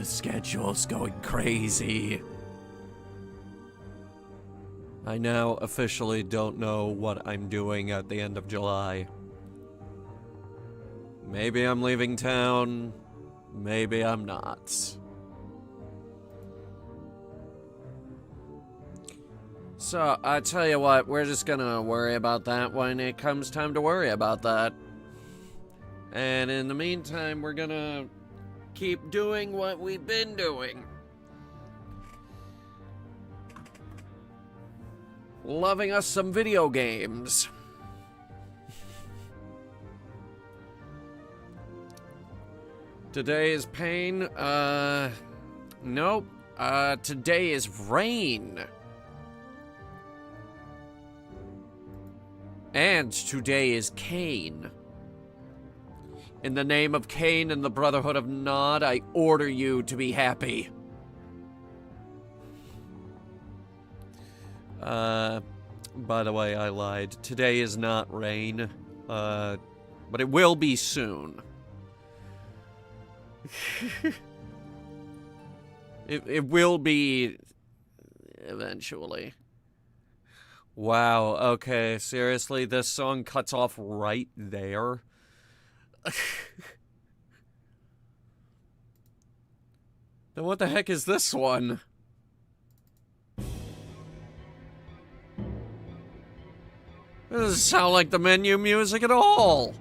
the schedule's going crazy. I now officially don't know what I'm doing at the end of July. Maybe I'm leaving town, maybe I'm not. So, I tell you what, we're just gonna worry about that when it comes time to worry about that. And in the meantime, we're gonna keep doing what we've been doing. Loving us some video games. Today is pain. Nope. Today is rain. And today is Cain. In the name of Cain and the Brotherhood of Nod, I order you to be happy. By the way, I lied. Today is not rain. But it will be soon. It will be eventually. Wow, okay, seriously, this song cuts off right there. Then what the heck is this one? It doesn't sound like the menu music at all.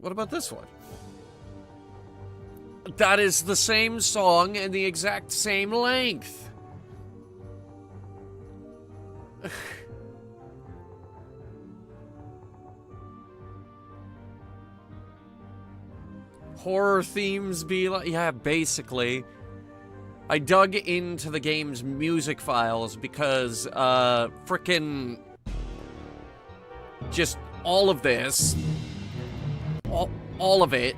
What about this one? That is the same song and the exact same length. Horror themes be like... Yeah, basically. I dug into the game's music files because, frickin'... just all of this... All of it...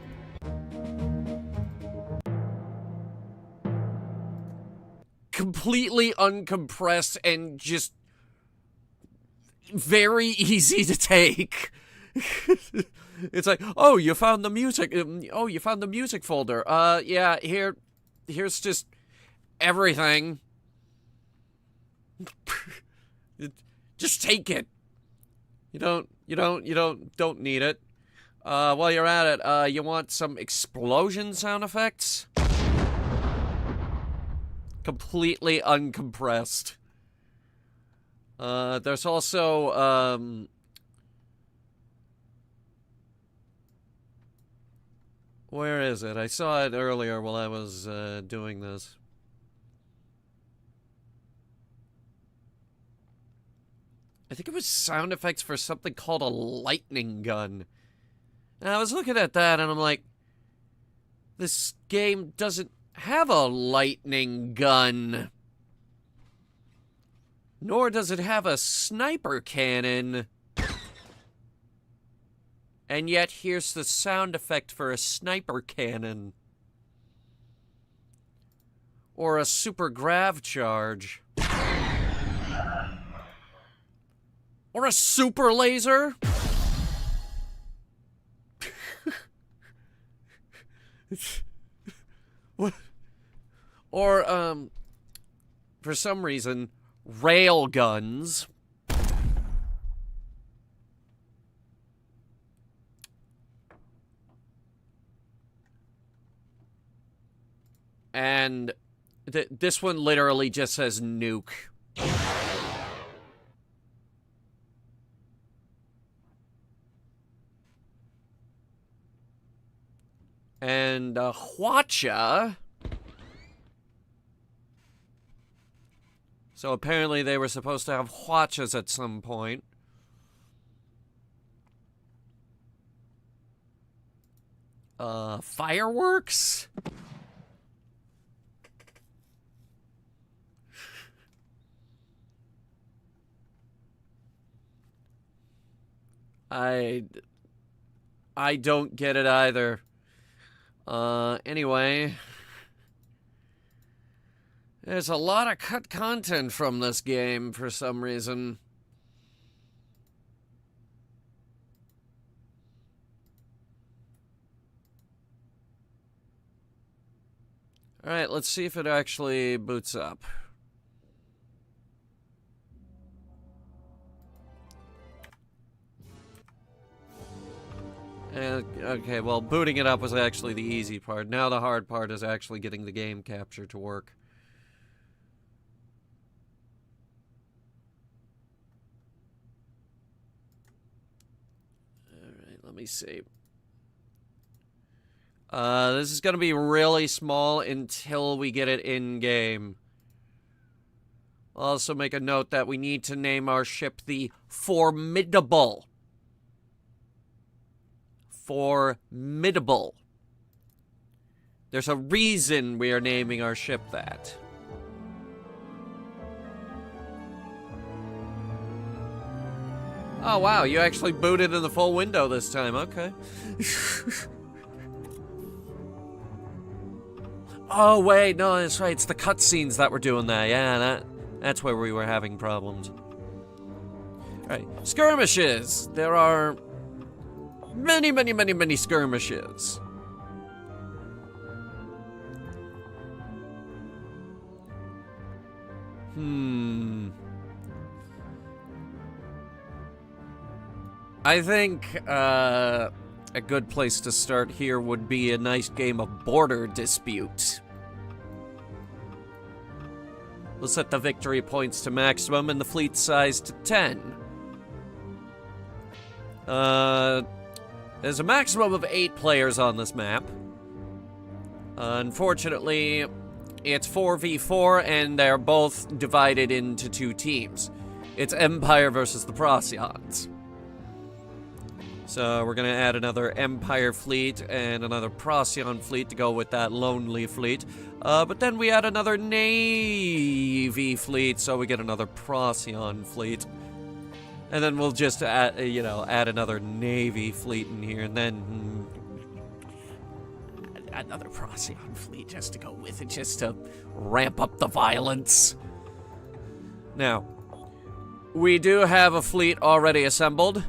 completely uncompressed and just... very easy to take. It's like, oh, you found the music. Oh, you found the music folder. Yeah, here's just everything. Just take it. You don't need it. While you're at it, you want some explosion sound effects? Completely uncompressed. There's also, where is it? I saw it earlier while I was, doing this. I think it was sound effects for something called a lightning gun. And I was looking at that and I'm like, this game doesn't have a lightning gun. Nor does it have a sniper cannon. And yet, here's the sound effect for a sniper cannon. Or a super grav charge. Or a super laser. What? Or, for some reason, rail guns. And this one literally just says nuke. And Hwacha. So apparently they were supposed to have Hwachas at some point. Fireworks? I don't get it either. Anyway. There's a lot of cut content from this game for some reason. Alright, let's see if it actually boots up. Okay, well, booting it up was actually the easy part. Now the hard part is actually getting the game capture to work. Alright, let me see. This is gonna be really small until we get it in-game. I'll also make a note that we need to name our ship the Formidable. Formidable. There's a reason we are naming our ship that. Oh, wow, you actually booted in the full window this time. Okay. Oh, wait, no, that's right. It's the cutscenes that were doing that. Yeah, that's where we were having problems. Alright, skirmishes. There are many, many, many, many skirmishes. I think, a good place to start here would be a nice game of Border Dispute. We'll set the victory points to maximum and the fleet size to 10. There's a maximum of 8 players on this map. Unfortunately, it's 4v4 and they're both divided into 2 teams. It's Empire versus the Procyons. So we're gonna add another Empire fleet and another Procyon fleet to go with that lonely fleet. But then we add another Navy fleet, so we get another Procyon fleet. And then we'll just add, add another Navy fleet in here, and then another Procyon fleet just to go with it, just to ramp up the violence. Now, we do have a fleet already assembled.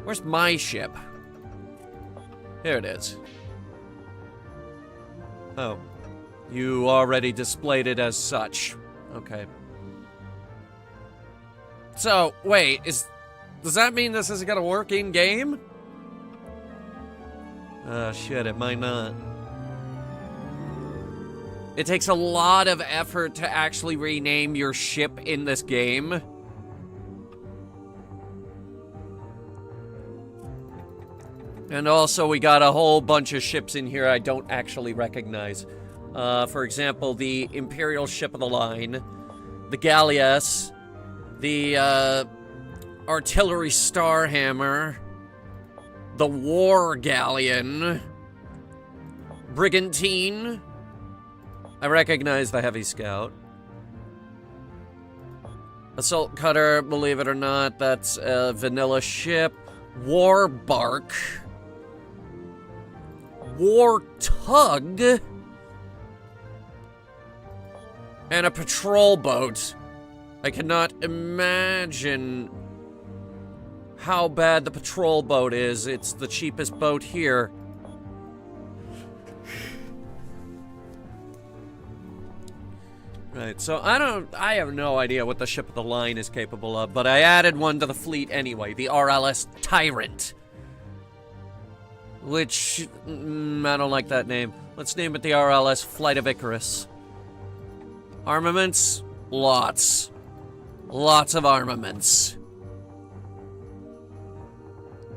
Where's my ship? Here it is. Oh. You already displayed it as such. Okay. So, wait, does that mean this isn't gonna work in-game? Shit, it might not. It takes a lot of effort to actually rename your ship in this game. And also, we got a whole bunch of ships in here I don't actually recognize. For example, the Imperial Ship of the Line, the Galleass, the Artillery Starhammer, the War Galleon, Brigantine. I recognize the Heavy Scout. Assault Cutter, believe it or not, that's a vanilla ship. War Bark. War Tug. And a patrol boat. I cannot imagine how bad the patrol boat is. It's the cheapest boat here. Right, so I have no idea what the Ship of the Line is capable of, but I added one to the fleet anyway, the RLS Tyrant. Which, I don't like that name. Let's name it the RLS Flight of Icarus. Armaments? Lots. Lots of armaments.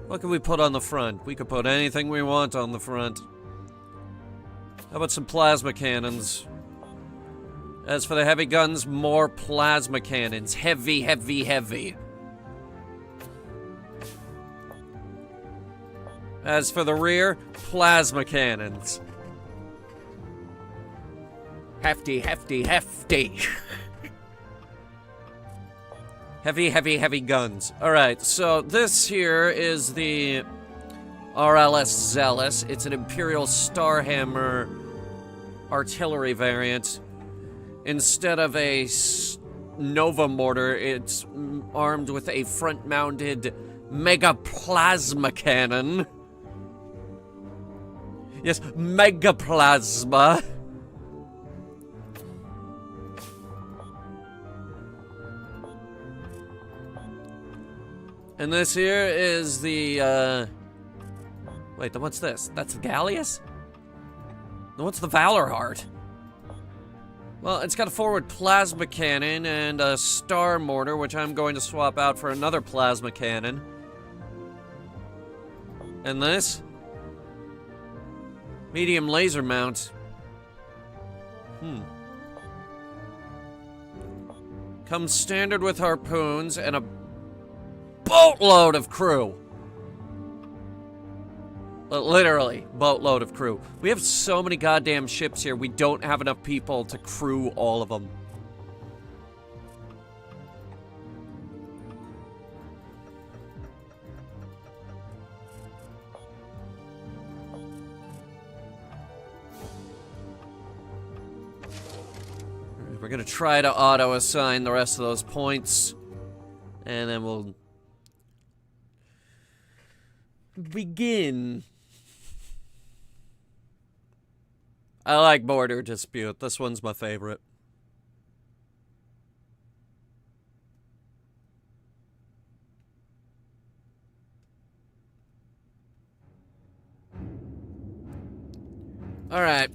What can we put on the front? We could put anything we want on the front. How about some plasma cannons? As for the heavy guns, more plasma cannons. Heavy, heavy, heavy. As for the rear, plasma cannons. Hefty, hefty, hefty. Heavy, heavy, heavy guns. Alright, so this here is the RLS Zealous. It's an Imperial Starhammer artillery variant. Instead of a Nova mortar, it's armed with a front-mounted mega plasma cannon. Yes, mega plasma. And this here is the, wait, then what's this? That's the Gallius? Then what's the Valor Heart? Well, it's got a forward plasma cannon and a star mortar, which I'm going to swap out for another plasma cannon. And this? Medium laser mount. Comes standard with harpoons and a boatload of crew. Literally, boatload of crew. We have so many goddamn ships here, we don't have enough people to crew all of them. We're gonna try to auto-assign the rest of those points, and then we'll begin. I like Border Dispute. This one's my favorite. Alright,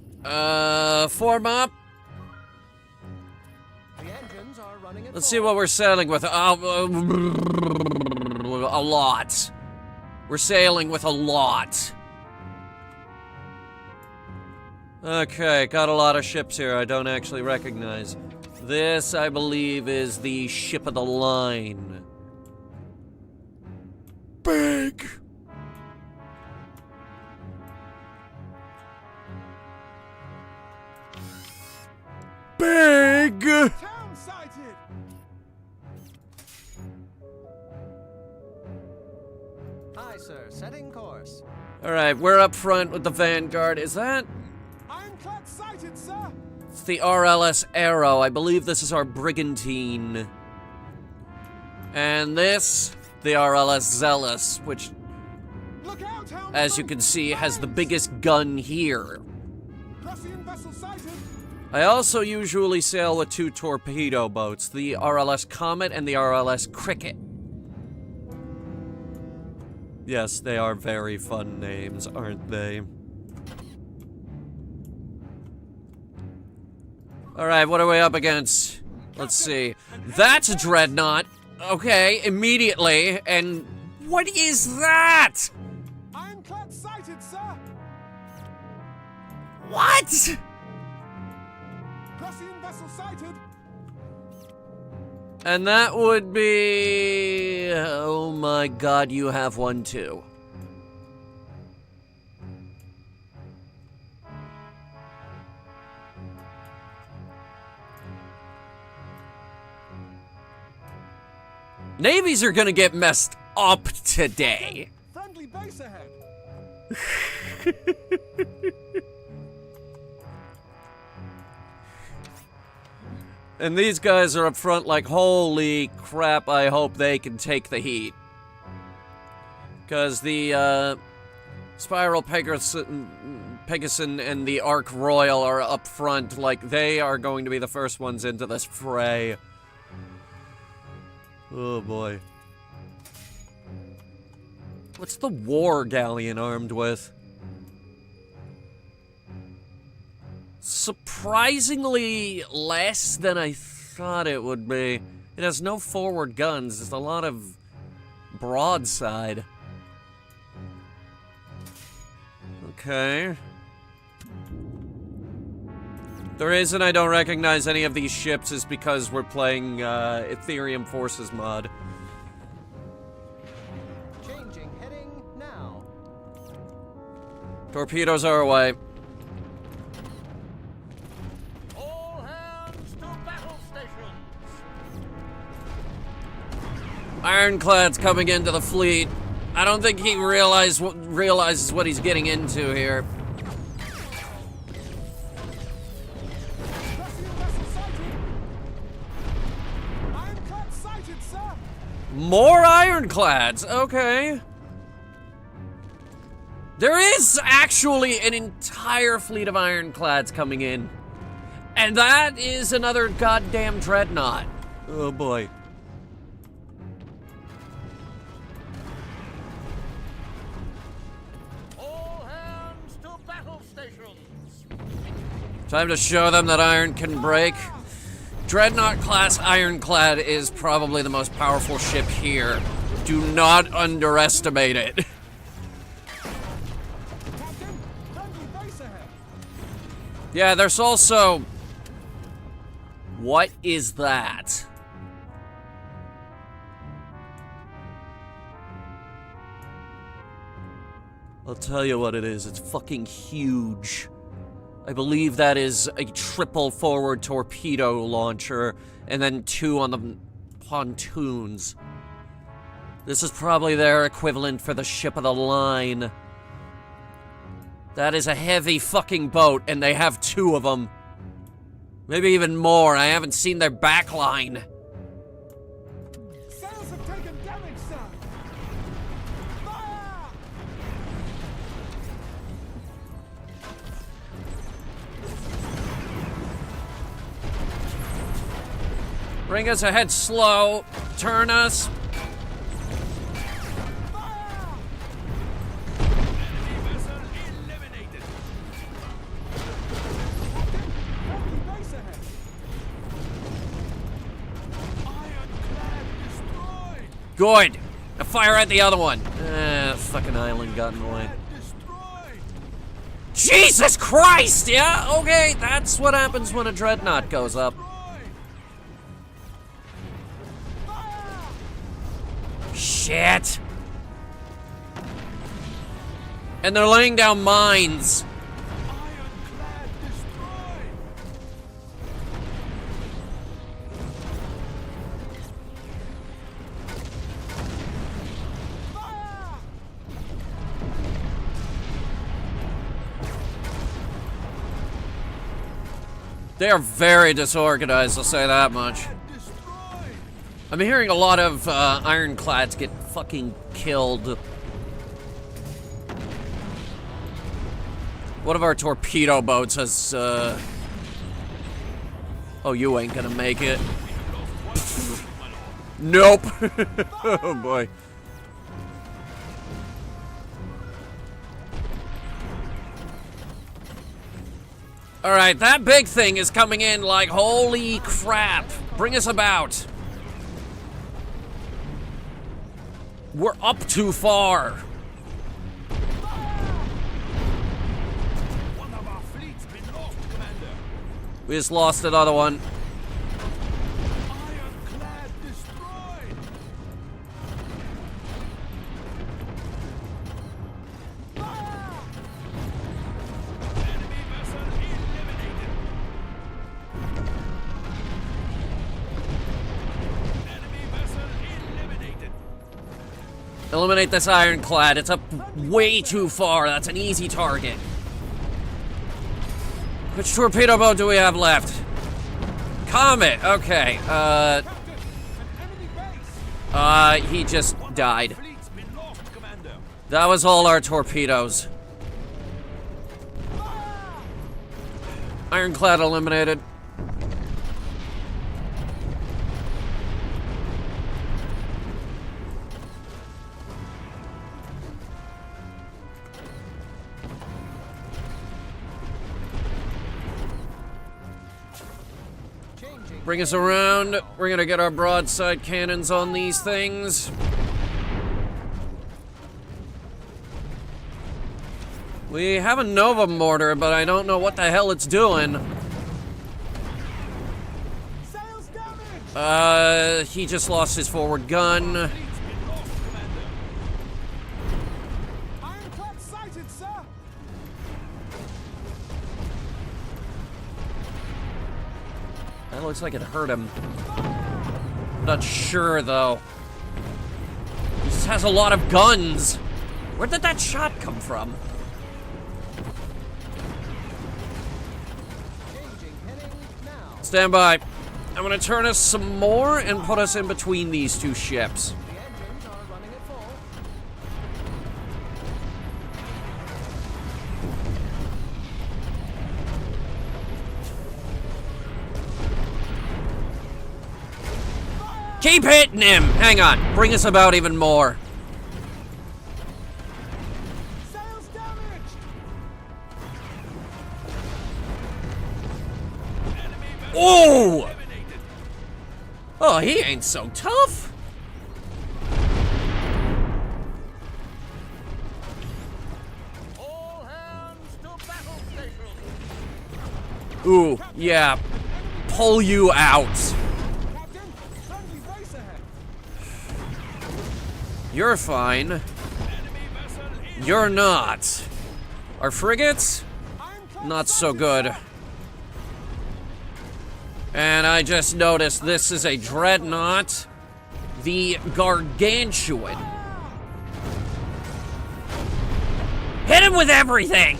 form up. Let's see what we're sailing with. A lot. We're sailing with a lot. Okay, got a lot of ships here I don't actually recognize. This, I believe, is the ship of the line. Big! Big! Town sighted. Aye, sir. Setting course. Alright, we're up front with the Vanguard. Is that? Ironclad sighted, sir. It's the RLS Arrow. I believe this is our Brigantine. And this, the RLS Zealous, which, Look out, as you can see, has the biggest gun here. Procyon vessel sighted. I also usually sail with two torpedo boats, the RLS Comet and the RLS Cricket. Yes, they are very fun names, aren't they? Alright, what are we up against? Let's see. That's a dreadnought. Okay, immediately. And what is that? Ironclad sighted, sir. What? Procyon vessel sighted. And that would be... Oh my god, you have one too. Navies are gonna get messed up today. Friendly base ahead. And these guys are up front like, holy crap, I hope they can take the heat. Because the, Spiral Pegasus and the Ark Royal are up front, like, they are going to be the first ones into this fray. Oh boy. What's the War Galleon armed with? Surprisingly less than I thought it would be. It has no forward guns, it's a lot of broadside. Okay. The reason I don't recognize any of these ships is because we're playing Ethereum Forces mod. Changing heading now. Torpedoes are away. All hands to battle stations. Ironclad's coming into the fleet. I don't think he realizes what he's getting into here. More ironclads, okay. There is actually an entire fleet of ironclads coming in. And that is another goddamn dreadnought. Oh boy. All hands to battle stations. Time to show them that iron can break. Dreadnought class ironclad is probably the most powerful ship here. Do not underestimate it. Captain, friendly base ahead. Yeah, there's also... What is that? I'll tell you what it is. It's fucking huge. I believe that is a triple forward torpedo launcher, and then 2 on the pontoons. This is probably their equivalent for the ship of the line. That is a heavy fucking boat, and they have 2 of them. Maybe even more. I haven't seen their backline. Sails have taken damage, sir. Fire! Bring us ahead slow. Turn us. Fire! Enemy vessel eliminated. Friendly base ahead. Ironclad destroyed. Good. Now fire at the other one. Fucking island got in the way. Destroyed. Jesus Christ! Yeah, okay. That's what happens when a dreadnought goes up. Destroyed. Shit. And they're laying down mines. Ironclad destroyed. Fire! They are very disorganized, I'll say that much. Destroyed. I'm hearing a lot of ironclads get fucking killed. One of our torpedo boats has, Oh, you ain't gonna make it. Nope. Oh boy. Alright, that big thing is coming in like holy crap. Bring us about. We're up too far. One of our fleets been lost, Commander. We just lost another one. Ironclad destroyed. Enemy vessel eliminated. Enemy vessel eliminated. Eliminate this ironclad. It's up way too far. That's an easy target. Which torpedo boat do we have left? Comet. Okay. Captain, an enemy base. He just died. Fleet's been lost, Commander. That was all our torpedoes. Ironclad eliminated. Changing. Bring us around. We're gonna get our broadside cannons on these things. We have a Nova mortar, but I don't know what the hell it's doing. Sails damaged. He just lost his forward gun. Fleet's been lost, Commander. Ironclad sighted, sir. That looks like it hurt him. Not sure, though. He just has a lot of guns. Where did that shot come from? Changing heading now. Stand by. I'm gonna turn us some more and put us in between these 2 ships. Keep hitting him! Hang on. Bring us about even more. Sails damaged! Oh! Eliminated. Oh, he ain't so tough. All hands to battle station! Ooh, yeah. Pull you out. Captain, friendly base ahead! You're fine. Enemy vessel in You're not. Our frigates? Ironclad Not so sighted, good. sir. And I just noticed this is a dreadnought. The Gargantuan. Hit him with everything!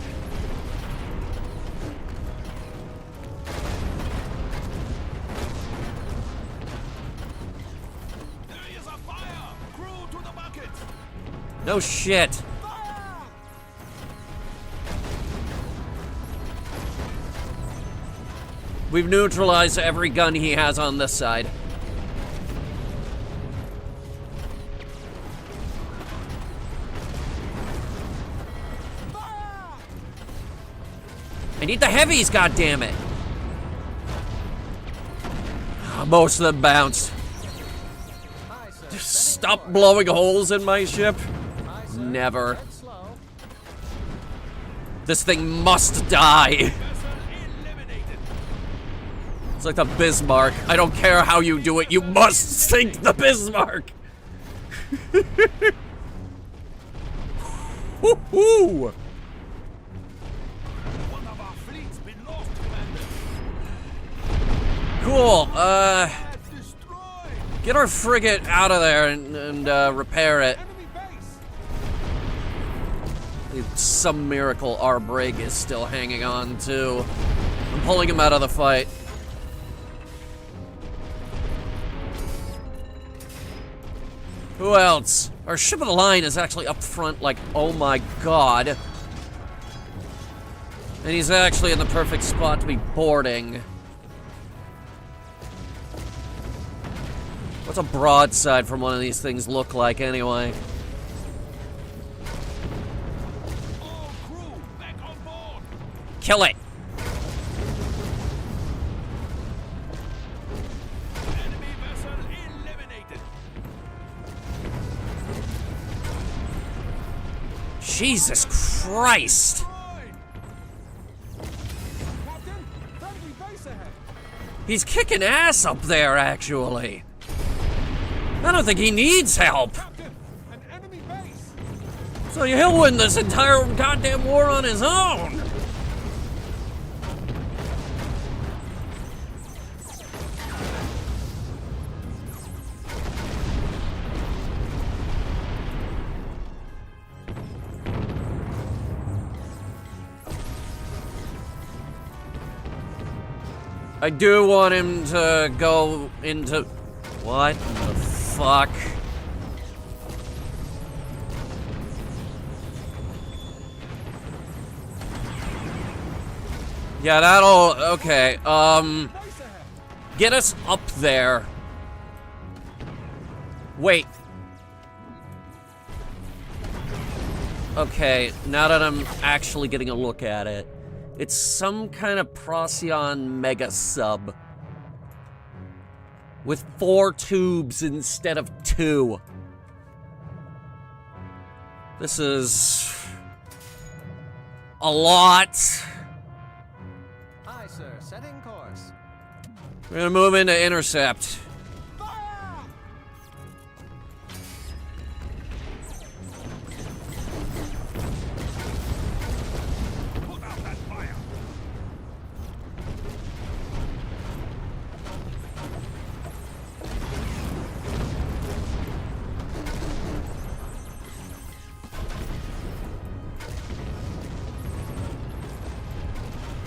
There is a fire! Crew to the bucket! No shit. We've neutralized every gun he has on this side. I need the heavies, goddammit! Most of them bounced. Aye, sir. Just Setting stop course. blowing holes in my ship. Aye, sir. Never. Tread slow. This thing must die. Vessel eliminated. It's like the Bismarck. I don't care how you do it, you must sink the Bismarck! Woo-hoo! One of our fleets been lost, Commander. Cool, Destroyed. get our frigate out of there and repair it. Enemy base! If some miracle our brig is still hanging on to. I'm pulling him out of the fight. Who else? Our ship of the line is actually up front, like, oh my god. And he's actually in the perfect spot to be boarding. What's a broadside from one of these things look like, anyway? All crew back on board. Kill it! Enemy vessel eliminated. Jesus Christ! Destroyed. Captain, friendly base ahead! He's kicking ass up there, actually. I don't think he needs help. Captain, an enemy base! So he'll win this entire goddamn war on his own. I do want him to go into... What the fuck? Yeah, that'll... Okay, Base ahead! get us up there. Wait. Okay, now that I'm actually getting a look at it. It's some kind of Procyon mega sub. With 4 tubes instead of 2. This is... a lot. Aye, sir. Setting course. We're gonna move into intercept. Fire! Put out that fire.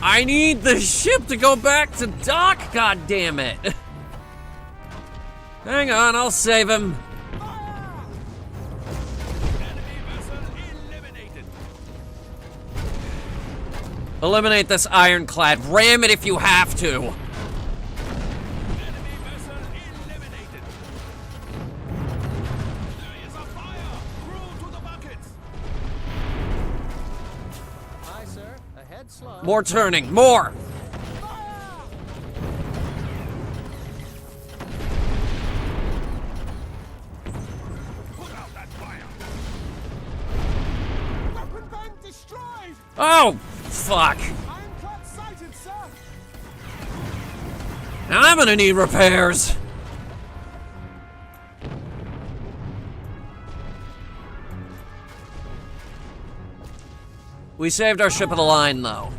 I need the ship to go back to dock, goddammit! Hang on, I'll save him. Enemy vessel eliminated. Eliminate this ironclad. Ram it if you have to. Enemy vessel eliminated. Dead slow. More turning. More! Put out that fire. Weapon bank destroyed! Oh! Fuck! Ironclad sighted, sir! Now I'm gonna need repairs! We saved our ship of the line, though.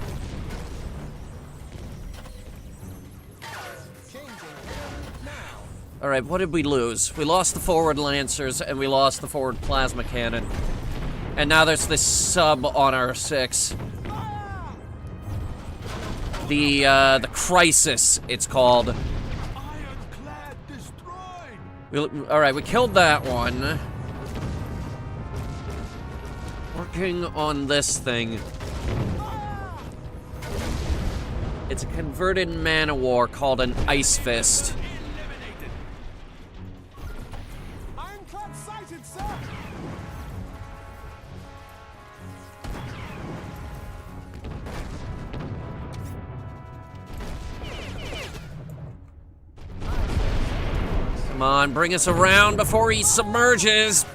Alright, what did we lose? We lost the forward lancers, and we lost the forward plasma cannon. And now there's this sub on our 6. The Crisis, it's called. Ironclad destroyed. Alright, we killed that one. Working on this thing. It's a converted man-o-war called an Ice Fist. Eliminated. Ironclad sighted, sir! Come on, bring us around before he submerges.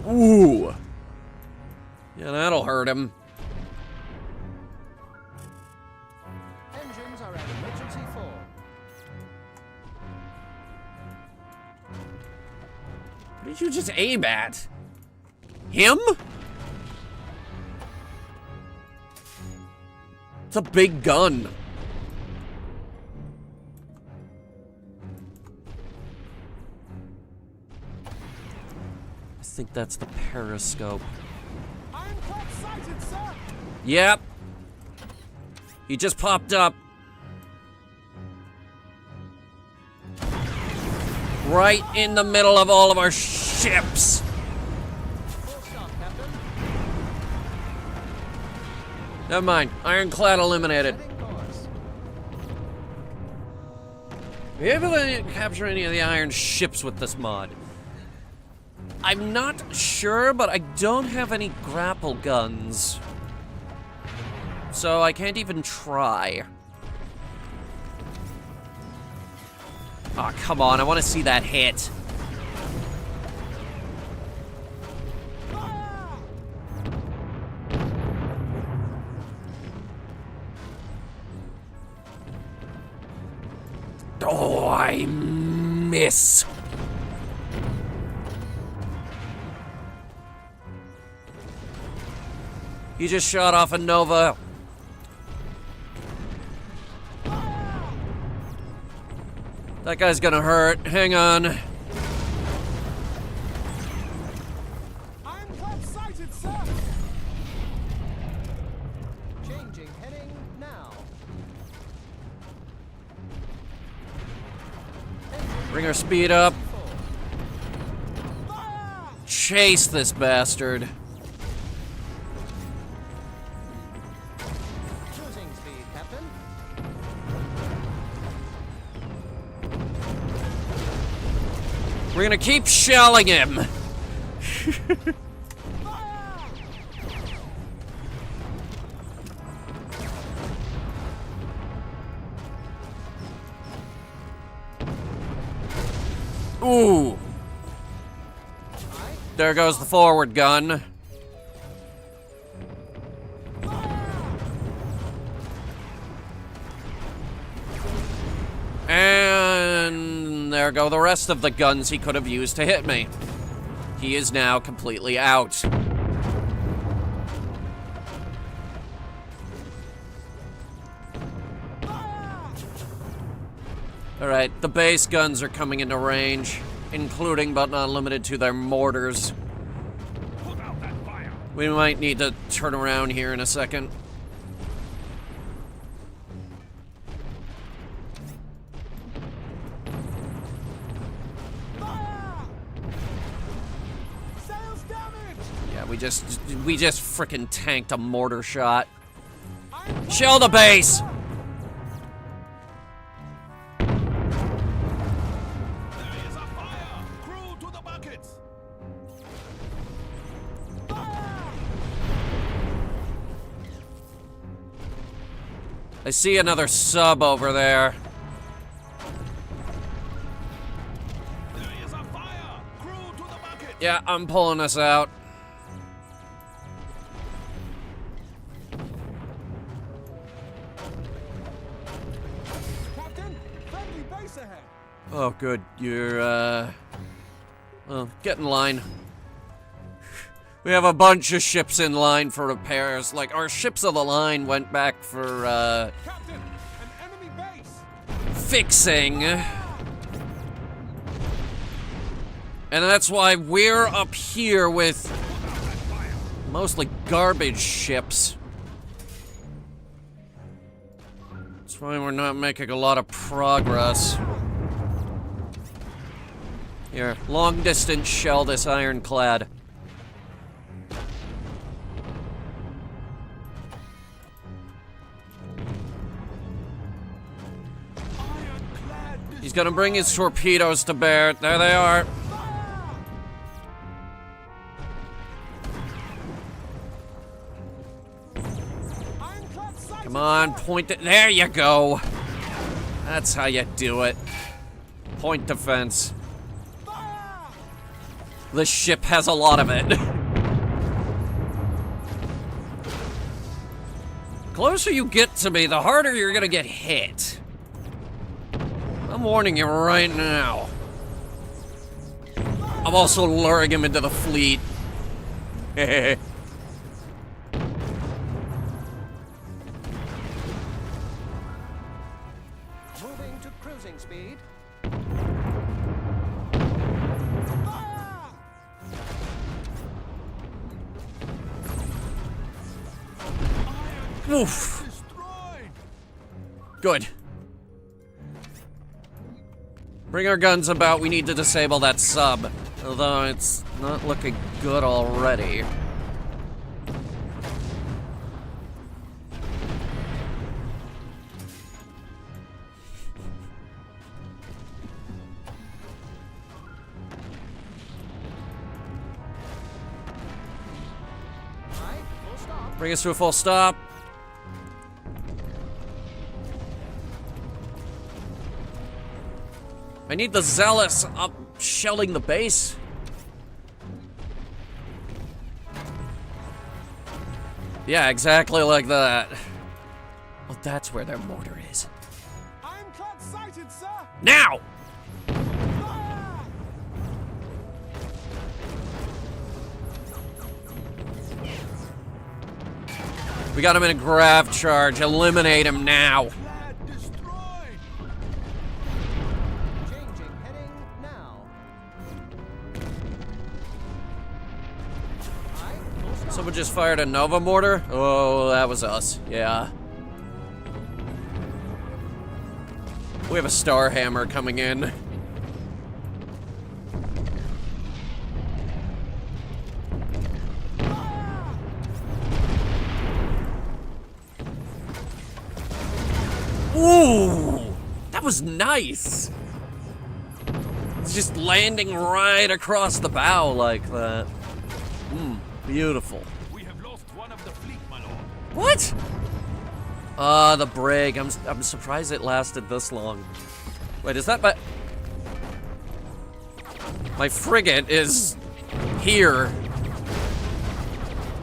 Ooh. Yeah, that'll hurt him. Engines are at emergency 4. What did you just aim at? Him? It's a big gun. I think that's the periscope. Ironclad sighted, sir! Yep. He just popped up. Right in the middle of all of our ships. Full stop, Captain. Never mind. Ironclad eliminated. Heading course. Are you able to capture any of the iron ships with this mod? I'm not sure, but I don't have any grapple guns. So I can't even try. Aw, come on, I want to see that hit. Oh, I miss. He just shot off a Nova. That guy's gonna hurt. Hang on. Ironclad sighted, sir! Changing heading now. Bring our speed up. Chase this bastard. Losing speed, Captain. We're gonna keep shelling him. Ooh. There goes the forward gun. And there go the rest of the guns he could have used to hit me. He is now completely out. Alright, the base guns are coming into range, including but not limited to their mortars. Put out that fire. We might need to turn around here in a second. Sails damaged! Yeah, we just frickin' tanked a mortar shot. Shell the base! There is a fire. Crew to the buckets. I see another sub over there. There is a fire! Crew to the bucket! Yeah, I'm pulling us out. Captain, friendly base ahead! Oh, good. You're, well, get in line. We have a bunch of ships in line for repairs. Like, our ships of the line went back for, Captain, an enemy base! fixing. And that's why we're up here with mostly garbage ships. That's why we're not making a lot of progress. Here, long distance shell this ironclad. He's gonna bring his torpedoes to bear. There they are. Come on, point it. There you go. That's how you do it. Point defense. This ship has a lot of it. The closer you get to me, the harder you're gonna get hit. I'm warning you right now. I'm also luring him into the fleet. Moving to cruising speed. Oof. Destroyed! Good. Bring our guns about. We need to disable that sub. Although it's not looking good already. Right, full stop. Bring us to a full stop. I need the Zealous up shelling the base. Yeah, exactly like that. Well, that's where their mortar is. Ironclad sighted, sir! Now! We got him in a grav charge. Eliminate him now. Clad destroyed! Changing heading now. Right, full stop. Someone just fired a Nova mortar? Oh, that was us. Yeah. We have a Star Hammer coming in. Ooh, that was nice. It's just landing right across the bow like that. Beautiful. We have lost one of the fleet, my lord. What? The brig. I'm surprised it lasted this long. Wait, is that my frigate is here.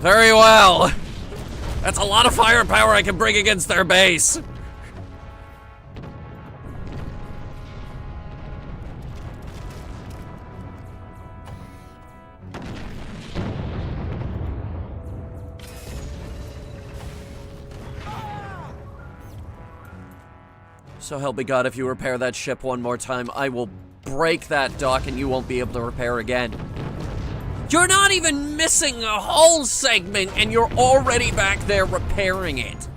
Very well. That's a lot of firepower I can bring against their base. So help me God, if you repair that ship one more time, I will break that dock and you won't be able to repair again. You're not even missing a hull segment and you're already back there repairing it.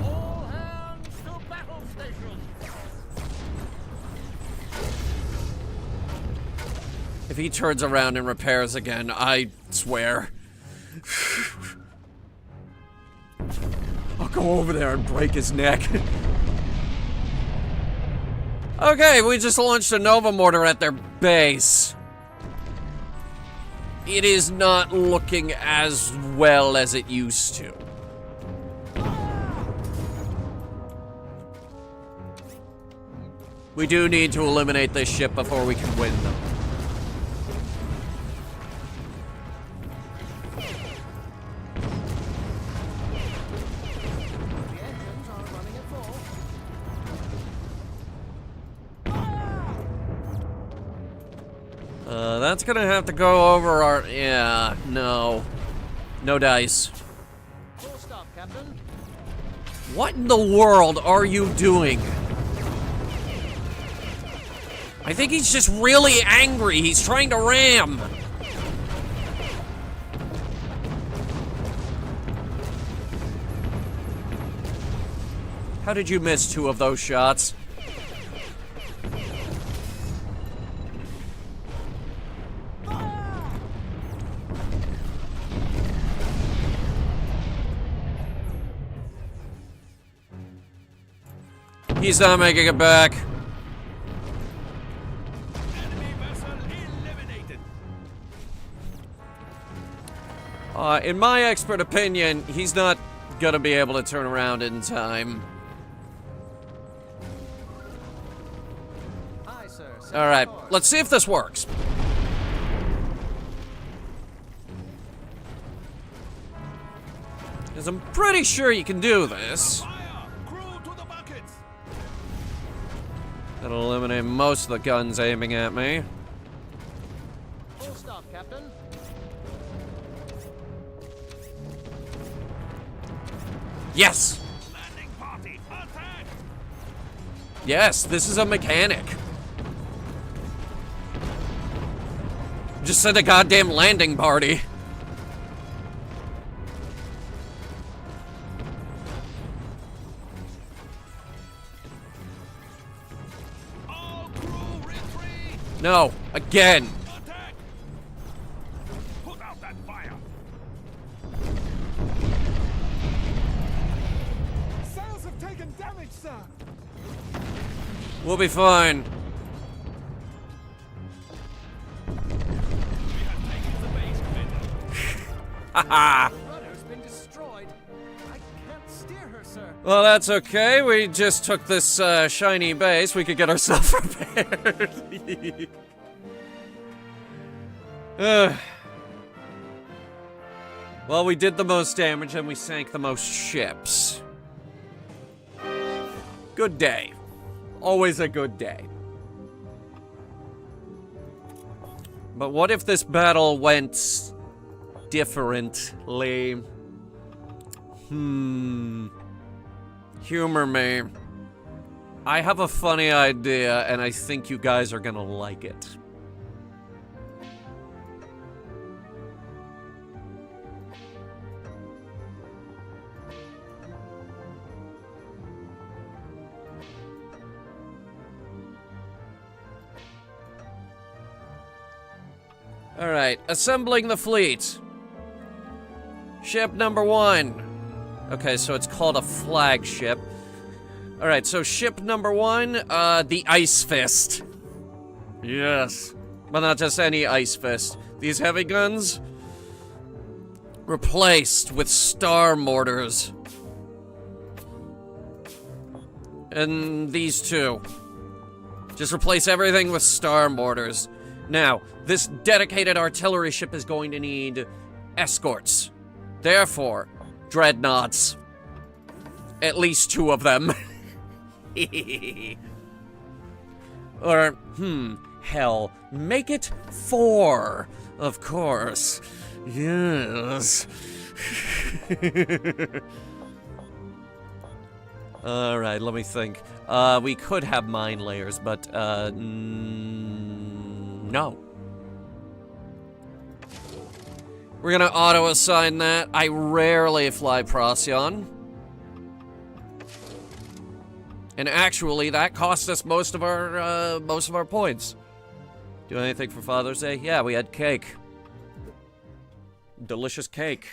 All hands to battle station. If he turns around and repairs again, I swear. I'll go over there and break his neck. Okay, we just launched a Nova Mortar at their base. It is not looking as well as it used to. We do need to eliminate this ship before we can win them. That's gonna have to go over our... Yeah, no. No dice. Full stop, Captain. What in the world are you doing? I think he's just really angry. He's trying to ram. How did you miss 2 of those shots? He's not making it back. Enemy vessel eliminated. In my expert opinion, he's not gonna be able to turn around in time. Aye, sir. Alright, let's see if this works. Because I'm pretty sure you can do this. Fire! Crew to the buckets! That'll eliminate most of the guns aiming at me. Full stop, Captain. Yes! Landing party, attack! Yes, this is a mechanic. Just send a goddamn landing party. All crew retreat! No, again. Attack! Put out that fire! Sails have taken damage, sir. We'll be fine. We have taken the base, Commander. Haha. The rudder's been destroyed. I can't steer her, sir. Well, that's okay. We just took this shiny base. We could get ourselves repaired. Ugh. Well, we did the most damage and we sank the most ships. Good day. Always a good day. But what if this battle went differently? Humor me. I have a funny idea, and I think you guys are gonna like it. Alright, assembling the fleet. Ship number 1. Okay, so it's called a flagship. Alright, so ship number 1, the Ice Fist. Yes. But not just any Ice Fist. These heavy guns, replaced with star mortars. And these two. Just replace everything with star mortars. Now, this dedicated artillery ship is going to need escorts. Therefore, dreadnoughts. At least 2 of them. Or, hell, make it 4. Of course. Yes. Alright, let me think. We could have mine layers, but, no. We're gonna auto-assign that. I rarely fly Procyon. And actually, that cost us most of our points. Do anything for Father's Day? Yeah, we had cake. Delicious cake.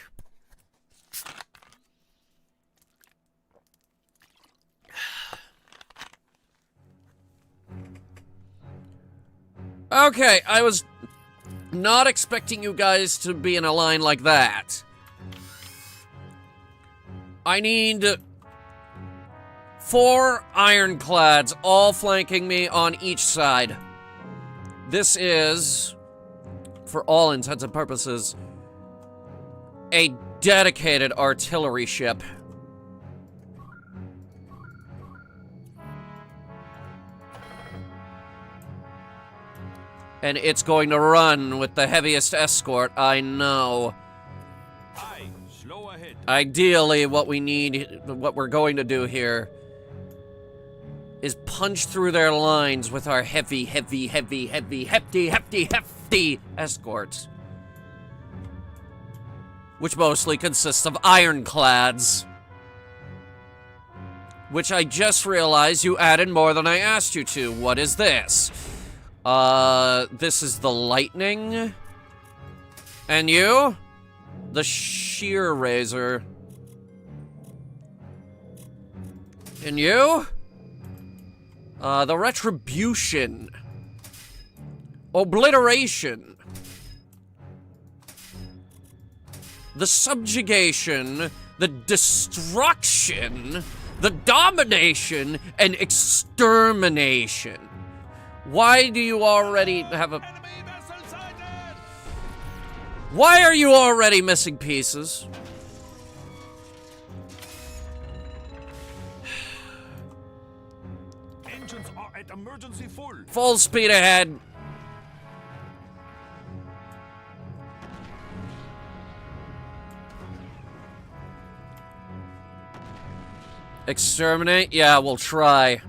Okay, I was not expecting you guys to be in a line like that. I need 4 ironclads, all flanking me on each side. This is, for all intents and purposes, a dedicated artillery ship. And it's going to run with the heaviest escort, I know. Aye, slow ahead. Ideally, what we're going to do here is punch through their lines with our hefty escorts. Which mostly consists of ironclads. Which I just realized you added more than I asked you to. What is this? This is the lightning. And you? The shear razor. And you? The retribution. Obliteration. The subjugation. The destruction. The domination and extermination. Why do you already have a... Enemy vessel sighted! Why are you already missing pieces? Engines are at emergency full. Full speed ahead. Exterminate? Yeah, we'll try.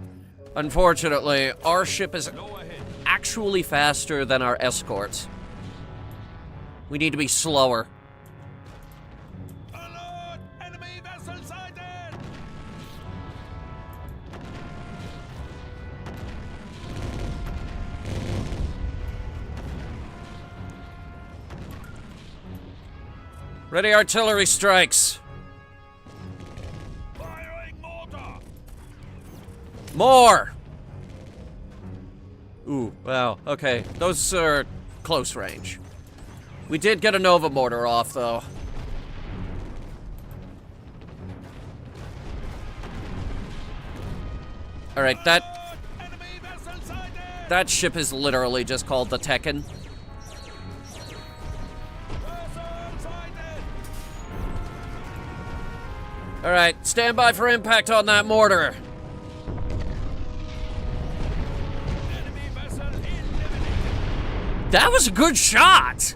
Unfortunately, our ship is actually faster than our escorts. We need to be slower. Alert! Enemy vessel sighted! Ready artillery strikes. Firing mortar! More! Ooh, wow, okay. Those are close range. We did get a Nova mortar off, though. Alright, Enemy vessel sighted! that ship is literally just called the Tekken. Vessel sighted! Alright, stand by for impact on that mortar. Enemy vessel eliminated! That was a good shot!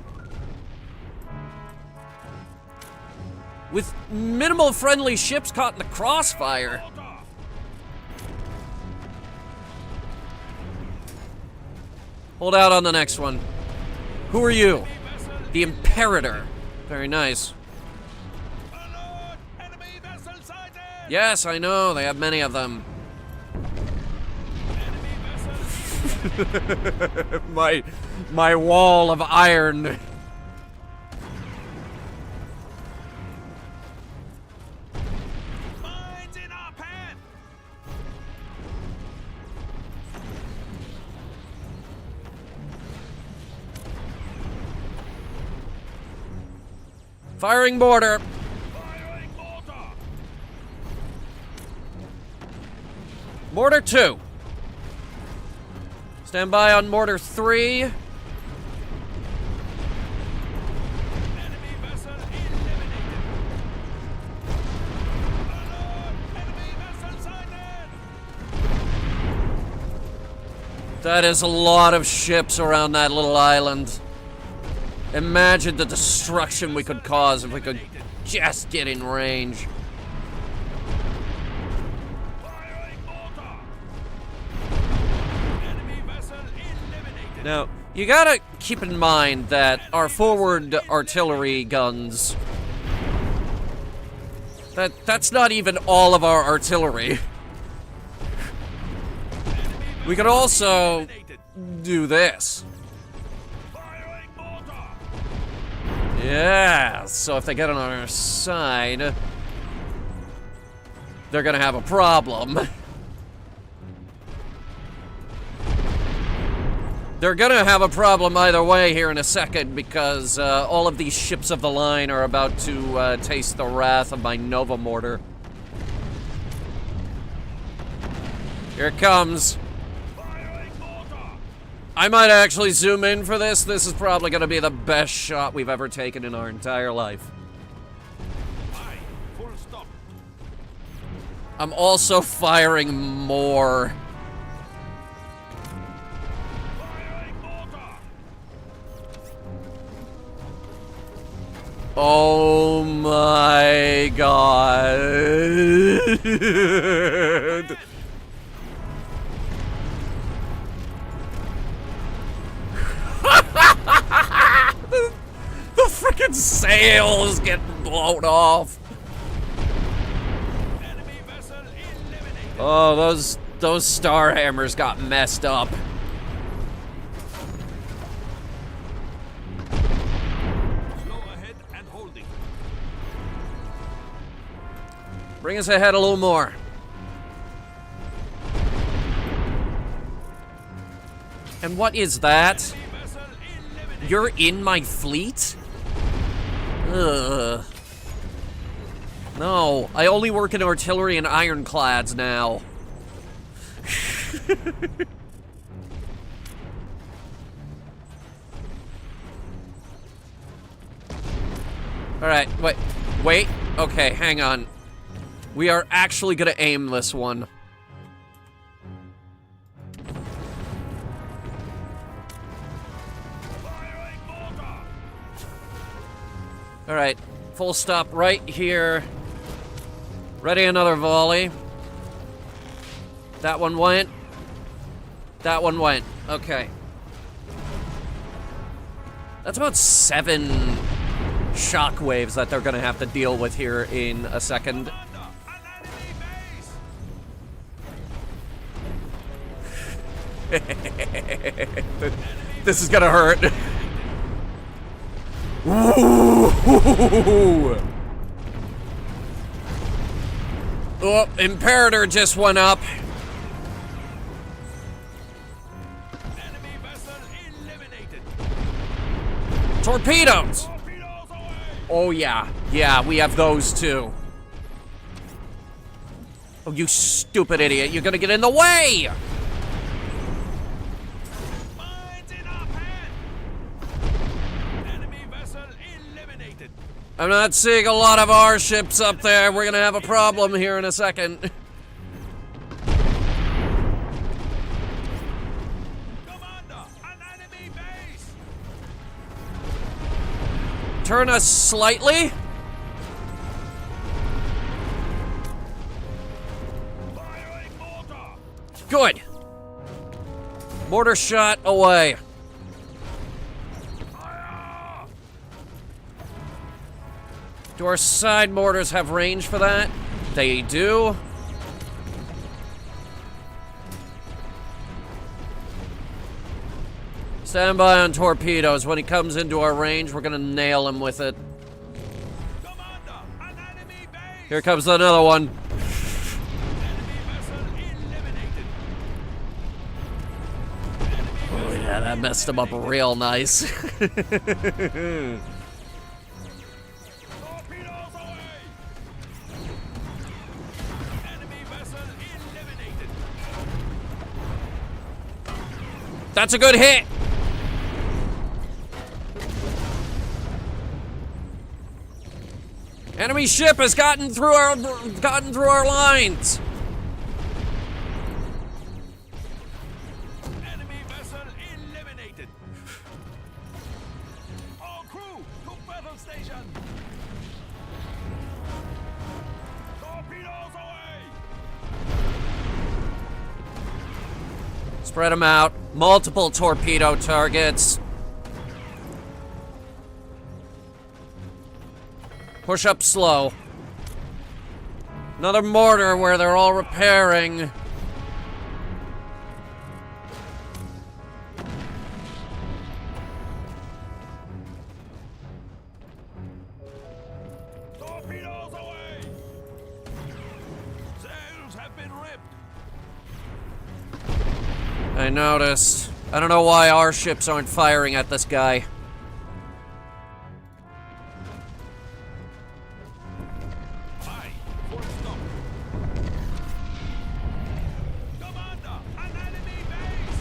With minimal friendly ships caught in the crossfire. Mortar! Hold out on the next one. Who are you? Enemy vessel The Imperator. Very nice. alert! Enemy vessel sighted! Yes, I know. They have many of them. Enemy vessel my wall of iron. mines in our path! Firing mortar. Firing mortar! Mortar 2. Stand by on mortar 3. Enemy vessel eliminated! Alert! Enemy vessel sighted! That is a lot of ships around that little island. Imagine the destruction we could cause if we could just get in range. Firing mortar! Enemy vessel eliminated! Now, you gotta keep in mind that our forward artillery guns... That's not even all of our artillery. We could also Eliminated! do this. Firing mortar! Yeah, so if they get on our side, they're gonna have a problem. They're gonna have a problem either way here in a second because all of these ships of the line are about to taste the wrath of my Nova Mortar. Here it comes. I might actually zoom in for this. This is probably gonna be the best shot we've ever taken in our entire life. Full stop. I'm also firing more. Oh my god. The freaking sail is getting blown off. Enemy vessel eliminated. Oh, those star hammers got messed up. Slow ahead and holding. Bring us ahead a little more. And what is that? Vessel eliminated. You're in my fleet? Ugh. No, I only work in artillery and ironclads now. Alright, wait. Okay, hang on. We are actually gonna aim this one. Firing mortar. Alright, full stop right here. Ready another volley. That one went. That one went. Okay. That's about 7 shockwaves that they're gonna have to deal with here in a second. Commander, an enemy base. This is gonna hurt. Ooh. Oh, Imperator just went up. Enemy vessel eliminated. Torpedoes! Torpedoes away. Oh yeah. Yeah, we have those too. Oh, you stupid idiot. You're gonna get in the way! Mines in our hand. Enemy vessel eliminated. I'm not seeing a lot of our ships up there. We're gonna have a problem here in a second. Commander, an enemy base. Turn us slightly. Firing mortar. Good. Mortar shot away. Fire. Do our side mortars have range for that? They do. Stand by on torpedoes. When he comes into our range, we're gonna nail him with it. Commander, an enemy base. Here comes another one. Enemy vessel eliminated. Oh yeah, that messed him up real nice. Torpedoes away. Enemy vessel eliminated. That's a good hit. Enemy ship has gotten through our lines. Enemy vessel eliminated. All crew to battle station. Torpedoes away. Spread them out. Multiple torpedo targets. Push up slow. Another mortar where they're all repairing. Torpedoes away. Sails have been ripped. I noticed. I don't know why our ships aren't firing at this guy. Aye, full stop. Commander, an enemy base!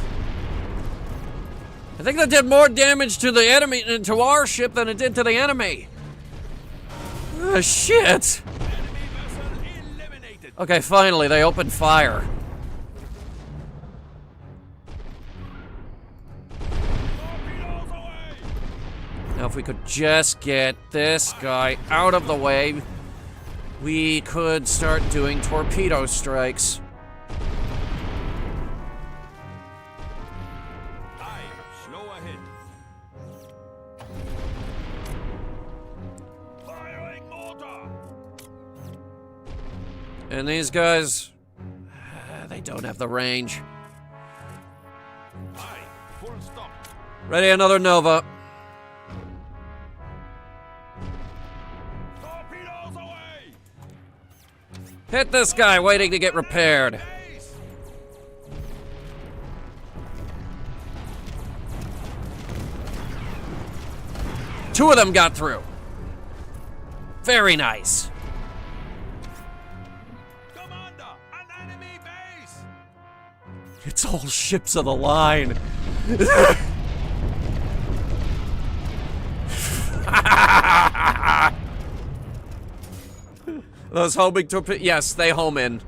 I think that did more damage to the enemy to our ship than it did to the enemy. Shit. Enemy vessel eliminated. Okay, finally, they opened fire. Torpedoes away! Now, if we could just get this guy out of the way, we could start doing torpedo strikes. Aye, slow ahead. Firing mortar! And these guys, they don't have the range. Aye, full stop. Ready, another Nova. Torpedoes away! Hit this guy waiting to get repaired. Base! Two of them got through. Very nice. Commander, an enemy base! It's all ships of the line. Those homing torpedoes, yes, they home in.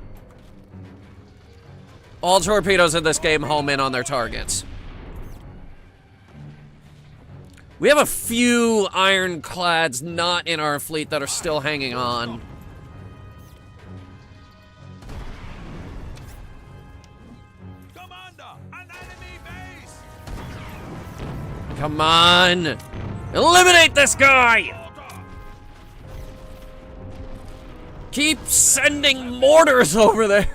All torpedoes in this game home in on their targets. We have a few ironclads not in our fleet that are still hanging on. Commander, an enemy base! Come on! Eliminate this guy! Mortar! Keep sending mortars over there.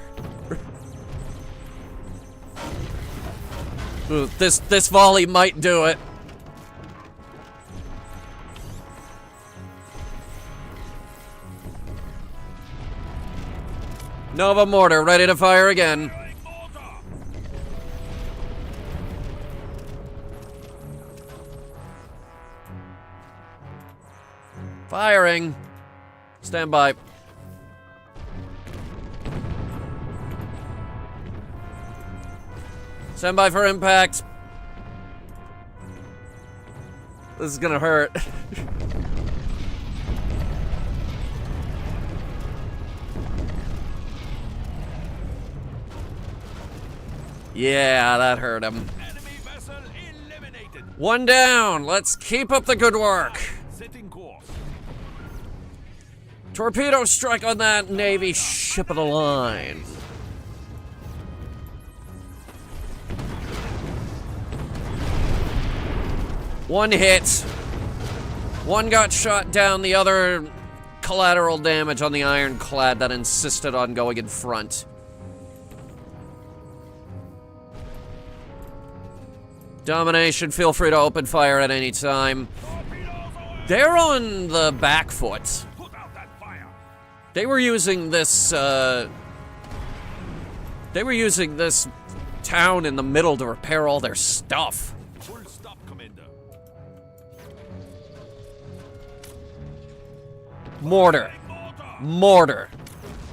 Ooh, this volley might do it. Nova mortar ready to fire again. Firing mortar! Firing. Stand by. Stand by for impact. This is gonna hurt. Yeah, that hurt him. Enemy vessel eliminated. One down. Let's keep up the good work. Setting course. Torpedo strike on that Navy ship of the line. One hit. One got shot down, the other collateral damage on the ironclad that insisted on going in front. Domination, feel free to open fire at any time. Torpedoes away! They're on the back foot. Put out that fire! They were using this, town in the middle to repair all their stuff. Full stop, Commander. Mortar. Mortar! Mortar.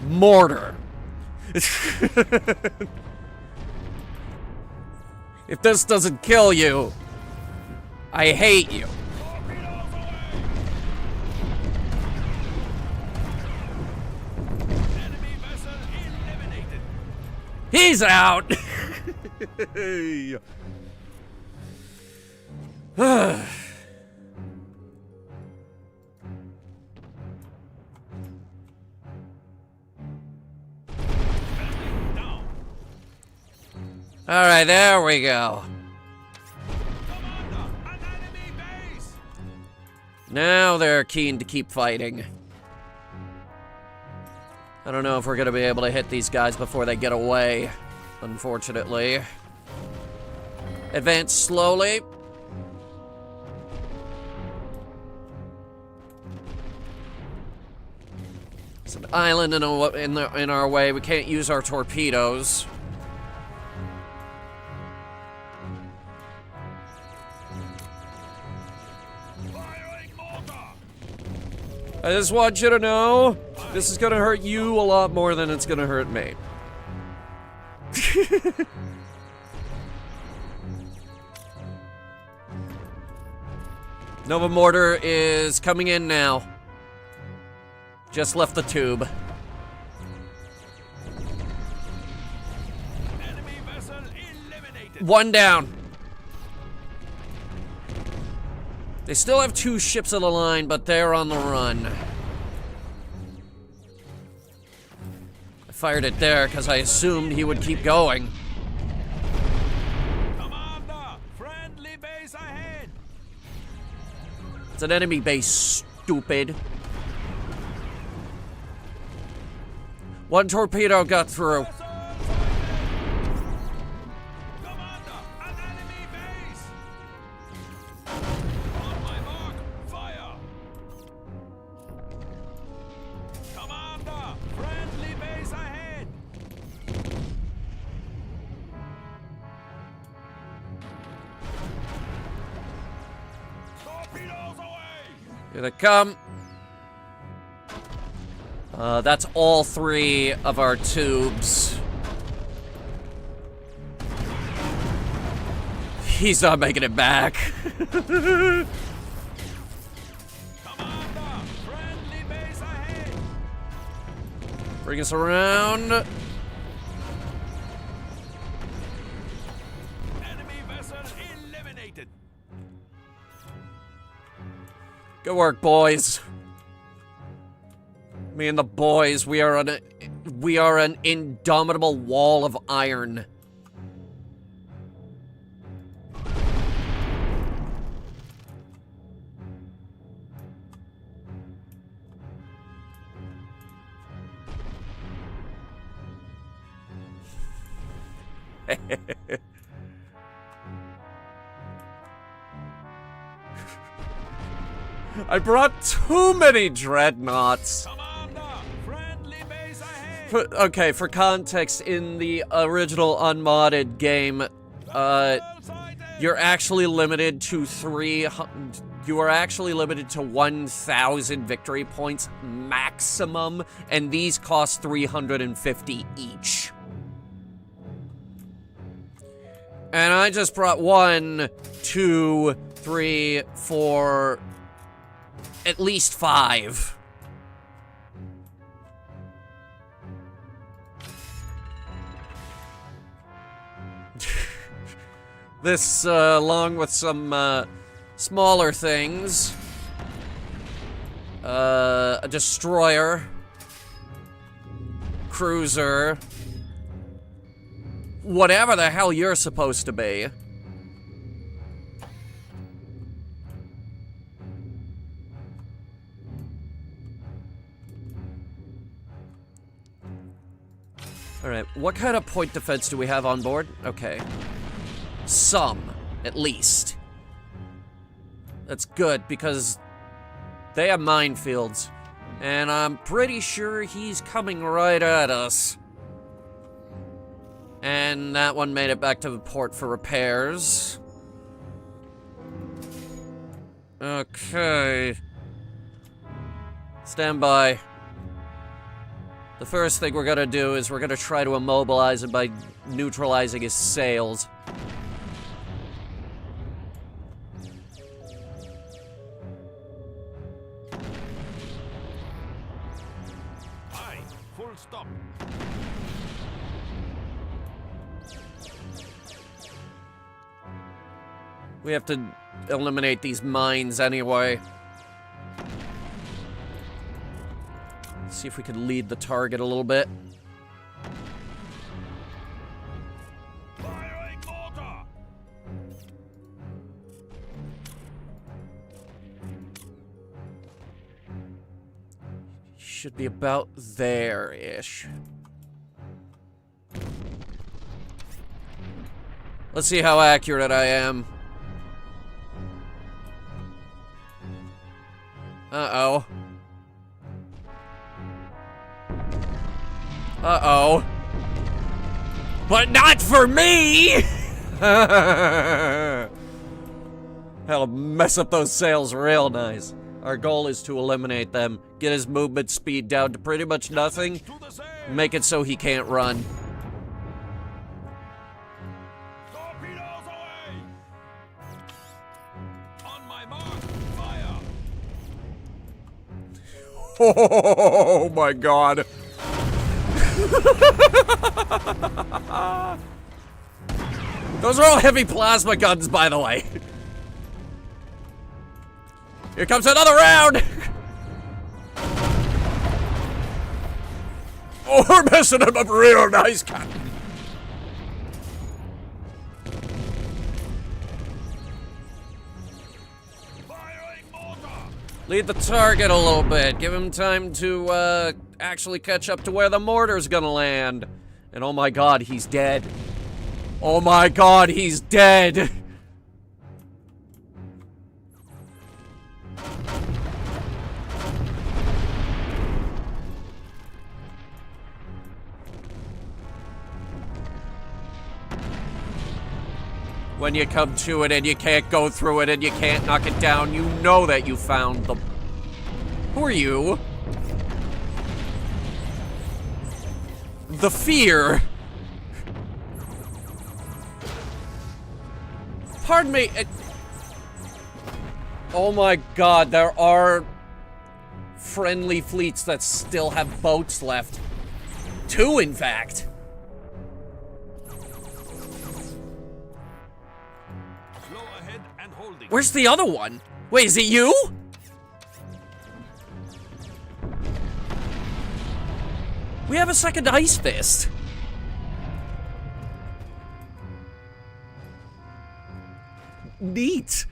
Mortar. If this doesn't kill you, I hate you. Torpedoes away! Enemy vessel eliminated. He's out. Down. All right, there we go. Commander, an enemy base! Now they're keen to keep fighting. I don't know if we're gonna be able to hit these guys before they get away, unfortunately. Advance slowly. It's an island in our way. We can't use our torpedoes. I just want you to know, this is gonna hurt you a lot more than it's gonna hurt me. Nova Mortar is coming in now. Just left the tube. Enemy vessel eliminated. One down. They still have 2 ships of the line, but they're on the run. I fired it there because I assumed he would keep going. Commander, friendly base ahead. It's an enemy base, stupid. 1 torpedo got through. Vessel sighted. Commander, an enemy base. On my mark, fire. Commander, friendly base ahead. Torpedoes away. Here they come. That's all 3 of our tubes. He's not making it back. Commander, friendly base ahead. Bring us around. Enemy vessel eliminated. Good work, boys. Me and the boys, we are an indomitable wall of iron. I brought too many dreadnoughts. Commander, friendly base ahead. Okay, for context, in the original unmodded game, Vessel sighted. you're actually limited to 300. You are actually limited to 1,000 victory points maximum, and these cost 350 each. And I just brought 1, 2, 3, 4, at least 5. This, along with some, smaller things. A destroyer. Cruiser. Whatever the hell you're supposed to be. Alright, what kind of point defense do we have on board? Okay. Some, at least. That's good, because they have minefields. And I'm pretty sure he's coming right at us. And that one made it back to the port for repairs. Okay. Stand by. The first thing we're gonna do is we're gonna try to immobilize him by neutralizing his sails. Aye, full stop. We have to eliminate these mines anyway. See if we can lead the target a little bit. Firing mortar. Should be about there-ish. Let's see how accurate I am. Uh-oh. Uh-oh. But not for me! That'll mess up those sails real nice. Our goal is to eliminate them, get his movement speed down to pretty much nothing, To the same. make it so he can't run. Torpedoes away. On my mark, fire. Oh my god. Those are all heavy plasma guns, by the way. Here comes another round! Oh, we're messing him up real nice, Captain. Firing mortar. Lead the target a little bit. Give him time to, actually catch up to where the mortar's gonna land. And oh my god, he's dead. Oh my god, he's dead! When you come to it and you can't go through it and you can't knock it down, you know that you found the... Who are you? The fear. Pardon me. Oh my god, there are friendly fleets that still have boats left. 2, in fact. Slow ahead and holding. Where's the other one? Wait, is it you? We have a second Ice Fist. Neat.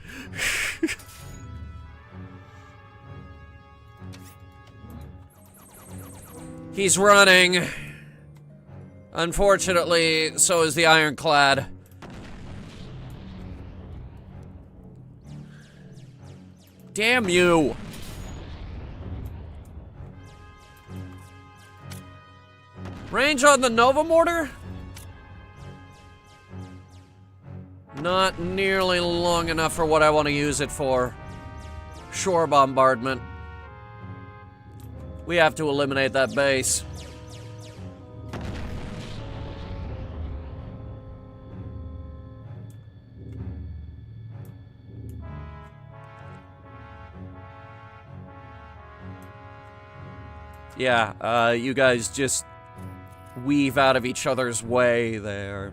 He's running. Unfortunately, so is the Ironclad. Damn you. Range on the Nova Mortar? Not nearly long enough for what I want to use it for. Shore bombardment. We have to eliminate that base. Yeah, you guys just weave out of each other's way there.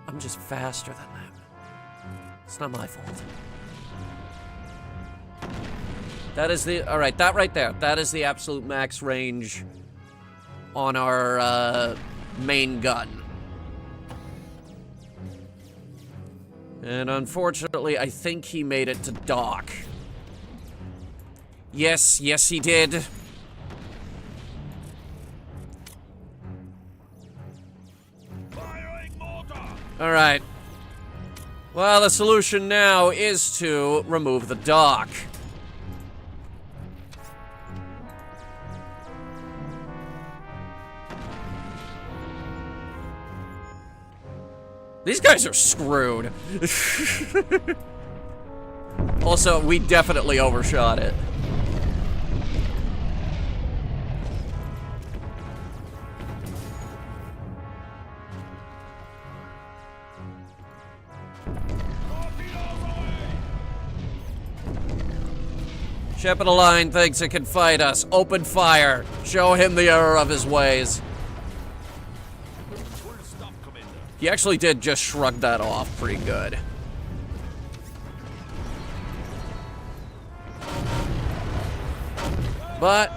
I'm just faster than them. It's not my fault. That is the... Alright, that right there. That is the absolute max range on our main gun. And unfortunately, I think he made it to dock. Yes, yes he did. Firing mortar. Alright. Well, the solution now is to remove the dock. These guys are screwed. Also, we definitely overshot it. Ship of the line thinks it can fight us. Open fire. Show him the error of his ways. Full stop, Commander. He actually did just shrug that off pretty good. But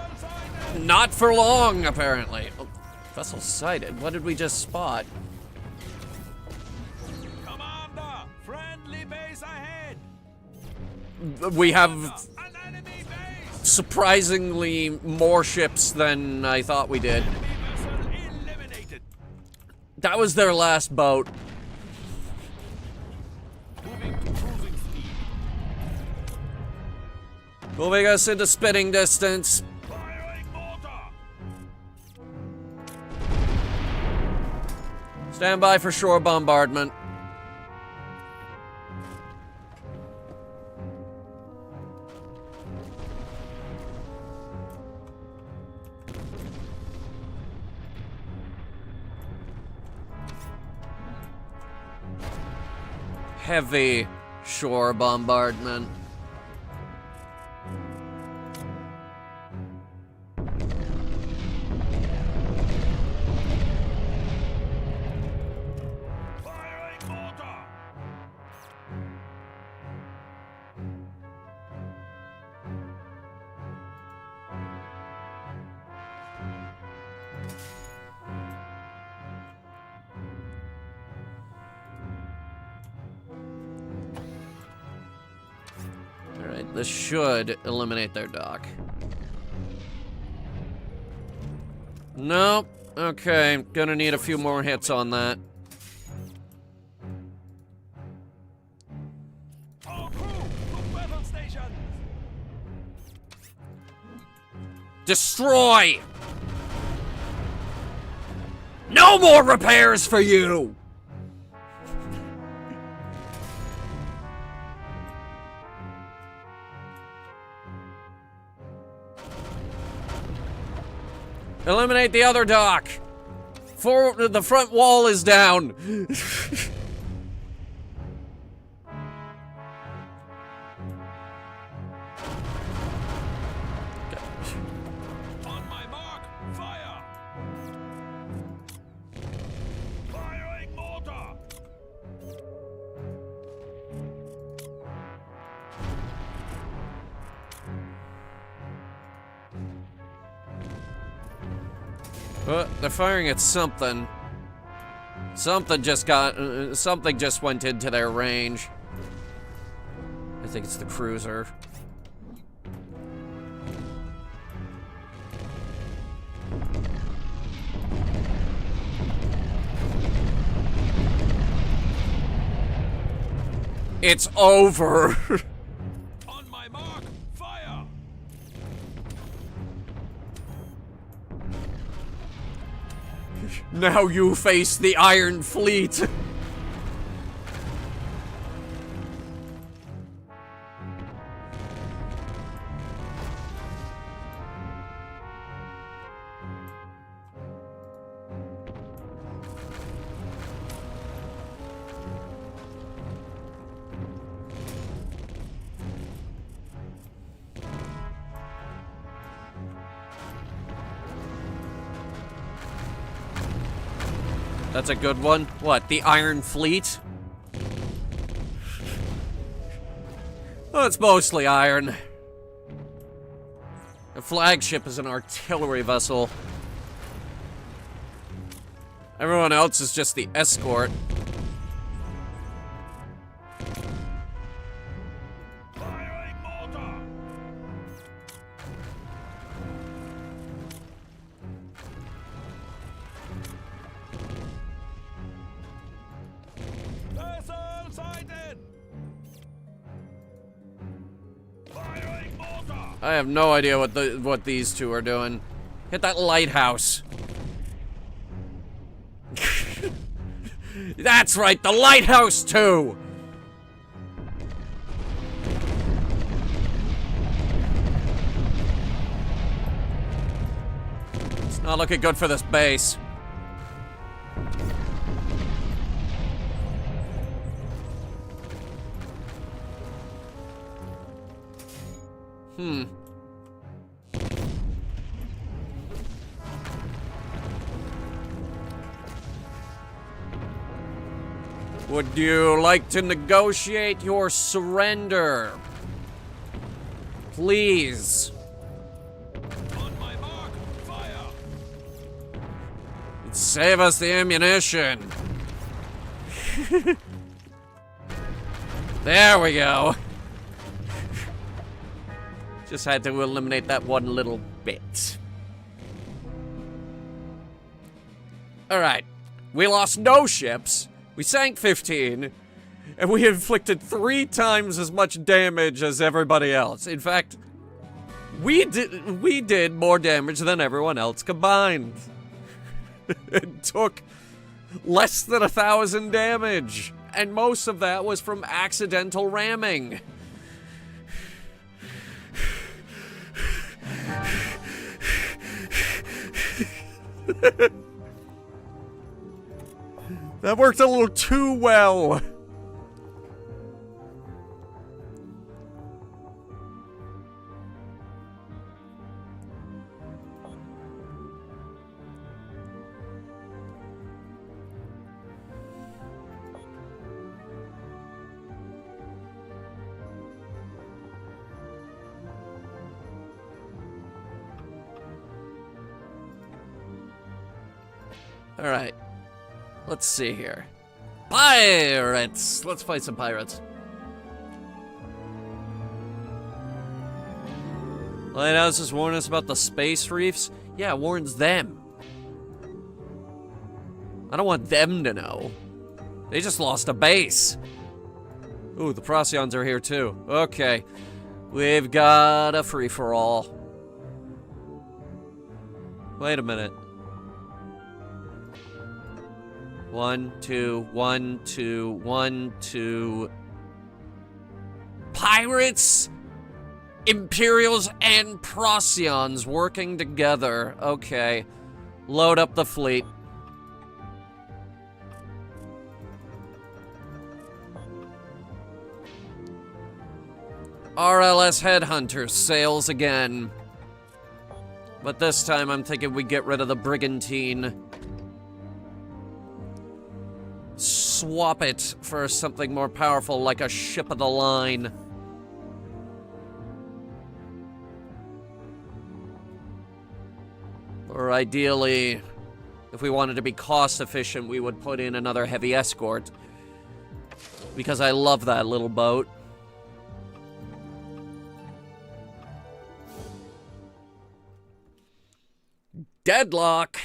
not for long, apparently. Oh, vessel sighted. What did we just spot? Commander, friendly base ahead. We have An enemy base. surprisingly more ships than I thought we did. Enemy vessel eliminated. That was their last boat. Moving to cruising speed. Moving us into spitting distance. Firing Stand by for shore bombardment. Heavy shore bombardment. Firing mortar! Alright, this should eliminate their dock. Nope. Okay, gonna need a few more hits on that. All crew, to battle stations! Destroy! No more repairs for you! Eliminate the other dock. The front wall is down. On my mark, fire! Firing mortar! They're firing at something. Something just went into their range. I think it's the cruiser. It's over. On my mark, fire! Now you face the Iron Fleet. That's a good one. What, the Iron Fleet? Well, it's mostly iron. The flagship is an artillery vessel. Everyone else is just the escort. Firing mortar! Vessel sighted! Firing mortar! I have no idea what these two are doing. Hit that lighthouse. That's right, the lighthouse too. It's not looking good for this base. Would you like to negotiate your surrender? Please. On my mark, fire! Save us the ammunition. There we go. Just had to eliminate that one little bit. Alright. We lost no ships. We sank 15. And we inflicted 3 times as much damage as everybody else. In fact, we did more damage than everyone else combined. It took Less than 1,000 damage. And most of that was from accidental ramming. That worked a little too well. Alright. Let's see here. Pirates! Let's fight some pirates. Lighthouse is warning us about the space reefs? Yeah, it warns them. I don't want them to know. They just lost a base. Ooh, the Procyons are here too. Okay. We've got a free-for-all. Wait a minute. 1, 2, 1, 2, 1, 2. Pirates, Imperials, and Procyons working together. Okay. Load up the fleet. RLS Headhunter sails again. But this time I'm thinking we get rid of the Brigantine. Swap it for something more powerful like a ship of the line. Or ideally, if we wanted to be cost efficient, we would put in another heavy escort. Because I love that little boat. Deadlock.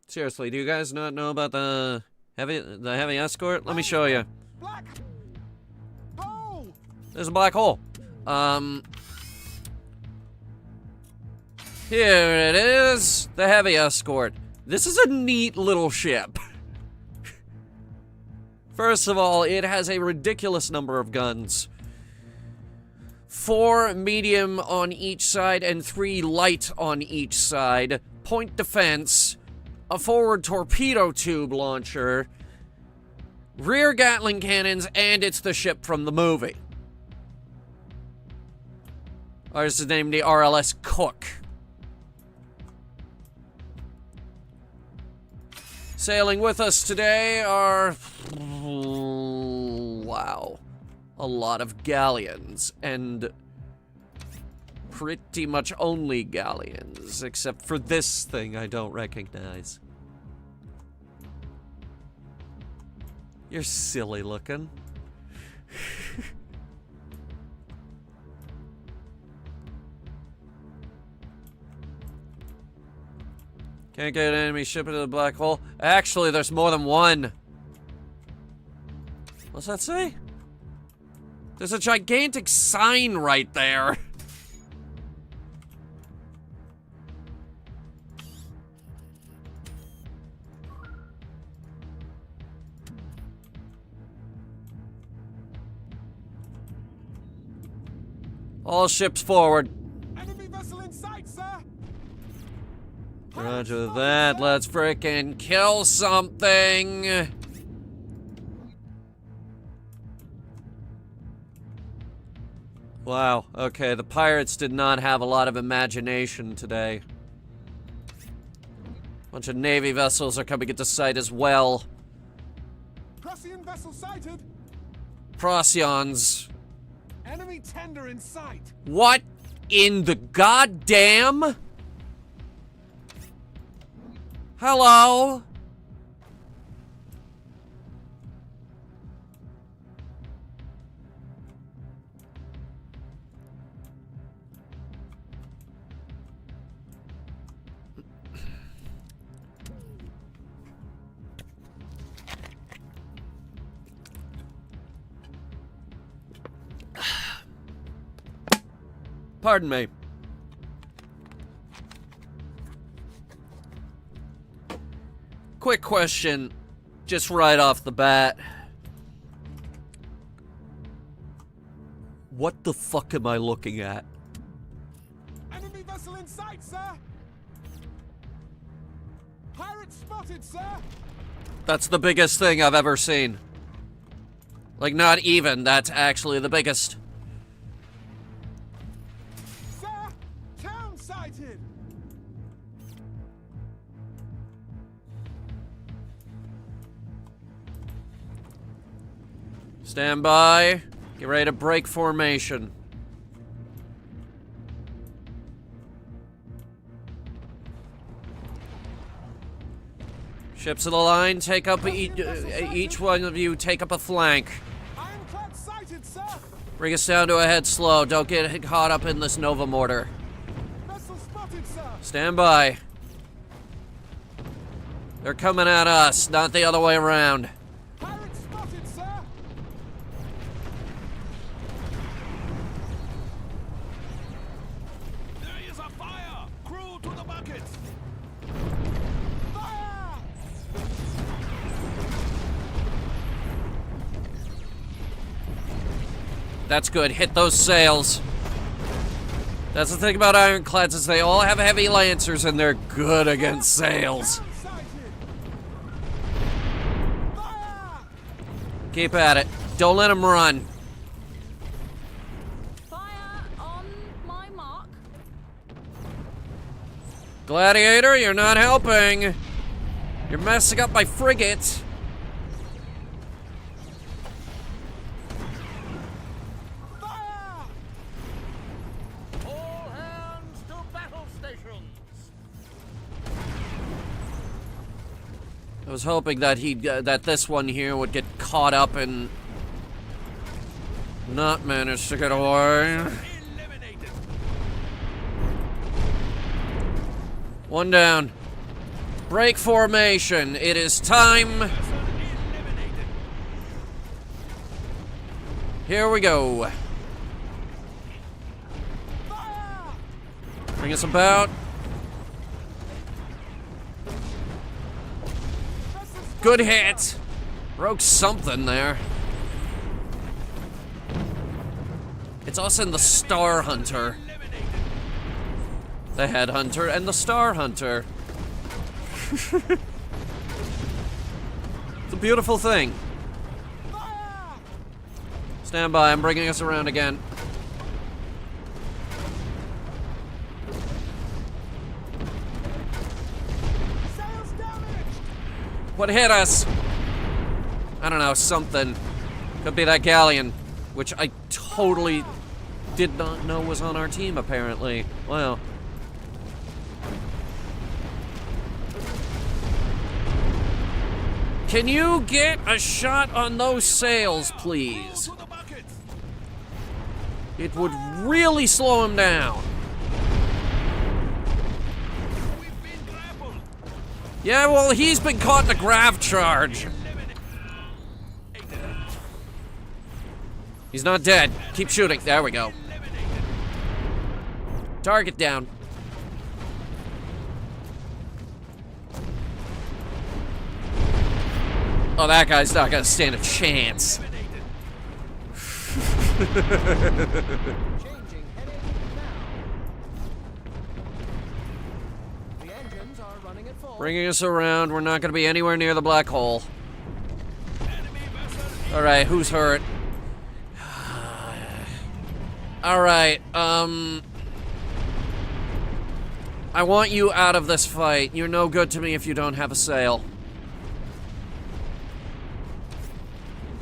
Seriously, do you guys not know about the heavy escort? Let me show you. Black hole. There's a black hole. Here it is, the heavy escort. This is a neat little ship. First of all, it has a ridiculous number of guns. 4 medium on each side and 3 light on each side. Point defense. A forward torpedo tube launcher, rear Gatling cannons, and it's the ship from the movie. Ours is named the RLS Cook. Sailing with us today are... wow. A lot of galleons, and pretty much only galleons, except for this thing I don't recognize. You're silly looking. Can't get an enemy ship into the black hole. Actually, there's more than one. What's that say? There's a gigantic sign right there. All ships forward. Enemy vessel in sight, sir. Roger that. Let's frickin' kill something. Wow. Okay, the pirates did not have a lot of imagination today. Bunch of Navy vessels are coming into sight as well. Procyon vessel sighted. Procyons. Enemy tender in sight. What in the goddamn? Hello? Pardon me. quick question, just right off the bat. What the fuck am I looking at? Enemy vessel in sight, sir! Pirate spotted, sir! That's the biggest thing I've ever seen. Like, not even, that's actually the biggest. Sir! Town sighted! Stand by. Get ready to break formation. Ships of the line, take up each one of you take up a flank. Ironclad sighted, sir! Bring us down to a head slow. Don't get caught up in this Nova mortar. Vessel spotted, sir! Stand by. They're coming at us, not the other way around. Pirate spotted, sir! There is a fire! Crew to the buckets! Fire! That's good. Hit those sails. That's the thing about ironclads is they all have heavy lancers and they're good against sails. Town sighted! Fire! Keep at it. Don't let them run. Fire on my mark. Gladiator, you're not helping. You're messing up my frigate. Fire! All hands to battle stations. I was hoping that that this one here would get caught up and not manage to get away. Eliminated! One down. Break formation. It is time. Vessel eliminated! Here we go. Fire! Bring us about. Vessel spotted, Good sir! hit. Broke something there. It's us and the Star Hunter. Eliminated! The Headhunter and the Star Hunter. It's a beautiful thing. Fire! Stand by, I'm bringing us around again. Sails damaged! What hit us? I don't know, something. Could be that galleon, which I totally did not know was on our team, apparently. Wow. Can you get a shot on those sails, please? To the buckets! It would really slow him down. We've been grappled! Yeah, well, he's been caught in the grav charge. Eliminated! He's not dead. Keep shooting. There we go. Eliminated! Target down. Oh, that guy's not gonna stand a chance. Eliminated! Changing heading now. The engines are running at full. Bringing us around. We're not gonna be anywhere near the black hole. Enemy vessel Alright, who's hurt? Alright, I want you out of this fight. You're no good to me if you don't have a sail.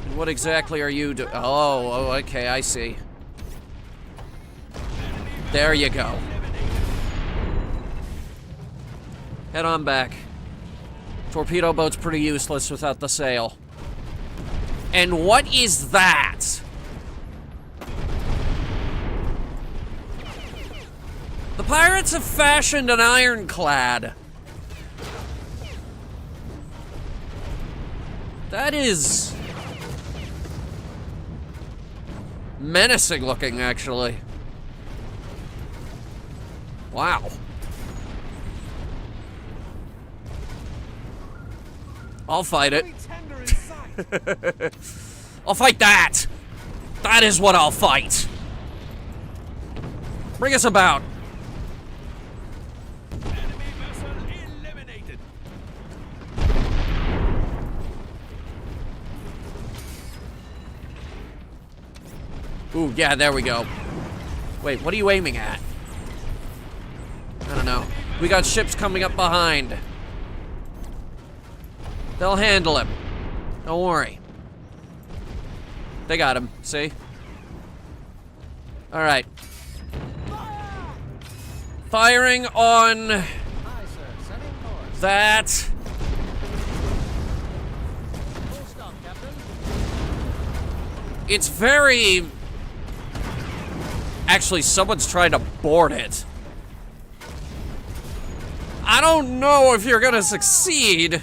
And what exactly are you doing? Oh, okay, I see. There you go. Head on back. Torpedo boat's pretty useless without the sail. And what is that? The pirates have fashioned an ironclad. That is menacing looking, actually. Wow. I'll fight it. Enemy tender in sight. I'll fight that! That is what I'll fight! Bring us about! Enemy vessel eliminated. Ooh, yeah, there we go. Wait, what are you aiming at? I don't know. We got ships coming up behind. They'll handle him. Don't worry. They got him, see? Alright. Firing on Aye, sir. Setting course. that. Full stop, Captain. It's very... Actually, someone's trying to board it. I don't know if you're gonna succeed.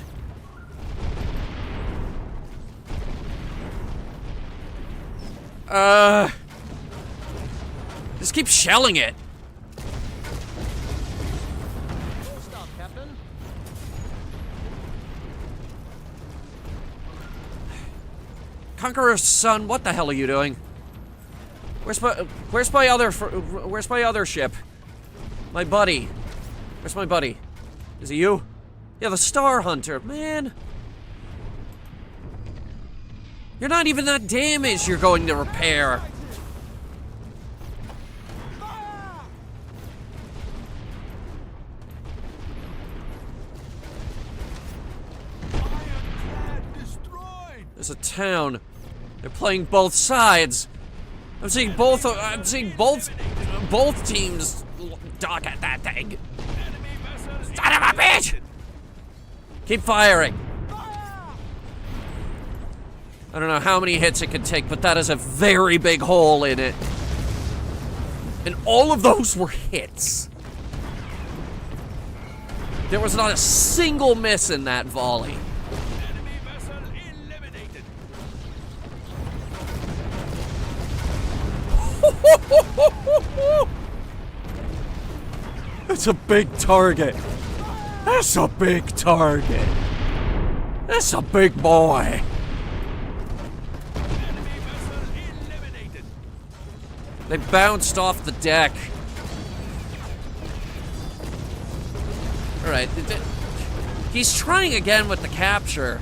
Just keep shelling it. Full stop, Captain. Conqueror's son, what the hell are you doing? Where's my other ship? My buddy. Where's my buddy? Is it you? Yeah, the Star Hunter, man. You're not even that damaged you're going to repair. Ironclad destroyed. There's a town. They're playing both sides. I'm seeing both teams dock at that thing. Enemy vessel Son of a bitch! Keep firing. I don't know how many hits it can take, but that is a very big hole in it. And all of those were hits. There was not a single miss in that volley. Enemy vessel eliminated. That's a big target. That's a big target. That's a big boy. Enemy vessel eliminated. They bounced off the deck. Alright. He's trying again with the capture.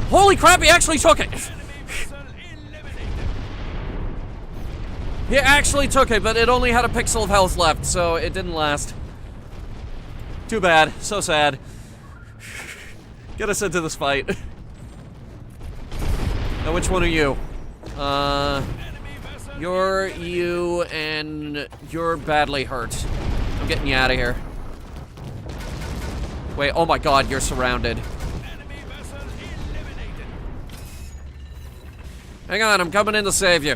Holy crap, he actually took it! Enemy vessel eliminated. He actually took it, but it only had a pixel of health left, so it didn't last. Too bad. So sad. Get us into this fight. Now, which one are you? Enemy vessel You're you, and you're badly hurt. I'm getting you out of here. Wait, oh my god, you're surrounded. enemy vessel eliminated. Hang on, I'm coming in to save you.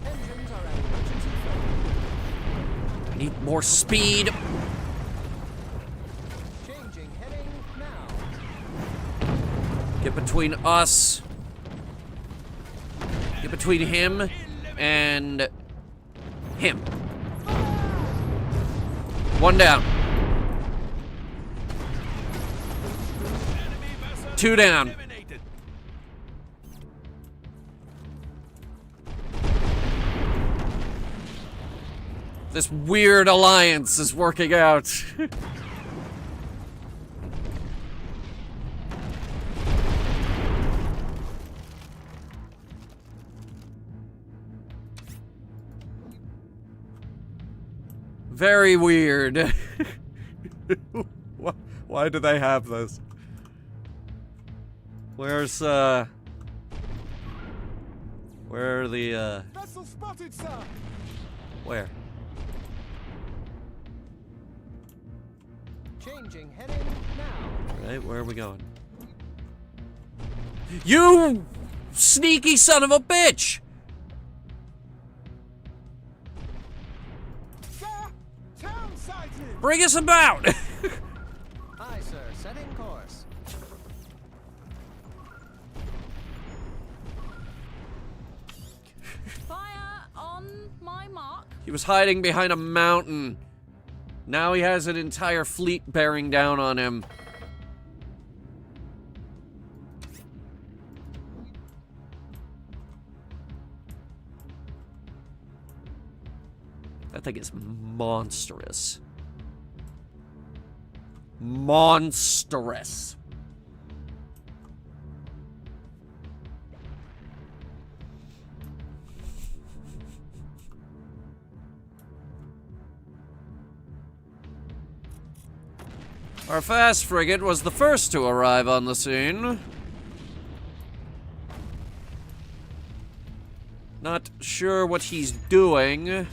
Engines are at emergency failure. I need more speed. Changing heading now. Get between us. Get between him and him. One down. Enemy vessel Two down. eliminated. This weird alliance is working out. Very weird. Why do they have this? Where's, where are the, Vessel spotted, sir. where? Changing heading now. Right, where are we going? You sneaky son of a bitch! Sir, town sighted. Bring us about! He was hiding behind a mountain. Now he has an entire fleet bearing down on him. That thing is monstrous. Monstrous. Our fast frigate was the first to arrive on the scene. Not sure what he's doing.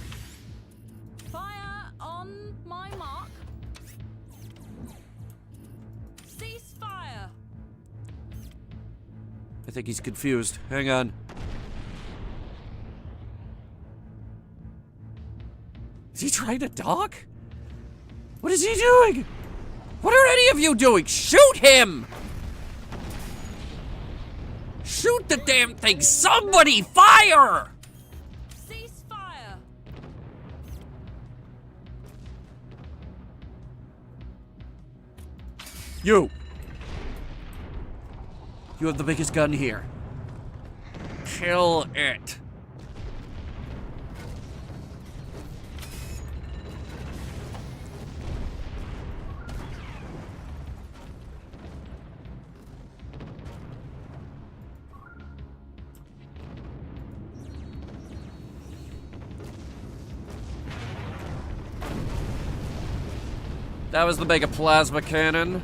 Fire on my mark. Cease fire. I think he's confused. Hang on. Is he trying to dock? What is he doing? What are any of you doing? Shoot him! Shoot the damn thing! Somebody fire! Cease fire. You! You have the biggest gun here. Kill it. That was the mega plasma cannon.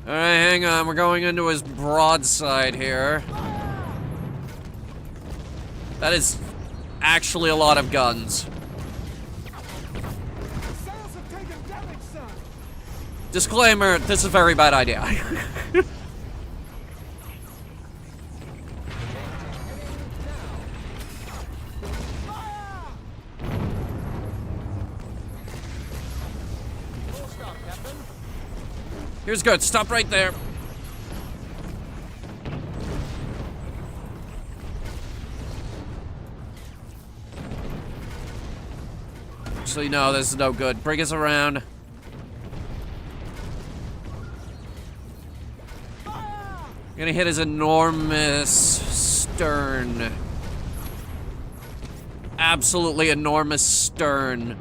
Alright, hang on. We're going into his broadside here. That is actually a lot of guns. Sails have taken damage, son. Disclaimer, this is a very bad idea. Full stop, Captain. Here's good. Stop right there. Actually, no, this is no good. Bring us around. Gonna hit his enormous stern. Absolutely enormous stern.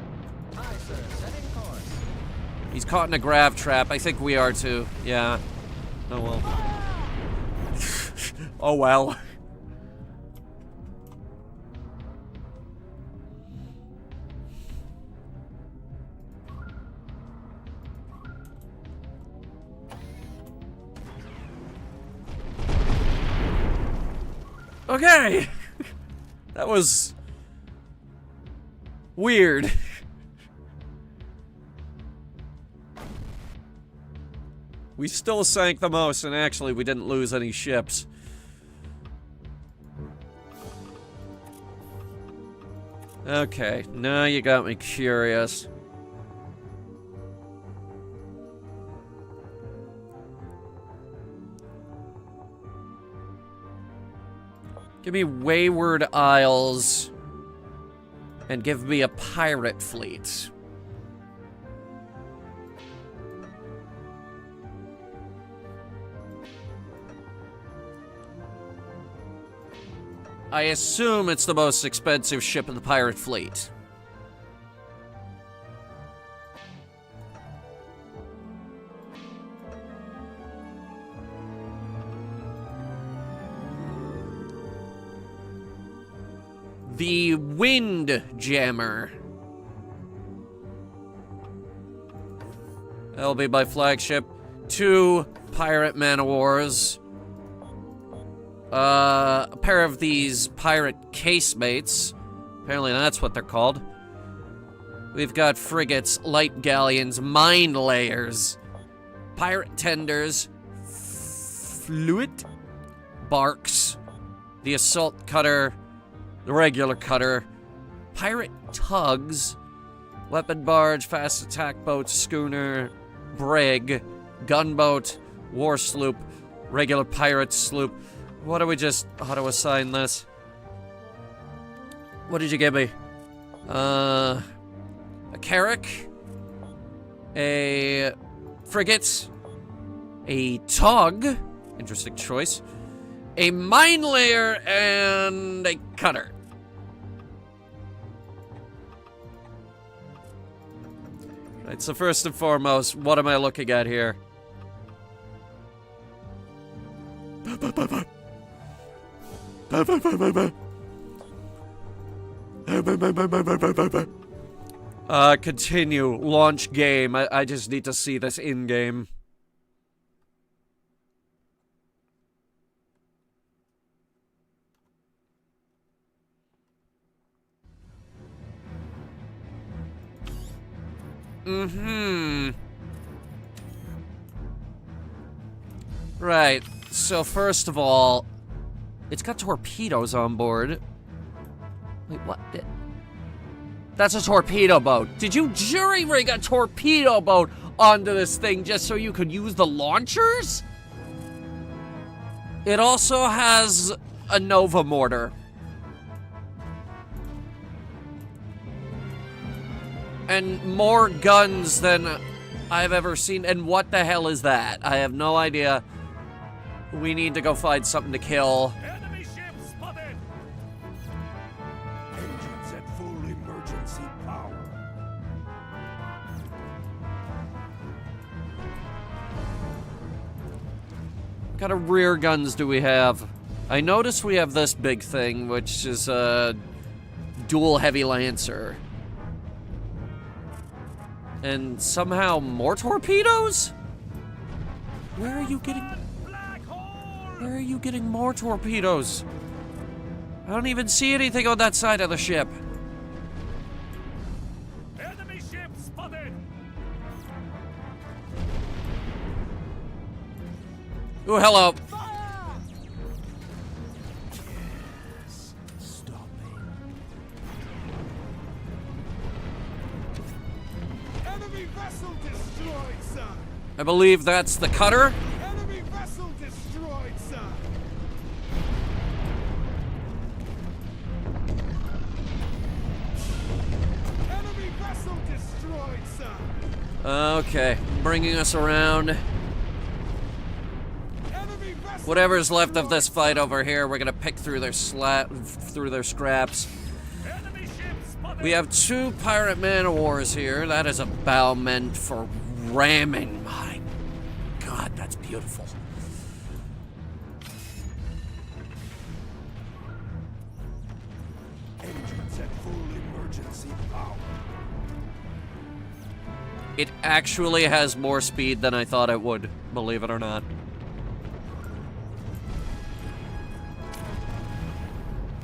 Aye, sir. Setting course. He's caught in a grav trap. I think we are too. Yeah. Oh well. Oh well. Okay. That was weird. We still sank the most, and actually we didn't lose any ships. Okay, now you got me curious. Give me Wayward Isles, and give me a pirate fleet. I assume it's the most expensive ship in the pirate fleet. The Windjammer. That'll be my flagship. 2 pirate man-o-wars. A pair of these pirate casemates. Apparently that's what they're called. We've got frigates, light galleons, mine layers, pirate tenders, fluid barks, the assault cutter, the regular cutter, pirate tugs, weapon barge, fast attack boat, schooner, brig, gunboat, war sloop, regular pirate sloop. What do we just auto-assign this? What did you give me? A carrack, a frigate, a tug, interesting choice, a mine layer, and a cutter. Right, so first and foremost, what am I looking at here? Continue. Launch game. I just need to see this in-game. Right. So first of all, it's got torpedoes on board. Wait, what? That's a torpedo boat. Did you jury rig a torpedo boat onto this thing just so you could use the launchers? It also has a Nova mortar. And more guns than I've ever seen. And what the hell is that? I have no idea. We need to go find something to kill. Enemy ship spotted! Engines at full emergency power. What kind of rear guns do we have? I notice we have this big thing, which is a dual heavy lancer. And somehow more torpedoes? Where are you getting... Where are you getting more torpedoes? I don't even see anything on that side of the ship. Enemy ship spotted! Ooh, hello. Yes. Stop me. Enemy vessel destroyed, sir. I believe that's the cutter. Enemy vessel destroyed, sir. Enemy vessel destroyed, sir. Okay, bringing us around. Enemy vessel Whatever's left of this fight over here, we're gonna pick through their scraps. Enemy ship spotted! We have 2 pirate man-o-wars here. That is a bow meant for ramming. My God, that's beautiful. engines at full emergency power. It actually has more speed than I thought it would, believe it or not.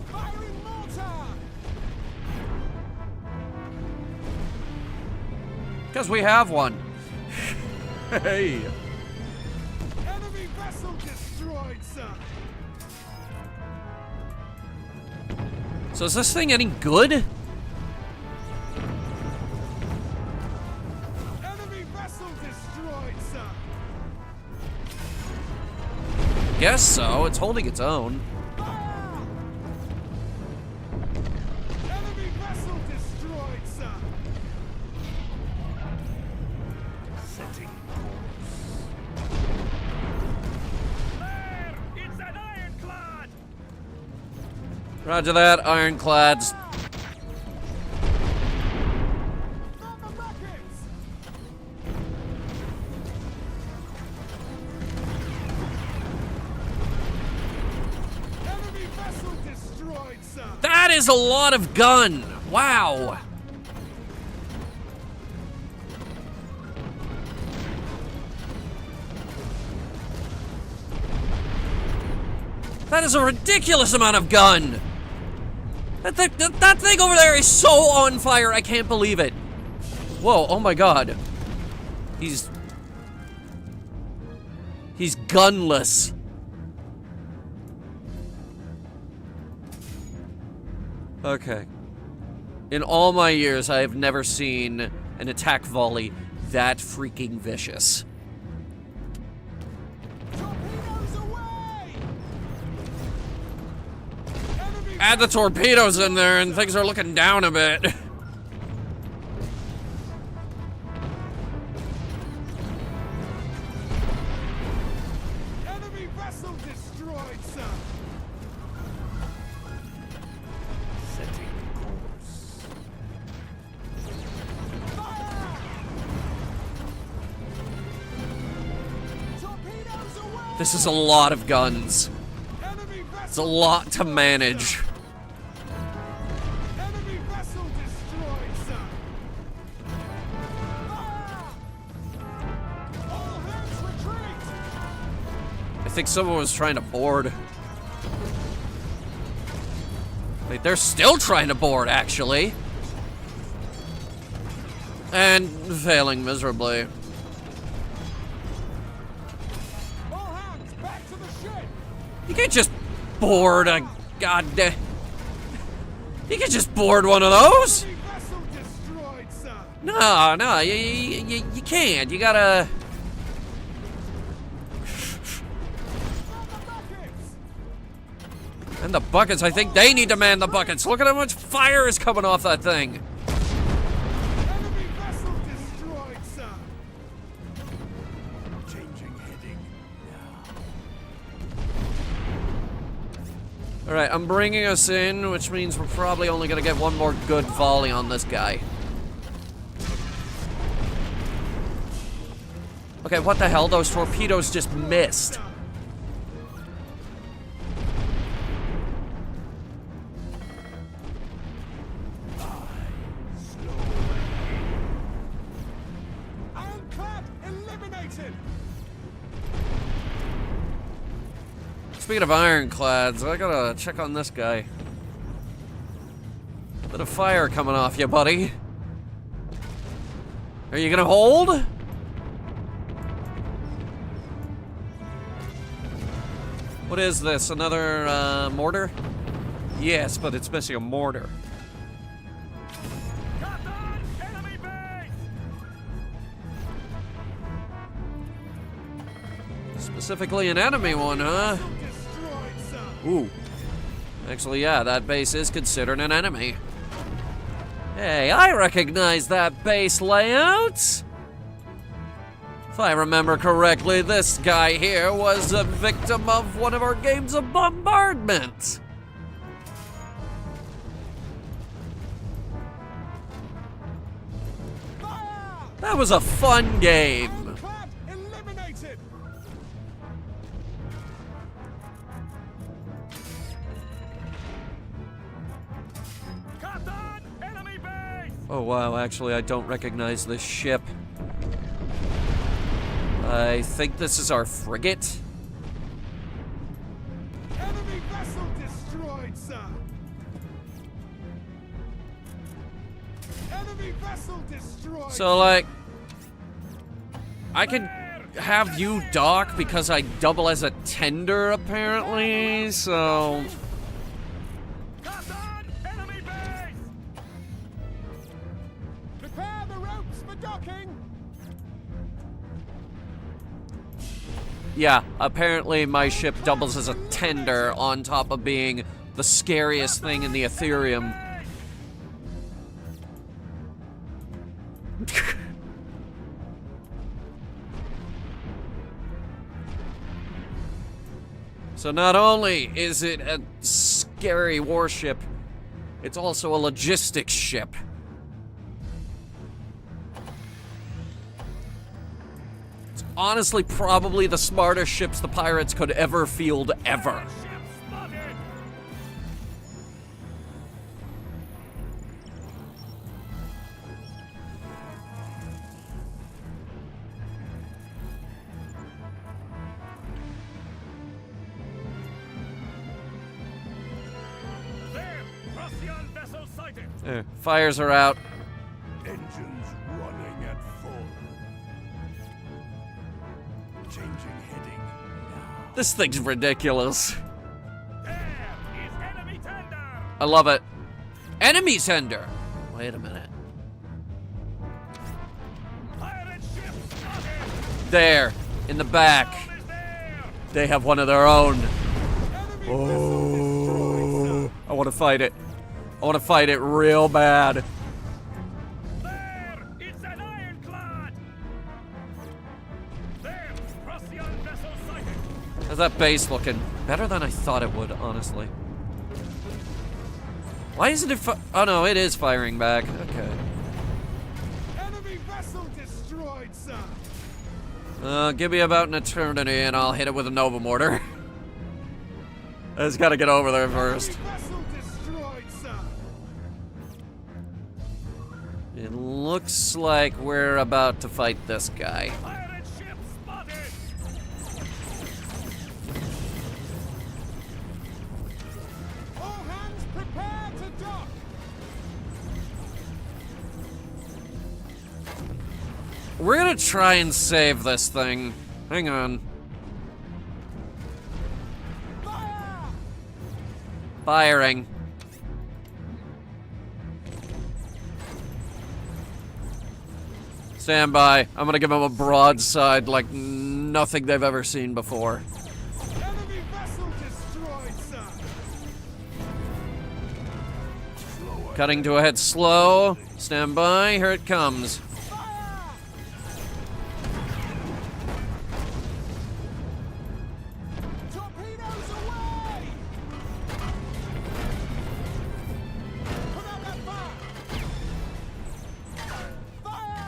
Firing mortar. Because we have one. Hey. Enemy vessel destroyed, sir. So is this thing any good? Enemy vessel destroyed, sir. Guess so. It's holding its own. Fire! Enemy vessel destroyed, sir. Setting course. There! It's an ironclad! Roger that, ironclads. Stop the rockets! Enemy vessel destroyed, sir. That is a lot of gun. Wow. That is a ridiculous amount of gun. That thing over there is so on fire, I can't believe it. Whoa, oh my God. He's gunless. Okay. In all my years, I have never seen an attack volley that freaking vicious. Torpedoes away! Enemy Add the torpedoes in there and things are looking down a bit. destroyed, sir. Setting course. Fire! Torpedoes away! This is a lot of guns. Enemy It's a vessel lot to manage. Enemy vessel destroyed, sir. Fire! All hands retreat! I think someone was trying to board. Wait, they're still trying to board, actually. And failing miserably. All hands back to the ship! You can't just board a goddamn... You can just board one of those? Enemy vessel destroyed, sir. No, you can't. You gotta... On the buckets! And the buckets, I think they need to man the buckets. Look at how much fire is coming off that thing. Enemy vessel destroyed, sir. Changing heading. Alright, I'm bringing us in, which means we're probably only gonna get one more good volley on this guy. Okay, what the hell? Those torpedoes just missed. Ironclad eliminated! Speaking of ironclads, I gotta check on this guy. Bit of fire coming off you, buddy. Are you gonna hold? What is this? Another mortar? Yes, but it's missing a mortar. Captain! Enemy base! Specifically an enemy one, huh? Destroyed, sir. Ooh. Actually, yeah, that base is considered an enemy. Hey, I recognize that base layout! If I remember correctly, this guy here was a victim of one of our games of bombardment. Fire! That was a fun game. Ironclad eliminated! Captain! Enemy base! Oh wow, actually I don't recognize this ship. I think this is our frigate. Enemy vessel destroyed, sir. Enemy vessel destroyed. So like, I can have you dock because I double as a tender apparently, so... Captain! Enemy base! Prepare the ropes for docking. Yeah, apparently my ship doubles as a tender on top of being the scariest thing in the Ethereum. So not only is it a scary warship, it's also a logistics ship. It's honestly probably the smartest ships the pirates could ever field ever. Ship spotted! There! Procyon vessel sighted! Fires are out. Engines running at full. Changing heading. This thing's ridiculous. There is enemy tender! I love it. Enemy tender. Wait a minute. Pirate ship spotted! There, in the back. Bomb is there! They have one of their own. Enemy vessel destroyed, sir. I want to fight it. I want to fight it real bad. There! It's an ironclad! There! Procyon vessel sighted! How's that base looking? Better than I thought it would, honestly. Why isn't it oh no, it is firing back. Okay. Enemy vessel destroyed, sir. Give me about an eternity and I'll hit it with a Nova Mortar. I just gotta get over there first. Enemy vessel destroyed, sir. It looks like we're about to fight this guy. Pirate ship spotted! All hands prepare to dock. We're gonna try and save this thing. Hang on. Fire! Firing. Stand by. I'm gonna give them a broadside like nothing they've ever seen before. Enemy vessel destroyed, sir. Cutting to a head slow. Stand by. Here it comes. Fire! Torpedoes away! Put out that fire! Fire!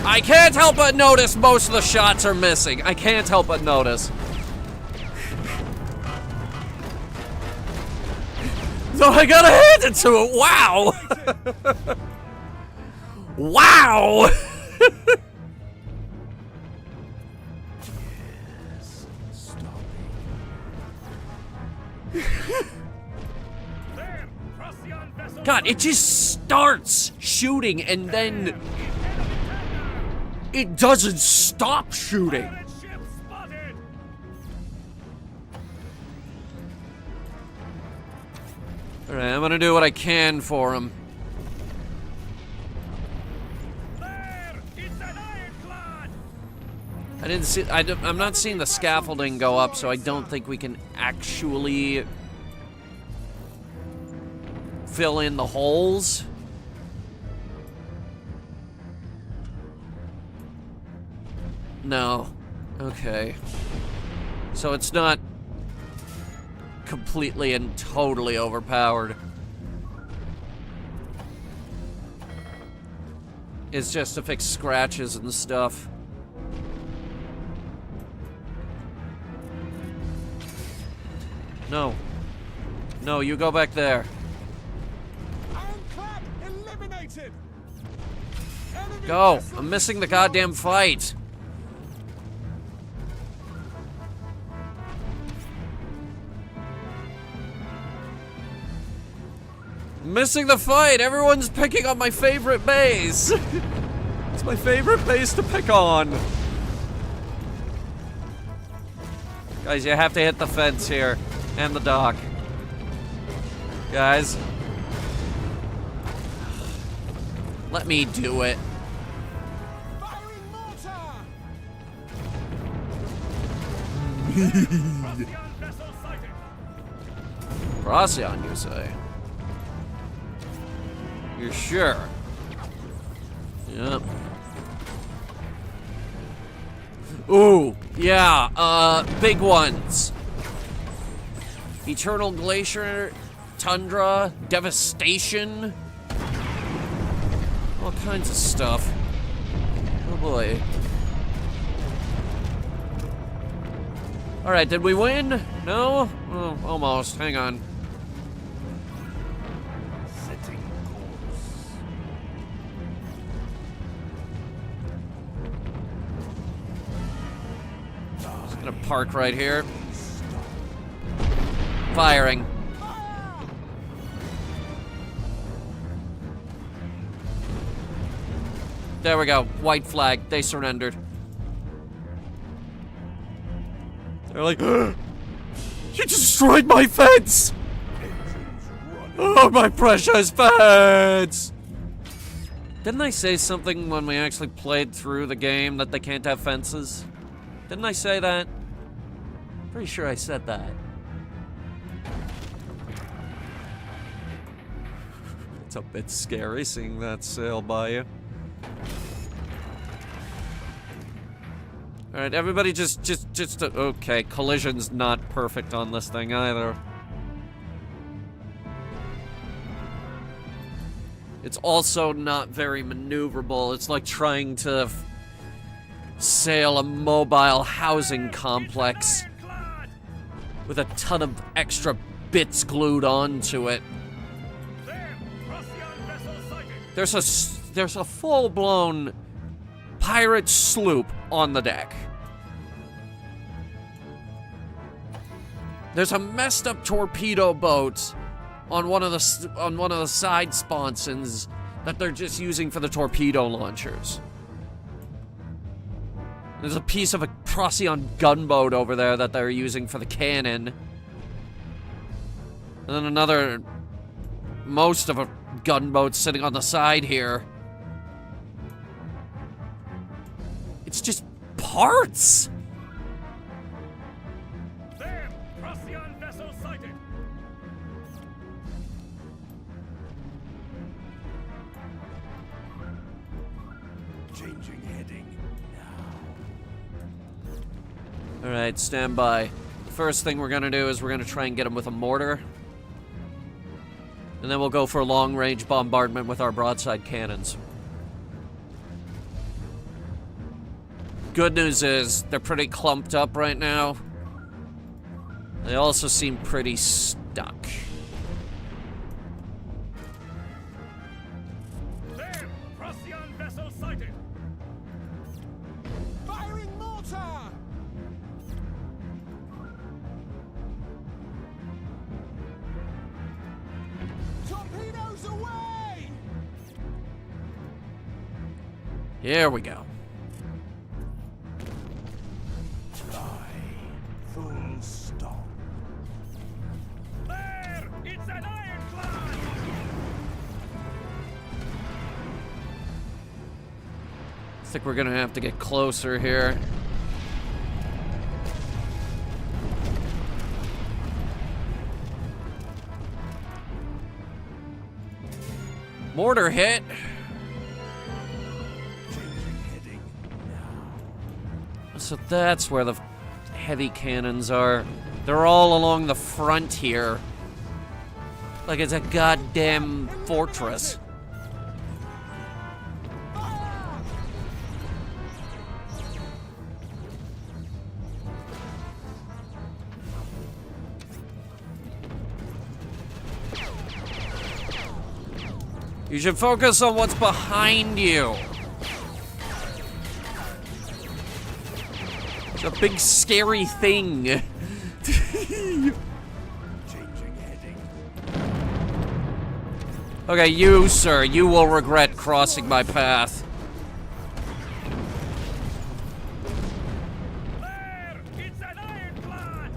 I can't help but notice most of the shots are missing. I can't help but notice. So I gotta hand it to it. Wow. Wow. There! Procyon vessel! God, it just starts shooting and then it doesn't stop shooting. Pirate ship spotted! Alright, I'm gonna do what I can for him. There! It's an ironclad! I didn't see. I'm not seeing the scaffolding go up, so I don't think we can actually fill in the holes. No. Okay. So it's not completely and totally overpowered. It's just to fix scratches and stuff. No. No, you go back there. Ironclad eliminated! Enemy Go. vessel I'm missing the destroyed, goddamn sir. fight. Missing the fight. Everyone's picking on my favorite base. It's my favorite base to pick on. Guys, you have to hit the fence here and the dock. Guys. Let me do it. Firing mortar! Procyon vessel sighted! Procyon, you say? You're sure? Yep. Ooh, yeah, big ones. Eternal Glacier, Tundra, Devastation. All kinds of stuff. Oh boy. Alright, did we win? No? Oh, almost. Hang on. Setting course. Just gonna park right here. Firing. There we go. White flag. They surrendered. They're like, you destroyed my fence! Oh, my precious fence! Didn't I say something when we actually played through the game that they can't have fences? Didn't I say that? Pretty sure I said that. It's a bit scary seeing that sail by you. Alright, everybody just, okay, collision's not perfect on this thing either. It's also not very maneuverable. It's like trying to sail a mobile housing complex with a ton of extra bits glued onto it. There! Procyon vessel sighted! There's a full-blown pirate sloop on the deck. There's a messed up torpedo boat on one of the side sponsons that they're just using for the torpedo launchers. There's a piece of a Procyon gunboat over there that they're using for the cannon. And then most of a gunboat sitting on the side here. It's just parts! There! Procyon vessel sighted! Changing heading. Alright, stand by. First thing we're gonna do is we're gonna try and get him with a mortar. And then we'll go for long-range bombardment with our broadside cannons. Good news is, they're pretty clumped up right now. They also seem pretty stuck. There! Procyon vessel sighted! Firing mortar! Torpedoes away! Here we go. Full stop. There! It's an ironclad! I think we're gonna have to get closer here. Mortar hit. Changing heading. So that's where the heavy cannons are. They're all along the front here. Like it's a goddamn fortress. You should focus on what's behind you. It's a big scary thing. Changing heading. Okay, you, sir, you will regret crossing my path. There! It's an ironclad!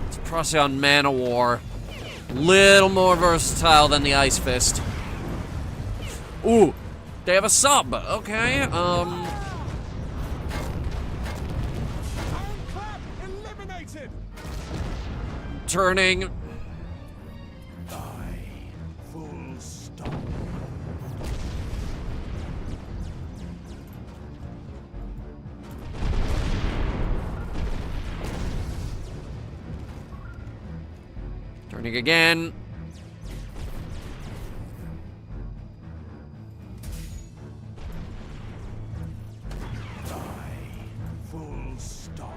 It's Procyon Man of War. Little more versatile than the Ice Fist. Ooh, they have a sub. Okay, Ironclad eliminated! turning. Full stop. Turning again. Full stop.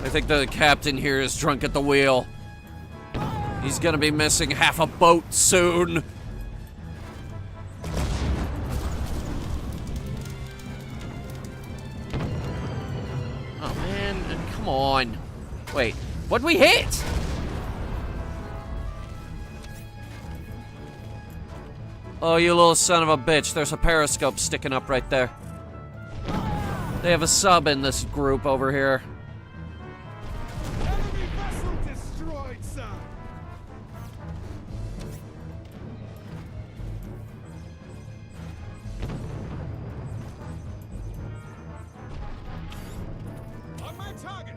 I think the captain here is drunk at the wheel. He's gonna be missing half a boat soon. Oh man, come on. Wait, what'd we hit? Oh, you little son of a bitch. There's a periscope sticking up right there. They have a sub in this group over here. Enemy vessel destroyed, sir! On my target!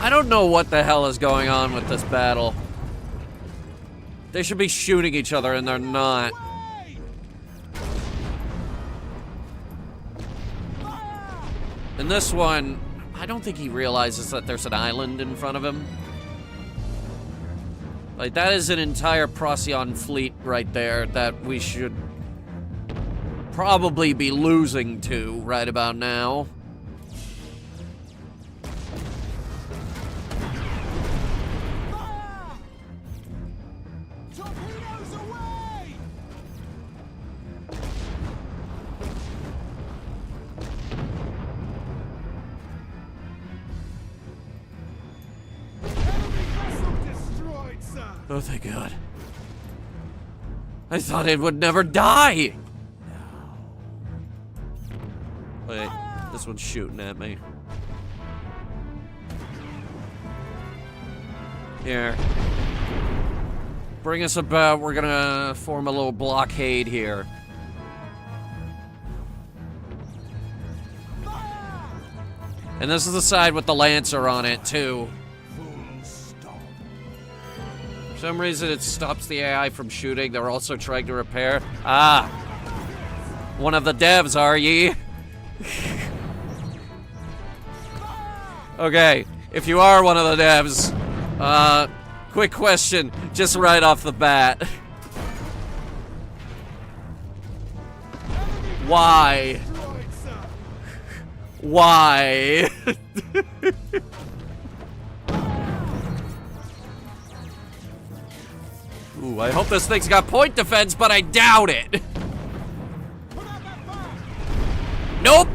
I don't know what the hell is going on with this battle. They should be shooting each other and they're not. In this one, I don't think he realizes that there's an island in front of him. Like, that is an entire Procyon fleet right there that we should probably be losing to right about now. Torpedoes away! Enemy vessel destroyed, sir! Oh, thank God. I thought it would never die! Wait, this one's shooting at me. Here. Bring us about. We're gonna form a little blockade here. And this is the side with the Lancer on it, too. For some reason, it stops the AI from shooting. They're also trying to repair. Ah! One of the devs, are ye? Okay, if you are one of the devs, quick question, just right off the bat. Why? Why? Ooh, I hope this thing's got point defense, but I doubt it. Nope.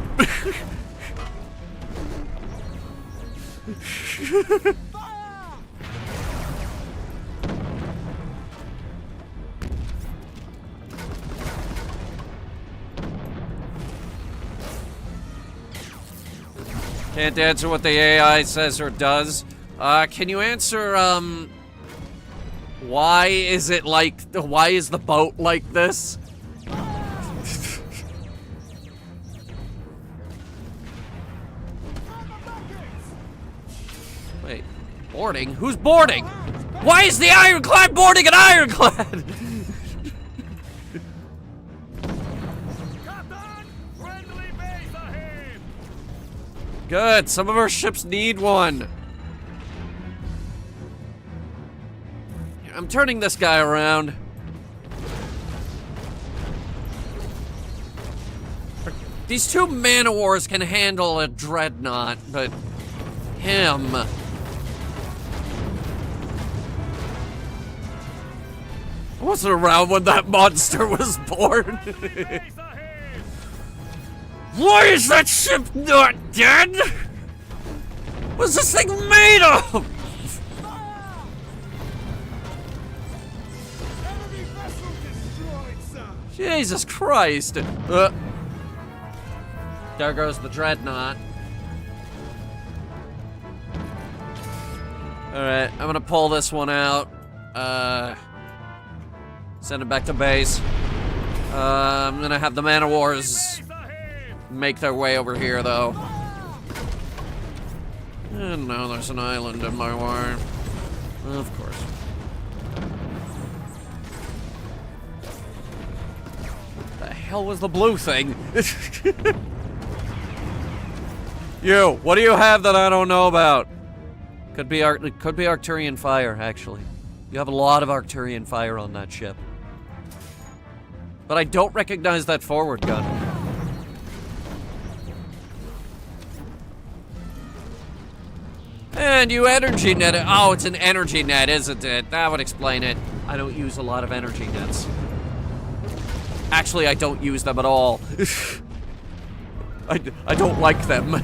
Can't answer what the AI says or does. Can you answer, why is it like, why is the boat like this? Wait, boarding? Who's boarding? Why is the Ironclad boarding an Ironclad? Captain! Friendly base ahead! Good, some of our ships need one. I'm turning this guy around. These two man-o-wars can handle a dreadnought, but him. I wasn't around when that monster was born. Why is that ship not dead? What's this thing made of? Enemy vessel destroyed, sir! Jesus Christ. There goes the dreadnought. Alright, I'm gonna pull this one out. Send it back to base. I'm gonna have the man-o-wars make their way over here, though. And now there's an island in my way. Of course. What the hell was the blue thing? You, what do you have that I don't know about? Could be Arcturian fire, actually. You have a lot of Arcturian fire on that ship. But I don't recognize that forward gun. And you energy net it. Oh, it's an energy net, isn't it? That would explain it. I don't use a lot of energy nets. Actually, I don't use them at all. I don't like them.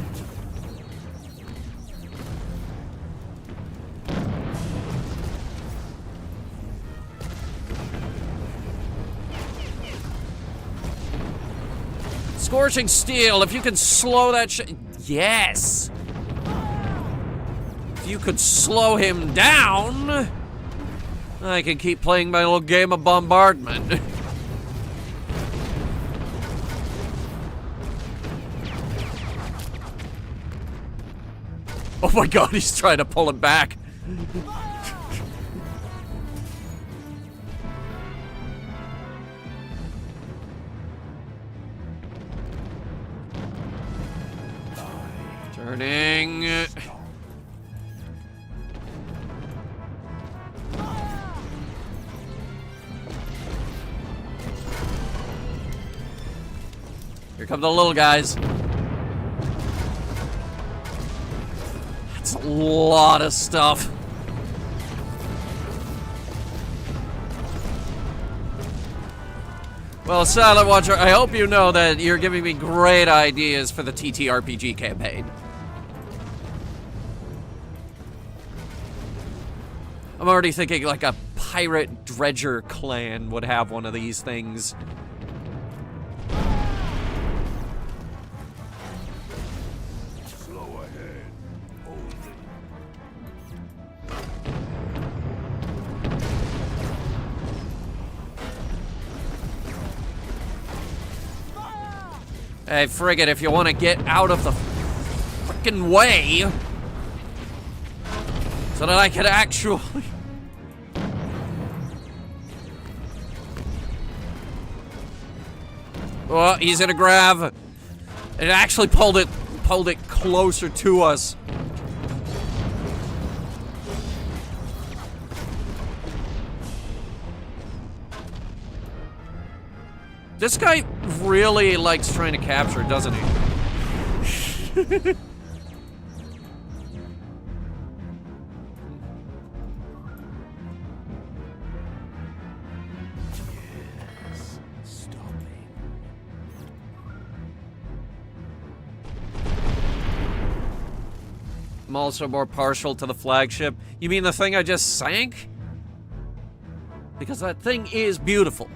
Scorching steel, if you can slow that shit. Yes! If you could slow him down, I can keep playing my little game of bombardment. Oh my god, he's trying to pull him back. Turning. Here come the little guys. That's a lot of stuff. Well, Silent Watcher, I hope you know that you're giving me great ideas for the TTRPG campaign. I'm already thinking like a pirate dredger clan would have one of these things. Slow ahead. Hold it. Hey, frigate, if you want to get out of the frickin' way, so that I could actually... Oh, he's gonna grab. It actually pulled it closer to us. This guy really likes trying to capture, doesn't he? Yes. Stopping. I'm also more partial to the flagship. You mean the thing I just sank? Because that thing is beautiful.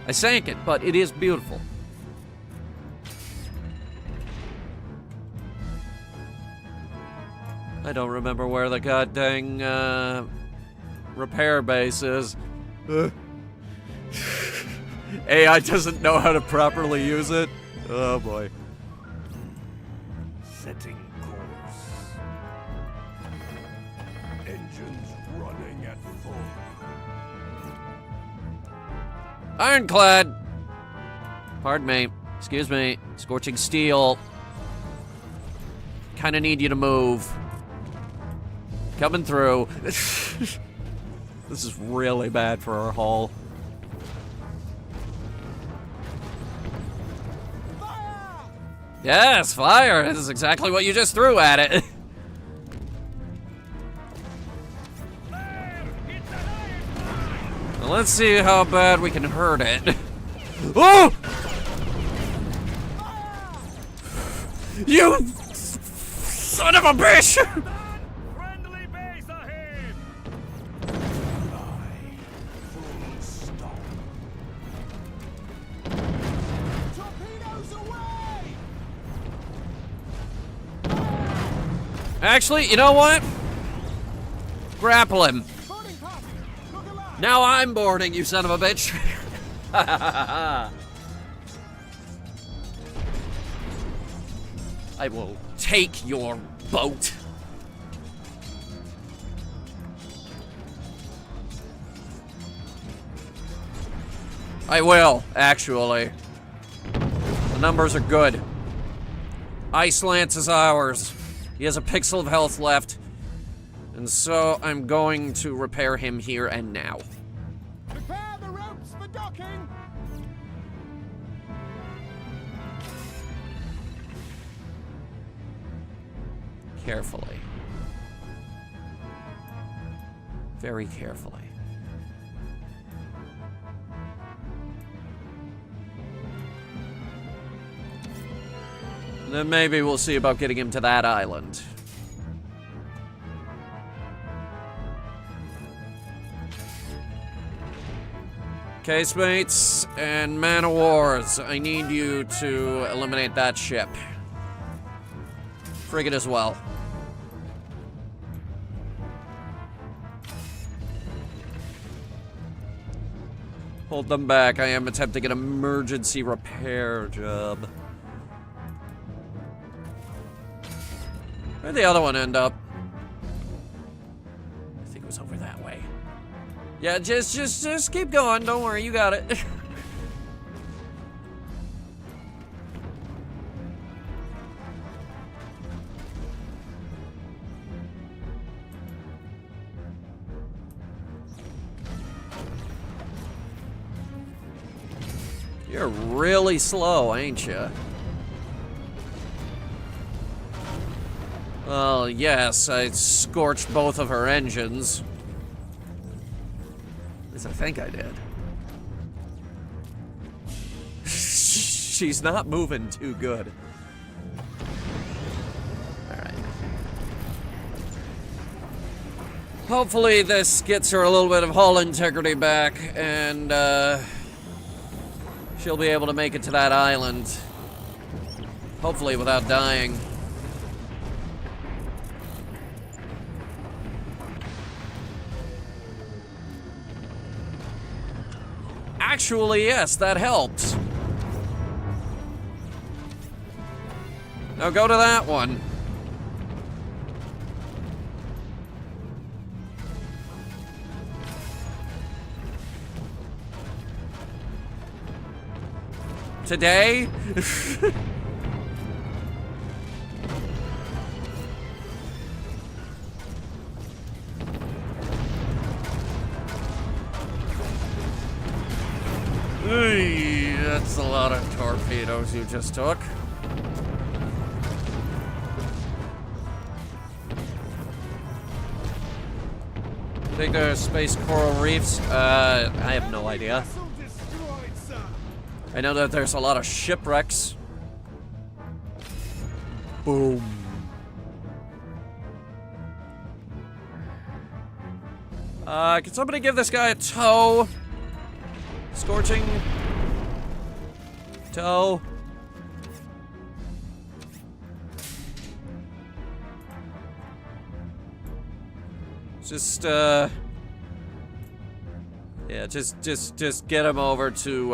I sank it, but it is beautiful. I don't remember where the goddamn repair base is. AI doesn't know how to properly use it. Oh boy. Setting course. Engines running at full. Ironclad! Pardon me. Excuse me. Scorching steel. Kinda need you to move. Coming through. This is really bad for our hull. Yes, fire! This is exactly what you just threw at it. Well, let's see how bad we can hurt it. Oh! You son of a bitch! Friendly base ahead. Full stop. Torpedoes away! Actually, you know what? Grapple him. Boarding party! Look alive! Now I'm boarding, you son of a bitch. I will take your boat. I will, actually. The numbers are good. Ice Lance is ours. He has a pixel of health left. And so I'm going to repair him here and now. Prepare the ropes for docking! Carefully. Very carefully. Then maybe we'll see about getting him to that island. Casemates and man of wars, I need you to eliminate that ship. Frigate as well. Hold them back. I am attempting an emergency repair job. Where'd the other one end up? I think it was over that way. Yeah, just keep going. Don't worry, you got it. You're really slow, ain't you? Well, yes, I scorched both of her engines. At least I think I did. She's not moving too good. Alright. Hopefully this gets her a little bit of hull integrity back, and, she'll be able to make it to that island. Hopefully without dying. Actually, yes, that helps. Now go to that one. Today? Hey, that's a lot of torpedoes you just took. Think they're space coral reefs? I have no idea. Vessel destroyed, sir. I know that there's a lot of shipwrecks. Boom. Can somebody give this guy a tow? Scorching. Tow. Just, yeah, just get him over to,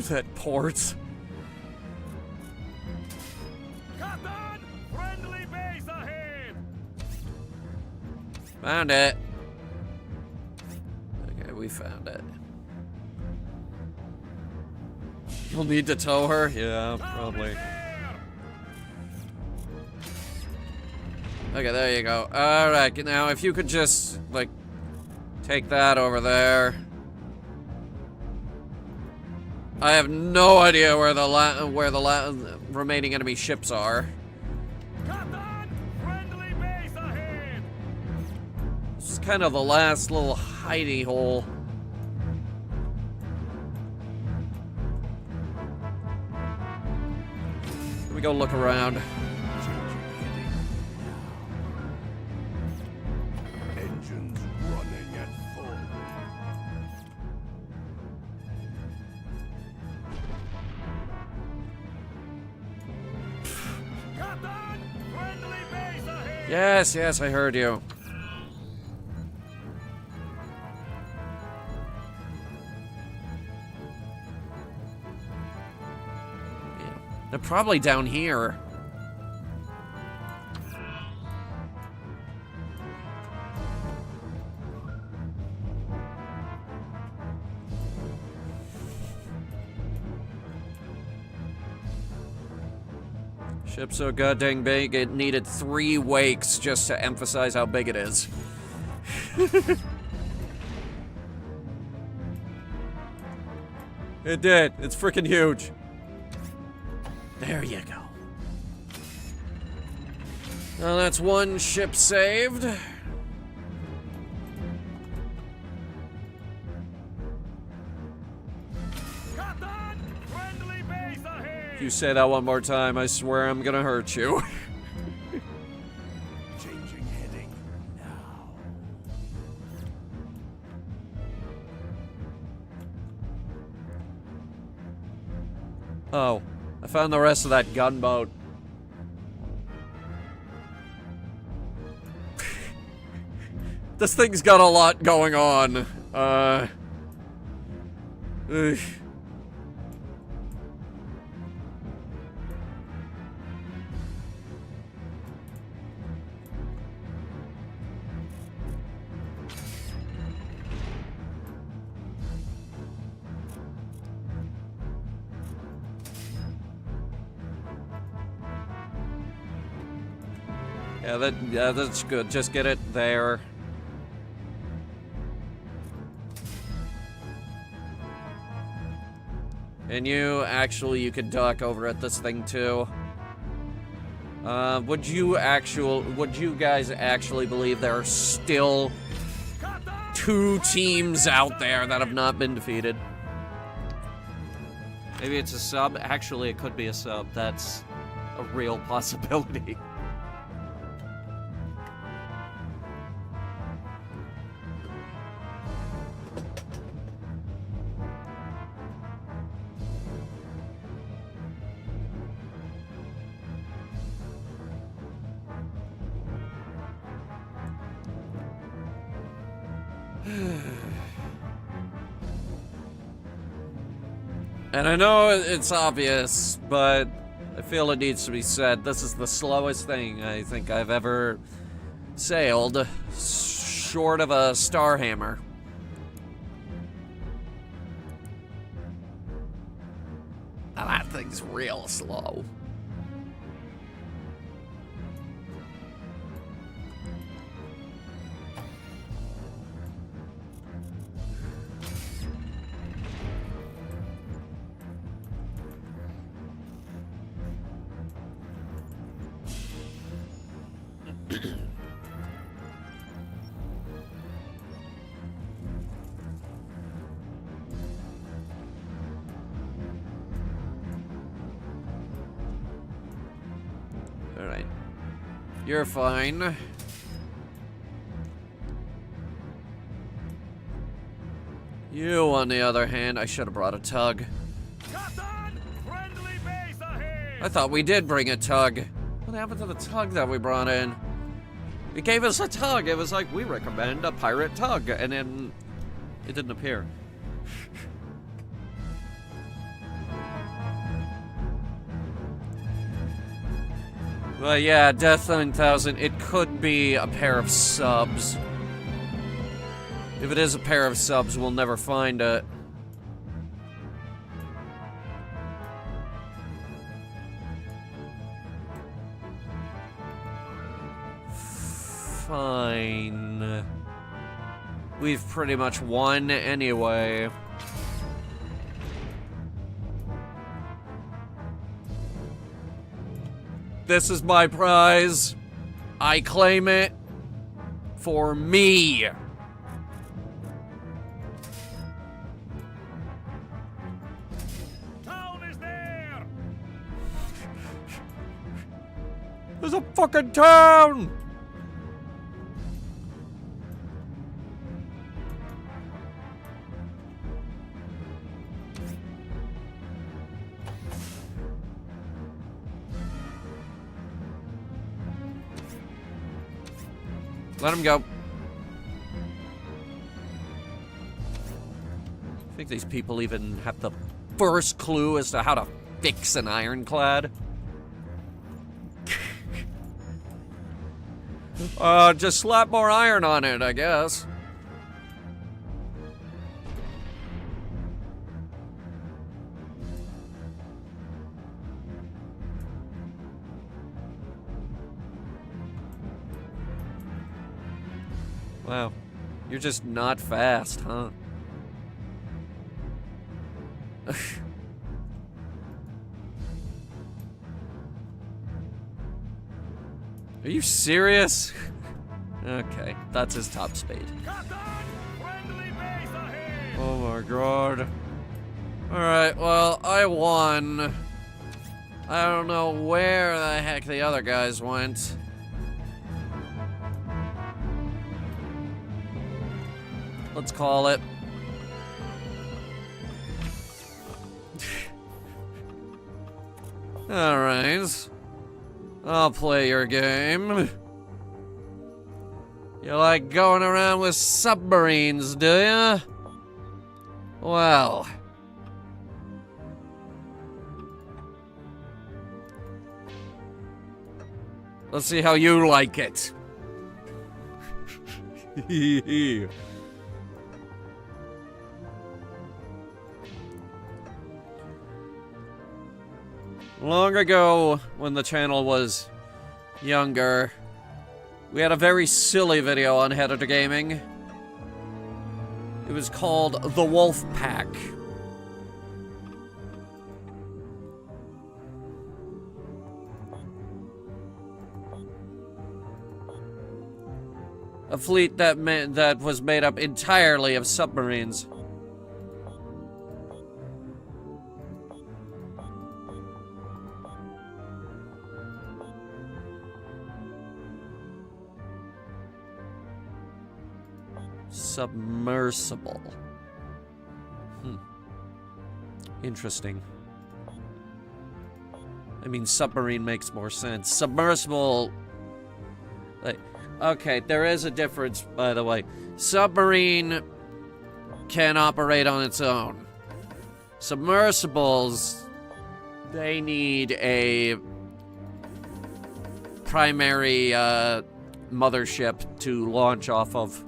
that port. Captain! Friendly base ahead! Found it. Okay, we found it. You'll need to tow her? Yeah, probably. Okay, there you go. Alright, now if you could just, like, take that over there. I have no idea where the remaining enemy ships are. Captain! Friendly base ahead! This is kind of the last little hidey hole. Let me go look around. Engines running at full. Captain! Friendly base ahead! Yes, yes, I heard you. Yeah. They're probably down here. Ship's so goddamn big, it needed 3 wakes just to emphasize how big it is. It did. It's freaking huge. There you go. Well, that's one ship saved. Captain! Friendly base ahead! If you say that one more time, I swear I'm gonna hurt you. Changing heading now. Oh, I found the rest of that gunboat. This thing's got a lot going on. Ugh. Yeah, that's good. Just get it there. And you could duck over at this thing too. Would you guys actually believe there are still 2 teams out there that have not been defeated? Maybe it's a sub. Actually, it could be a sub. That's a real possibility. And I know it's obvious, but I feel it needs to be said. This is the slowest thing I think I've ever sailed, short of a Starhammer. Now that thing's real slow. Alright. You're fine. You, on the other hand, I should have brought a tug. Captain! Friendly base ahead! I thought we did bring a tug. What happened to the tug that we brought in? It gave us a tug. It was like, we recommend a pirate tug. And then it didn't appear. Well, yeah, Death 9000, it could be a pair of subs. If it is a pair of subs, we'll never find it. Fine. We've pretty much won anyway. This is my prize. I claim it for me. Town is there! There's a fucking town! Let him go. I think these people even have the first clue as to how to fix an ironclad. Just slap more iron on it, I guess. Wow. You're just not fast, huh? Are you serious? Okay, that's his top speed. Captain! Friendly base ahead! Oh my god. Alright, well, I won. I don't know where the heck the other guys went. Let's call it. Alright. I'll play your game. You like going around with submarines, do ya? Well. Let's see how you like it. Long ago, when the channel was younger, We had a very silly video on Headhunter Gaming. It was called The Wolf Pack. A fleet that was made up entirely of submarines. Submersible. Interesting. I mean, submarine makes more sense. Submersible... Like, okay, there is a difference, by the way. Submarine can operate on its own. Submersibles, they need a primary mothership to launch off of.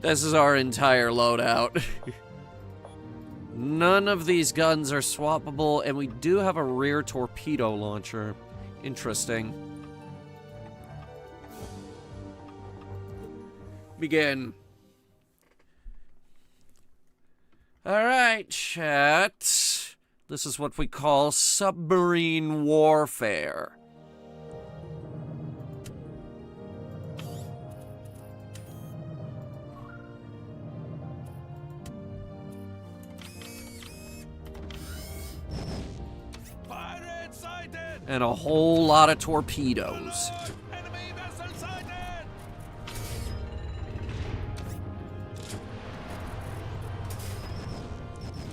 This is our entire loadout. None of these guns are swappable, and we do have a rear torpedo launcher. Interesting. Begin. Alright, chat. This is what we call submarine warfare. And a whole lot of torpedoes. Enemy vessel sighted!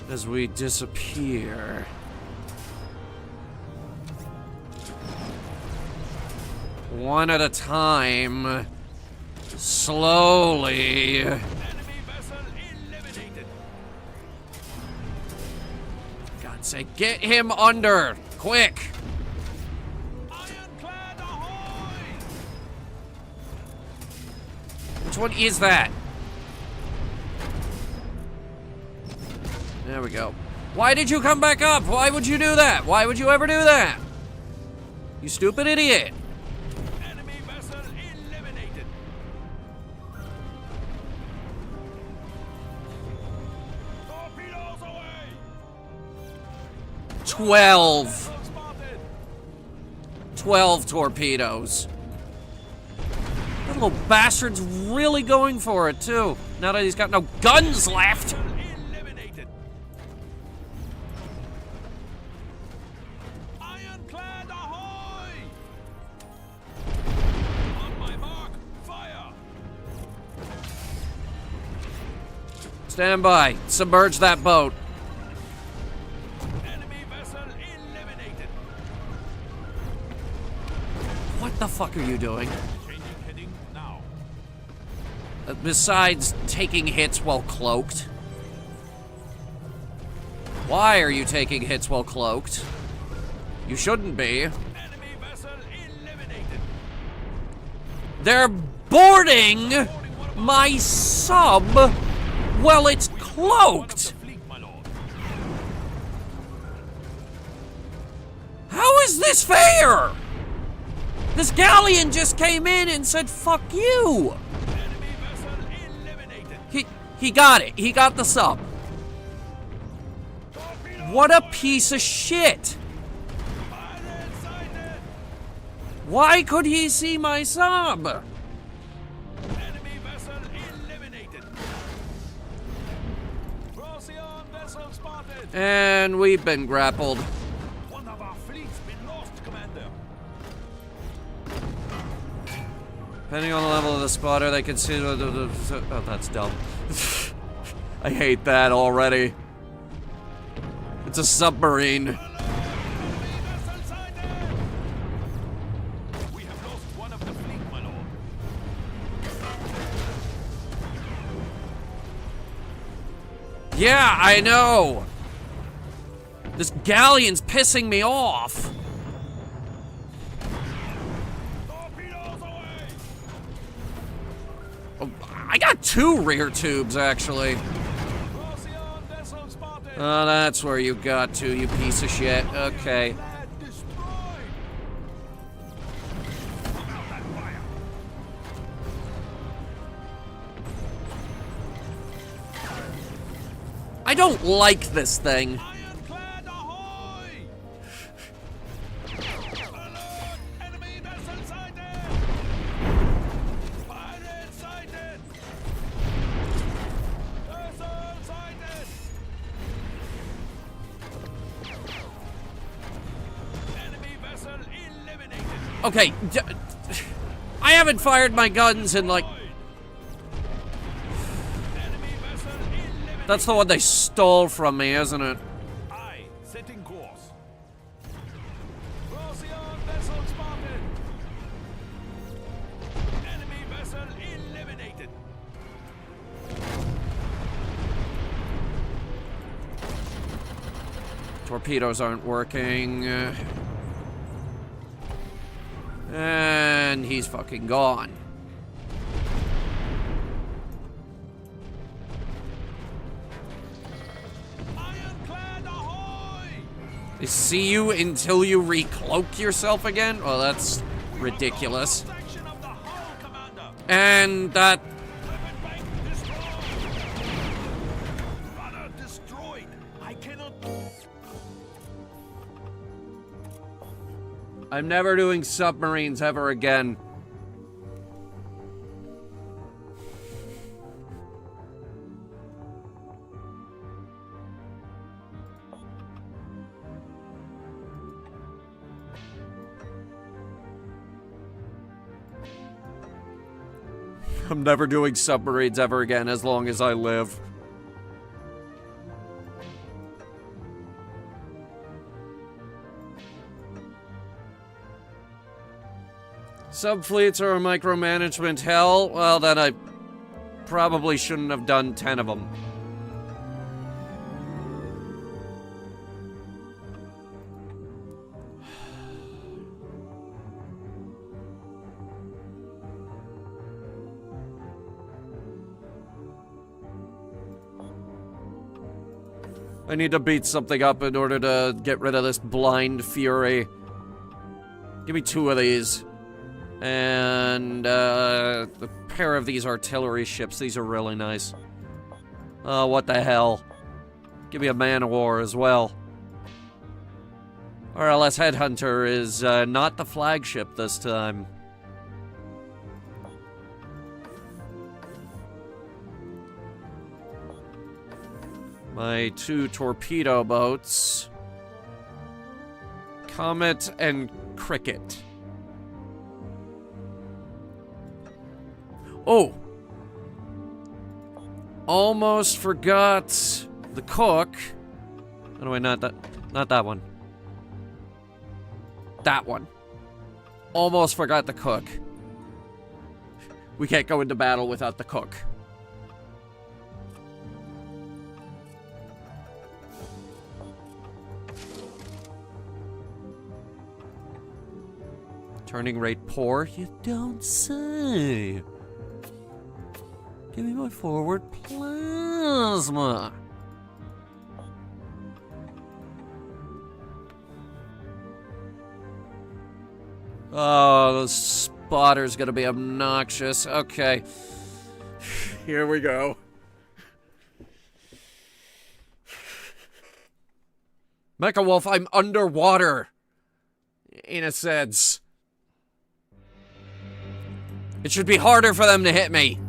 As we disappear. One at a time. Slowly. Enemy vessel eliminated! God's sake, get him under! Quick! Ironclad ahoy! Which one is that? There we go. Why did you come back up? Why would you do that? Why would you ever do that? You stupid idiot. Enemy vessel eliminated! Torpedoes away! 12. Vessel spotted! 12 torpedoes. That little bastard's really going for it, too. Now that he's got no guns left. Vessel eliminated! Ironclad ahoy! On my mark, fire! Stand by. Submerge that boat. Enemy vessel eliminated! What the fuck are you doing? Changing heading now. Besides taking hits while cloaked. Why are you taking hits while cloaked? You shouldn't be. Enemy vessel eliminated! They're boarding my sub while it's One of cloaked. the fleet, my lord. How is this fair? This galleon just came in and said, fuck you. Enemy vessel eliminated! He got it. He got the sub. Torpedo What a piece of shit. pirate sighted! Why could he see my sub? Enemy vessel eliminated! Procyon vessel spotted! And we've been grappled. One of our fleets been lost, Commander. Depending on the level of the spotter, they can see oh, that's dumb. I hate that already. It's a submarine. Enemy vessel sighted! We have lost one of the fleet, my lord. Yeah, I know. This galleon's pissing me off. Torpedoes away! Oh, I got 2 rear tubes, actually. Procyon vessel spotted! Oh, that's where you got to, you piece of shit. Okay. Lad destroyed. Out that fire. I don't like this thing. Ironclad ahoy! Alert! Enemy vessel sighted! Pirate sighted! Vessel sighted! Enemy vessel eliminated! Okay, I haven't fired my guns in like... Enemy vessel eliminated! That's the one they stole from me, isn't it? Aye, setting course. Procyon vessel spotted. Enemy vessel eliminated. Torpedoes aren't working. And he's fucking gone. Ironclad ahoy! They see you until you recloak yourself again? Well, that's ridiculous. Section of the hull, Commander. And that... Weapon bank destroyed. Rudder destroyed. I cannot. I'm never doing submarines ever again. I'm never doing submarines ever again as long as I live. Subfleets are a micromanagement hell? Well, then I probably shouldn't have done 10 of them. I need to beat something up in order to get rid of this blind fury. Give me 2 of these. And, a pair of these artillery ships. These are really nice. Oh, what the hell. Give me a man-of-war as well. RLS Headhunter is, not the flagship this time. My 2 torpedo boats. Comet and Cricket. Oh! Almost forgot the cook. Oh, no, wait, not that one. That one. Almost forgot the cook. We can't go into battle without the cook. Turning rate poor? You don't say. Give me my forward plasma. Oh, the spotter's gonna be obnoxious. Okay. Here we go. Mecha Wolf, I'm underwater. In a sense. It should be harder for them to hit me.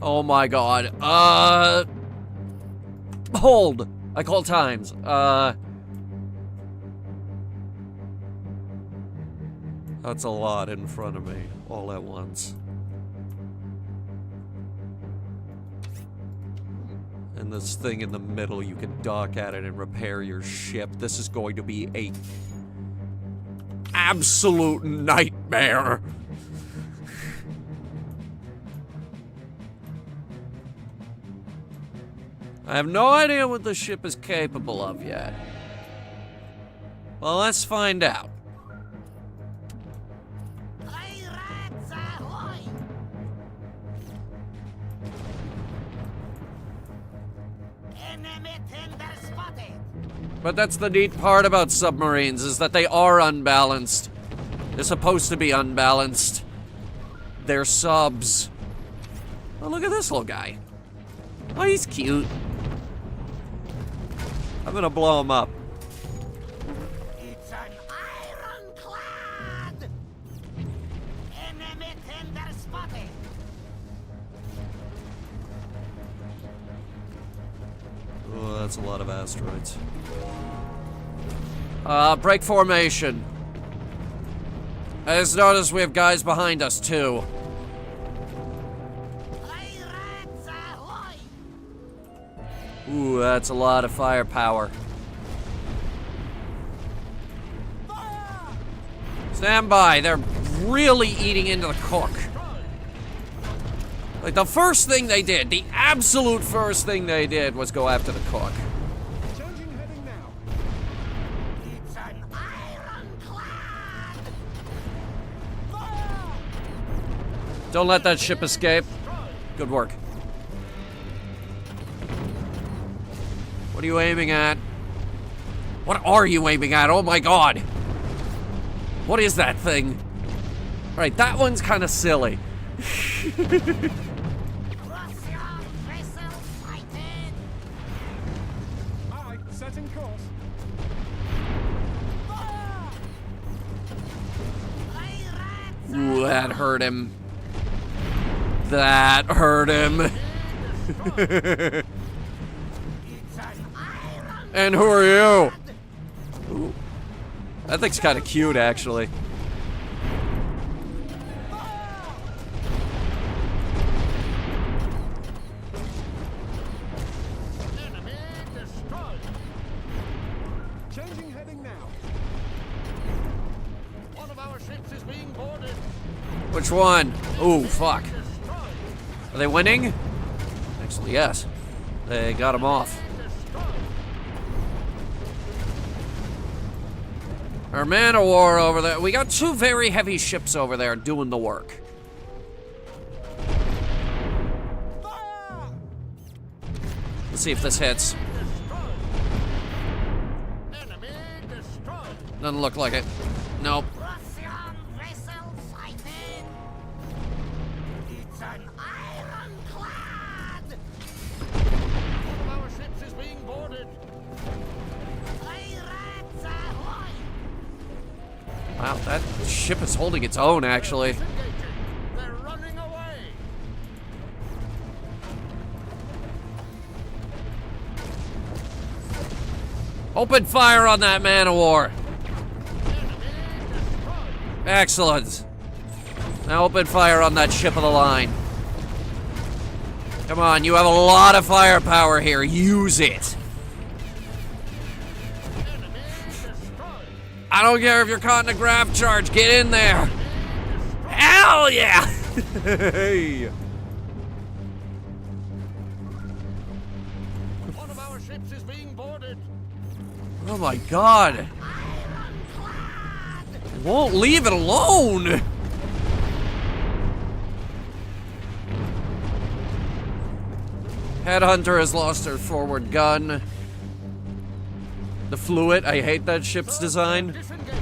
Oh my god. Hold. I call times. That's a lot in front of me, all at once. And this thing in the middle, you can dock at it and repair your ship. This is going to be a absolute nightmare. I have no idea what the ship is capable of yet. Well, let's find out. Pirates ahoy! Enemy tender spotted. But that's the neat part about submarines, is that they are unbalanced. They're supposed to be unbalanced. They're subs. Oh, look at this little guy. Oh, he's cute. I'm gonna blow him up. It's an ironclad. Enemy tender spotted. Oh, that's a lot of asteroids. Break formation. I just noticed we have guys behind us, too. Pirates ahoy! Ooh, that's a lot of firepower. Stand by. They're really eating into the cook. Like, the first thing they did, the absolute first thing they did was go after the cook. Changing heading now. It's an ironclad. Fire! Don't let that ship escape. Good work. What are you aiming at? What are you aiming at? Oh my god. What is that thing? Alright, that one's kind of silly. Procyon vessel sighted. Aye, setting course. Fire! Pirates Ooh, that hurt him. That hurt him. It's an ironclad. And who are you? Ooh. That thing's kind of cute, actually. Enemy destroyed. Changing heading now. One of our ships is being boarded. Which one? Ooh, fuck. Destroyed. Are they winning? Actually, yes. They got him off. Destroyed. Our man of war over there. We got two very heavy ships over there doing the work. Fire! Let's see if this hits. Destroyed. Enemy destroyed. Doesn't look like it. Nope. Procyon vessel sighted. It's an ironclad. One of our ships is being boarded. Pirates ahoy! Wow, that ship is holding its own, actually. Disengaging. They're running away. Open fire on that man of war. Enemy destroyed. Excellent. Now open fire on that ship of the line. Come on, you have a lot of firepower here. Use it. Enemy destroyed. I don't care if you're caught in a grav charge. Get in there. Hell yeah. Hey. One of our ships is being boarded. Oh my god. Won't leave it alone. Headhunter has lost her forward gun. The Fluid, I hate that ship's design. Disengaging.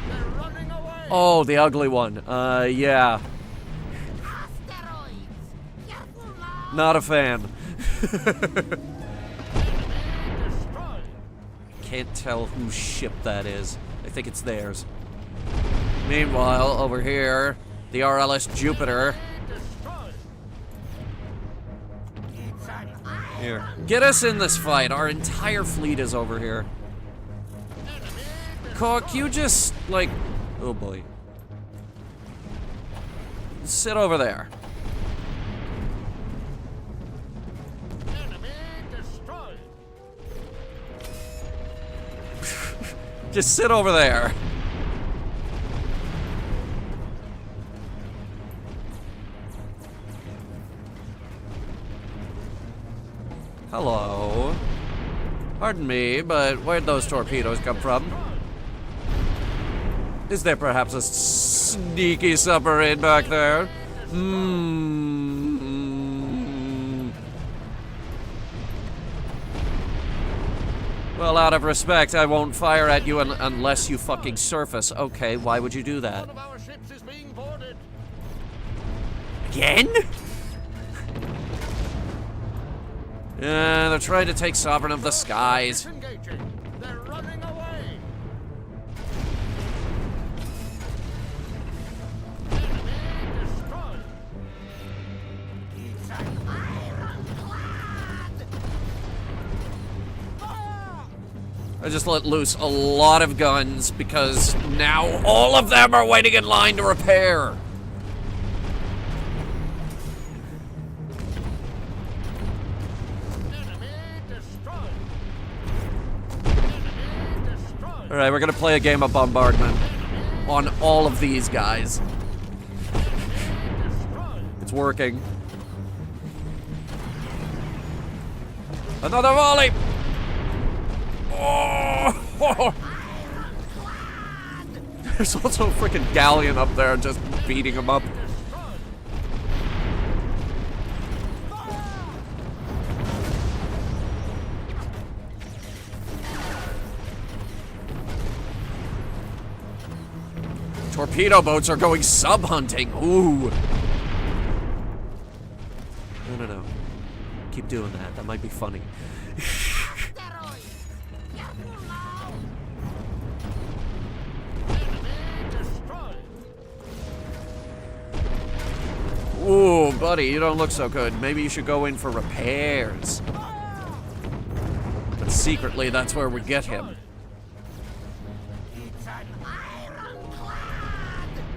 They're running away. Oh, the ugly one. Yeah. Asteroids! Careful now! Not a fan. Destroyed. Can't tell whose ship that is. I think it's theirs. Meanwhile, over here, the RLS Jupiter. Destroyed. It's an Here. Get us in this fight. Our entire fleet is over here. Cook, you just, like... Oh boy. Sit over there. Enemy destroyed. Just sit over there. Hello. Pardon me, but where'd those torpedoes come from? Is there perhaps a sneaky submarine back there? Well, out of respect, I won't fire at you unless you fucking surface. Okay, why would you do that? One of our ships is being boarded. Again? Yeah, they're trying to take Sovereign of the Skies. Disengaging. They're running away. Enemy destroyed. It's an ironclad. I just let loose a lot of guns because now all of them are waiting in line to repair. Enemy destroyed. Enemy destroyed. All right, we're gonna play a game of bombardment on all of these guys. Destroyed. It's working. Another volley! Oh! There's also a freaking galleon up there just beating him up. Torpedo boats are going sub-hunting. Ooh. No. Keep doing that. That might be funny. Ooh, buddy, you don't look so good. Maybe you should go in for repairs. But secretly, that's where we get him.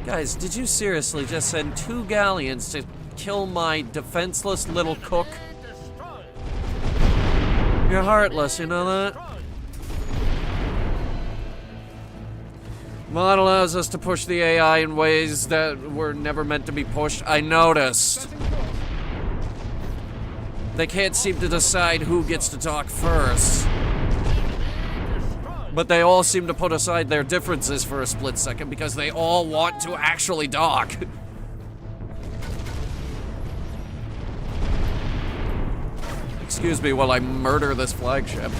Guys, did you seriously just send 2 galleons to kill my defenseless little cook? You're heartless, you know that? Mod allows us to push the AI in ways that were never meant to be pushed. I noticed. Setting course. They can't seem to decide who gets to talk first. But they all seem to put aside their differences for a split second because they all want to actually dock. Excuse me while I murder this flagship.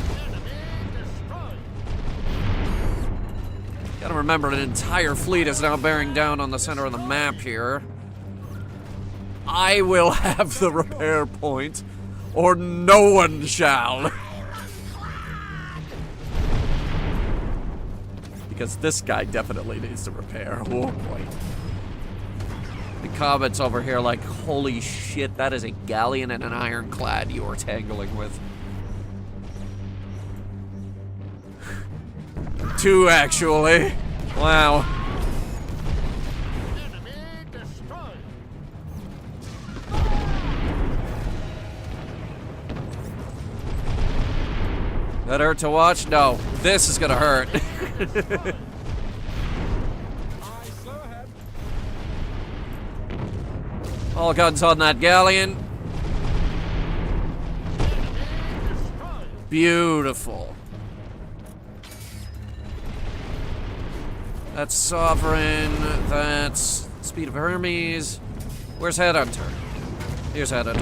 Gotta remember, an entire fleet is now bearing down on the center of the map here. I will have the repair point, or no one shall. Because this guy definitely needs to repair. Oh boy. The comments over here like, holy shit, that is a galleon and an ironclad you are tangling with. 2, actually. Wow. Enemy destroyed. That hurt to watch? No. This is gonna hurt. Aye, slow ahead. All guns on that galleon. Beautiful. That's Sovereign. That's Speed of Hermes. Where's Headhunter? Here's Headhunter.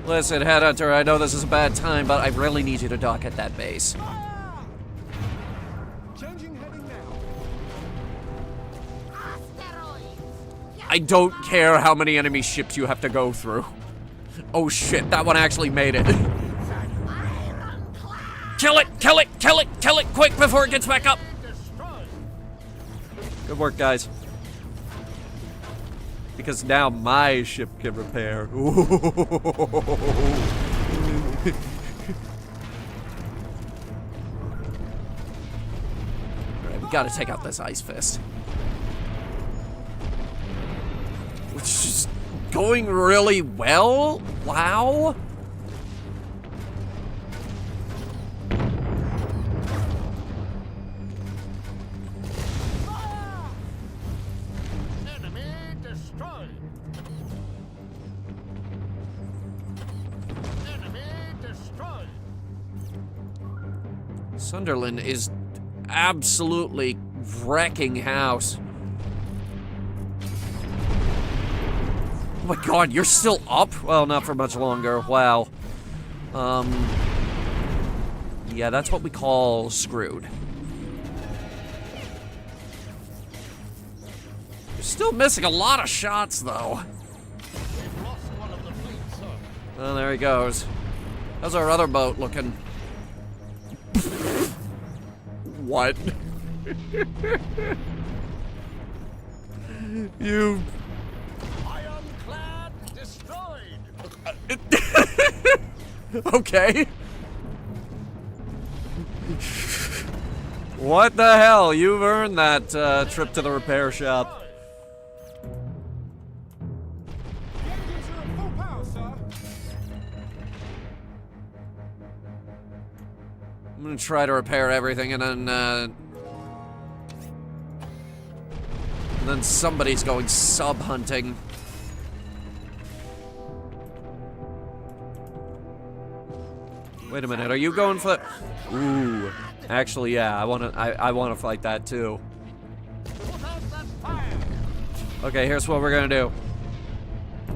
Listen, Headhunter, I know this is a bad time, but I really need you to dock at that base. Changing heading now. I don't care how many enemy ships you have to go through. Oh shit, that one actually made it. Kill it! Kill it! Kill it! Kill it quick before it gets back up! Good work, guys. Because now my ship can repair. Alright, we gotta take out this Ice Fist. Which is going really well? Wow. Enemy destroyed. Enemy destroyed. Sunderland is absolutely wrecking house. Oh my god, you're still up? Well, not for much longer. Wow. Yeah, that's what we call screwed. You're still missing a lot of shots, though. We've lost one of the fleet, sir. Oh, there he goes. How's our other boat looking? What? You... Ironclad destroyed. Okay. What the hell? You've earned that trip to the repair shop. The engines are at full power, sir. I'm gonna try to repair everything, and then somebody's going sub-hunting. Wait a minute, are you going for... Ooh. Actually, yeah, I wanna fight that too. Put out that fire. Okay, here's what we're gonna do.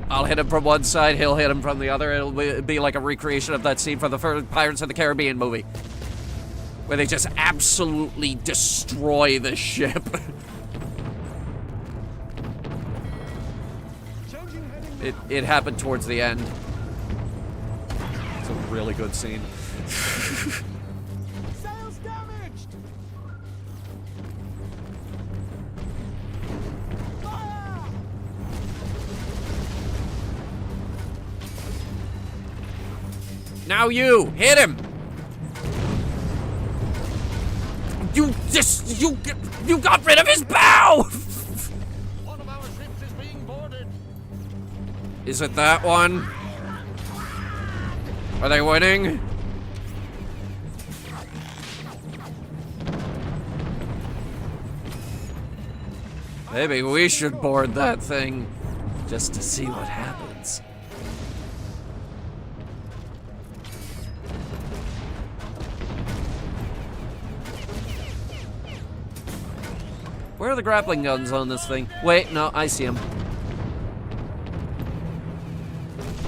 I'll hit him from one side, he'll hit him from the other. It'll be like a recreation of that scene from the first Pirates of the Caribbean movie, where they just absolutely destroy the ship. Changing heading now. It happened towards the end. It's a really good scene. Sails damaged. Fire! Now you hit him. You got rid of his bow. One of our ships is being boarded. Is it that one? Are they winning? Maybe we should board that thing just to see what happens. Where are the grappling guns on this thing? Wait, no, I see them.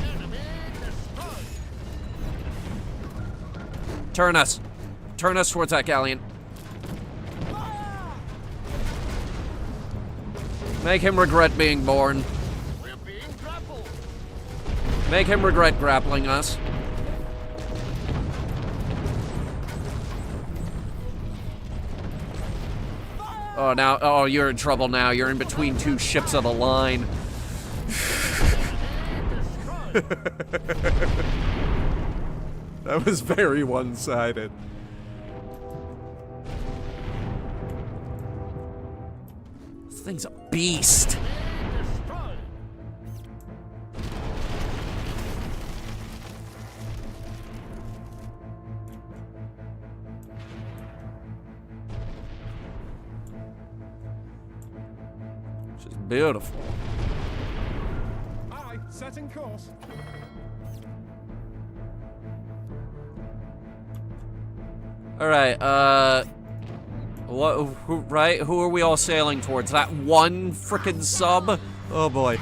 Enemy destroyed. Turn us. Turn us towards that galleon. Make him regret being born. We're being grappled. Make him regret grappling us. Oh, now, oh, you're in trouble now. You're in between two ships of the line. That was very one-sided. This thing's a beast. Destroyed. Which is beautiful. Aye, setting course. All right, who are we all sailing towards? That one frickin' sub? Oh boy.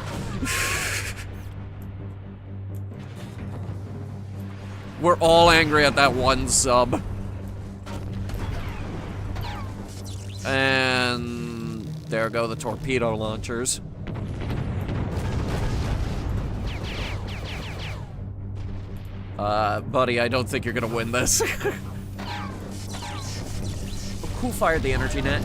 We're all angry at that one sub. And there go the torpedo launchers. Buddy, I don't think you're gonna win this. Who fired the energy net?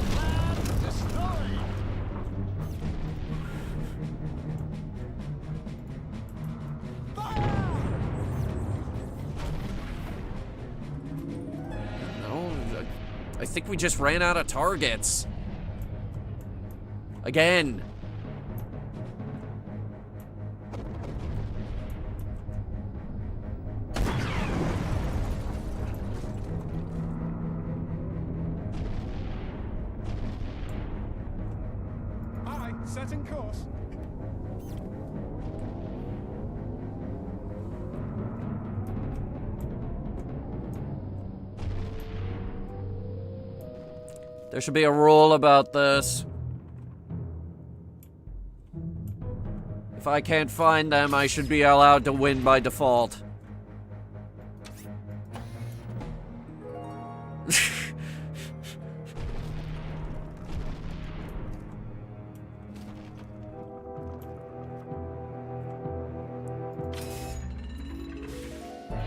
No, I think we just ran out of targets. Again. Aye, setting course. There should be a rule about this. If I can't find them, I should be allowed to win by default.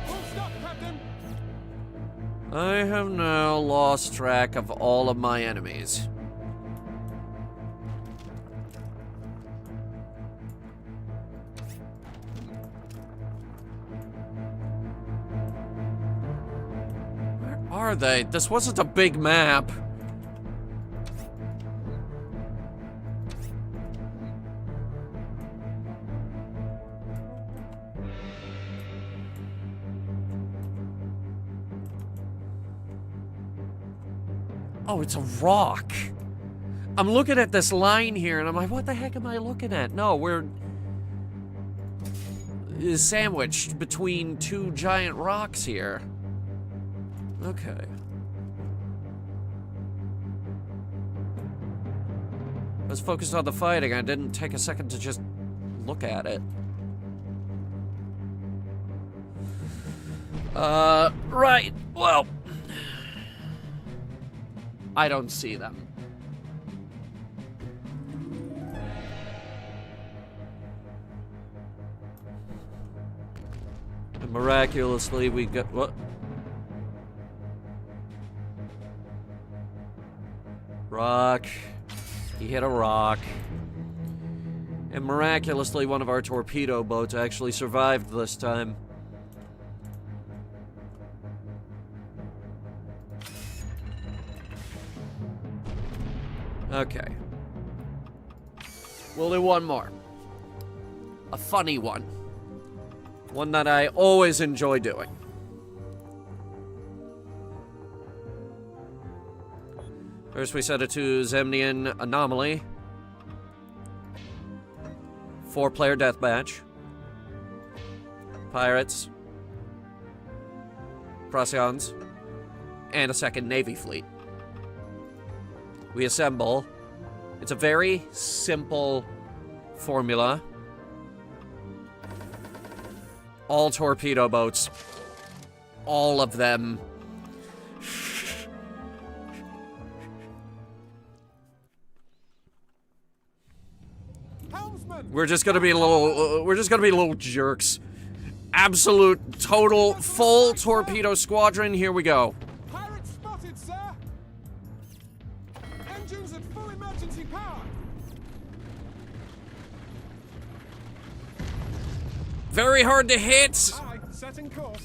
Full stop, Captain. I have now lost track of all of my enemies. Where are they? This wasn't a big map. Oh, it's a rock. I'm looking at this line here, and I'm like, what the heck am I looking at? No, we're sandwiched between two giant rocks here. Okay. I was focused on the fighting. I didn't take a second to just look at it. Right. Well, I don't see them. And miraculously, we got what? Rock. He hit a rock. And miraculously, one of our torpedo boats actually survived this time. Okay. We'll do one more. A funny one. One that I always enjoy doing. First we set it to Zemnian Anomaly. 4-player deathmatch. Pirates. Procyons. And a second Navy fleet. We assemble. It's a very simple formula. All torpedo boats. All of them. Helmsman. We're just gonna be little jerks. Absolute, total, full torpedo squadron. Here we go. Pirate spotted, sir. Engines at full emergency power. Very hard to hit. Aye, setting course.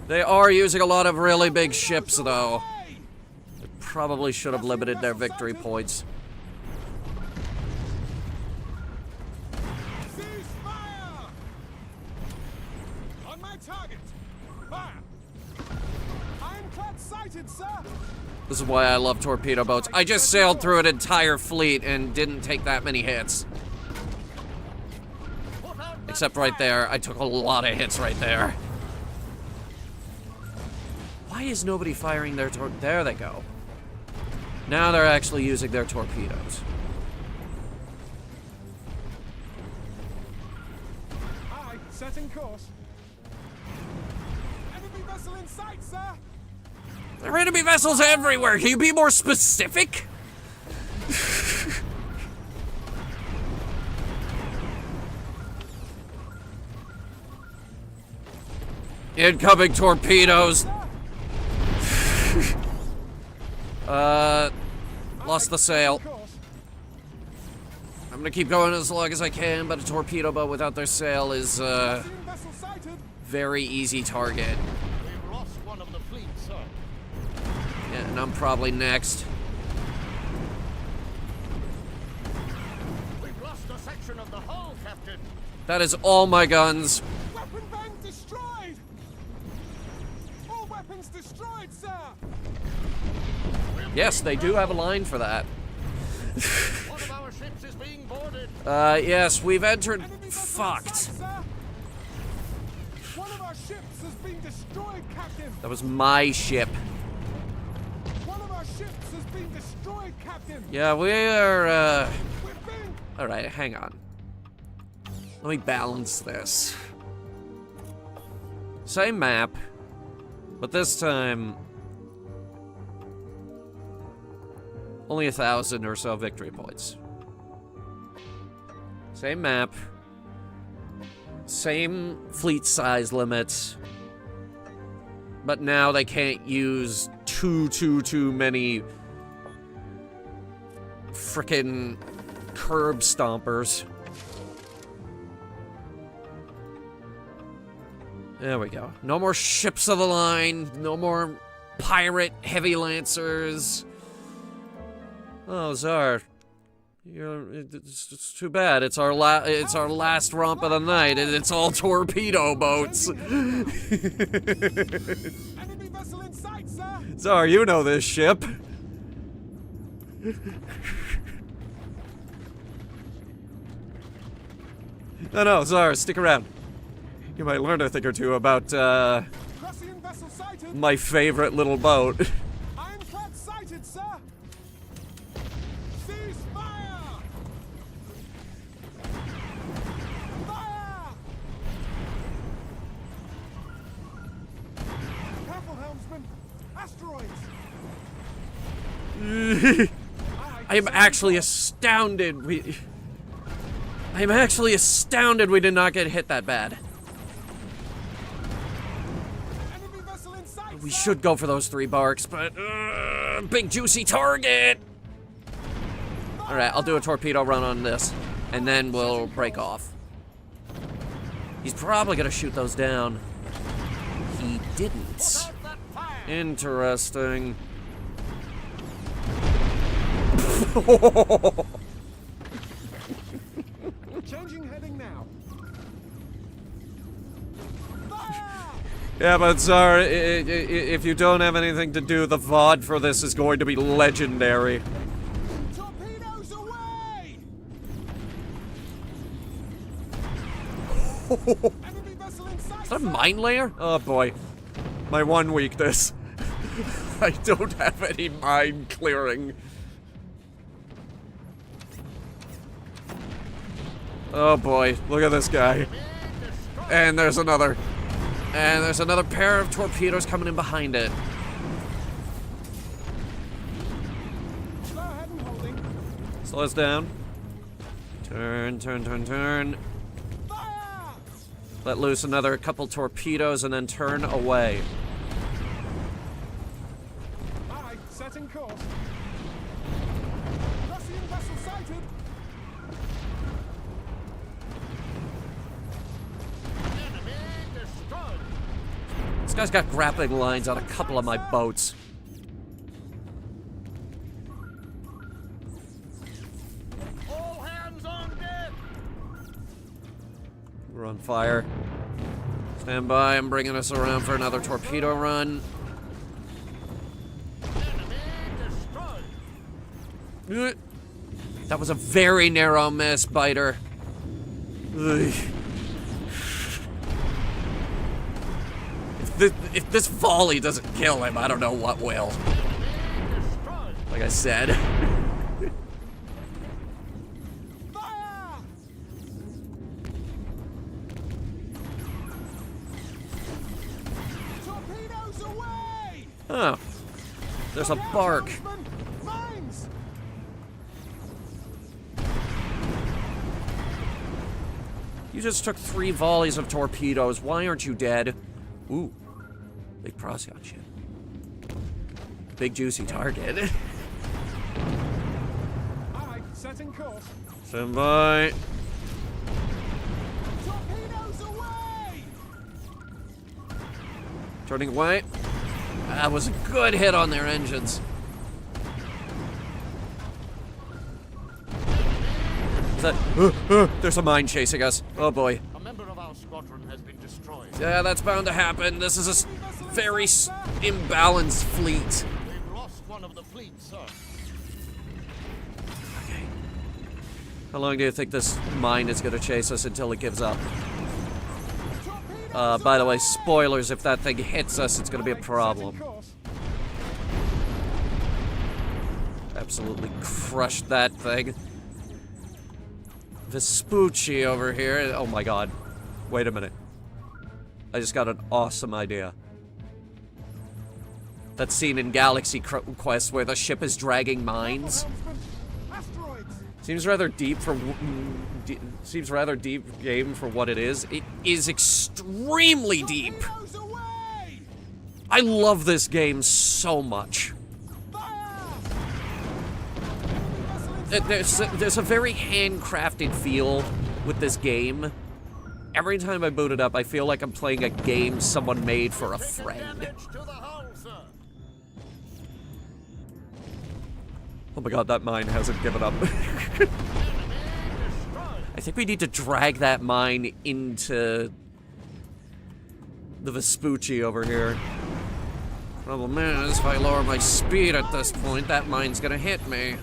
They are using a lot of really big ships, though. Away! Probably should have limited their victory points. Cease fire! On my target. Fire! Ironclad sighted, sir. This is why I love torpedo boats. I just sailed through an entire fleet and didn't take that many hits. Except right there, I took a lot of hits right there. Why is nobody firing their there they go. Now they're actually using their torpedoes. Aye, setting course. Enemy vessel in sight, sir. There are enemy vessels everywhere. Can you be more specific? Incoming torpedoes. Lost the sail. Course. I'm gonna keep going as long as I can, but a torpedo boat without their sail is Vessel sighted. very easy target. We've lost one of the fleet, sir. Yeah, and I'm probably next. We've lost a section of the hull, Captain. That is all my guns. Weapon bank destroyed. All weapons destroyed, sir. Yes, they do have a line for that. One of our ships is being boarded. Yes, we've entered. Enemy vessel in Fucked. sight, sir. One of our ships has been destroyed, Captain. That was my ship. ships has been destroyed, Captain. Yeah, we are, We're being... Alright, hang on. Let me balance this. Same map, but this time... only 1,000 or so victory points. Same map. Same fleet size limits. But now they can't use too many frickin' curb stompers. There we go. No more ships of the line. No more pirate heavy lancers. Oh, Czar. It's too bad. It's our last romp of the night, and it's all torpedo boats. Enemy vessel in sight, sir. Czar, you know this ship. No, Czar, stick around. You might learn a thing or two about, Procyon vessel sighted. my favorite little boat. Ironclad sighted, sir. Cease fire. Fire. Careful, helmsman. Asteroids. I am actually astounded we did not get hit that bad. Enemy vessel in sight, We sir. should go for those 3 barks, but big juicy target. All right, I'll do a torpedo run on this, and then we'll break off. He's probably gonna shoot those down. He didn't. Out that fire. Interesting. Changing heading now. Fire. Yeah, but Czar, if you don't have anything to do, the VOD for this is going to be legendary. Torpedoes away. Enemy vessel in sight, Is that a sir. mine layer? Oh boy. My one weakness. I don't have any mine clearing. Oh boy, look at this guy. And there's another. And there's another pair of torpedoes coming in behind it. Slow ahead and holding. Slow us down. Turn. Fire. Let loose another couple torpedoes and then turn away. Aye, setting course. Procyon vessel sighted. Enemy destroyed. This guy's got grappling lines on a couple of my boats. All hands on deck. We're on fire. Stand by, I'm bringing us around for another torpedo run. Enemy destroyed. Ugh. That was a very narrow miss, Biter. Ugh. If this volley doesn't kill him, I don't know what will. Destroyed. Like I said. Fire. Torpedoes away. Oh. There's a Look out, bark. helmsman. Mines. You just took 3 volleys of torpedoes. Why aren't you dead? Ooh. Big Procyon shit. Big juicy target. Aye, setting course. Stand by. Torpedoes away. Turning away. That was a good hit on their engines. Is that, there's a mine chasing us. Oh boy. A member of our squadron has been destroyed. Yeah, that's bound to happen. This is a very imbalanced fleet. We've lost one of the fleet, sir. Okay. How long do you think this mine is going to chase us until it gives up? By the way, spoilers, if that thing hits us, it's going to be a problem. Setting course. Absolutely crushed that thing. Vespucci over here. Oh my god. Wait a minute. I just got an awesome idea. That scene in Galaxy Quest where the ship is dragging mines. Asteroids! Seems rather deep for seems rather deep game for what it is. It is extremely deep. Torpedoes away! I love this game so much. There's a very handcrafted feel with this game. Every time I boot it up, I feel like I'm playing a game someone made for a friend. Damage to the hull, sir. Oh my god, that mine hasn't given up. Destroyed. I think we need to drag that mine into the Vespucci over here. Problem is, if I lower my speed at this point, that mine's gonna hit me.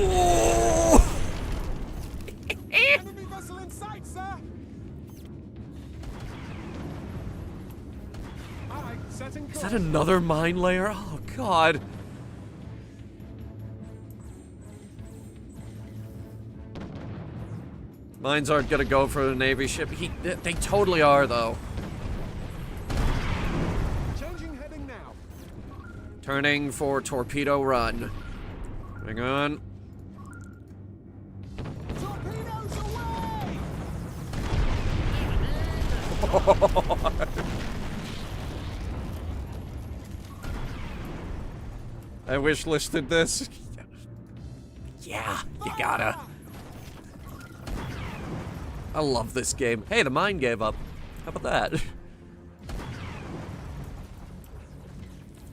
Oh! Enemy vessel in sight, sir! Aye, setting course. Is that another mine layer? Oh god. Mines aren't gonna go for the Navy ship. They totally are, though. Changing heading now. Turning for torpedo run. Hang on. Torpedoes away! I wish listed this. Yeah, you gotta. I love this game. Hey, the mine gave up. How about that?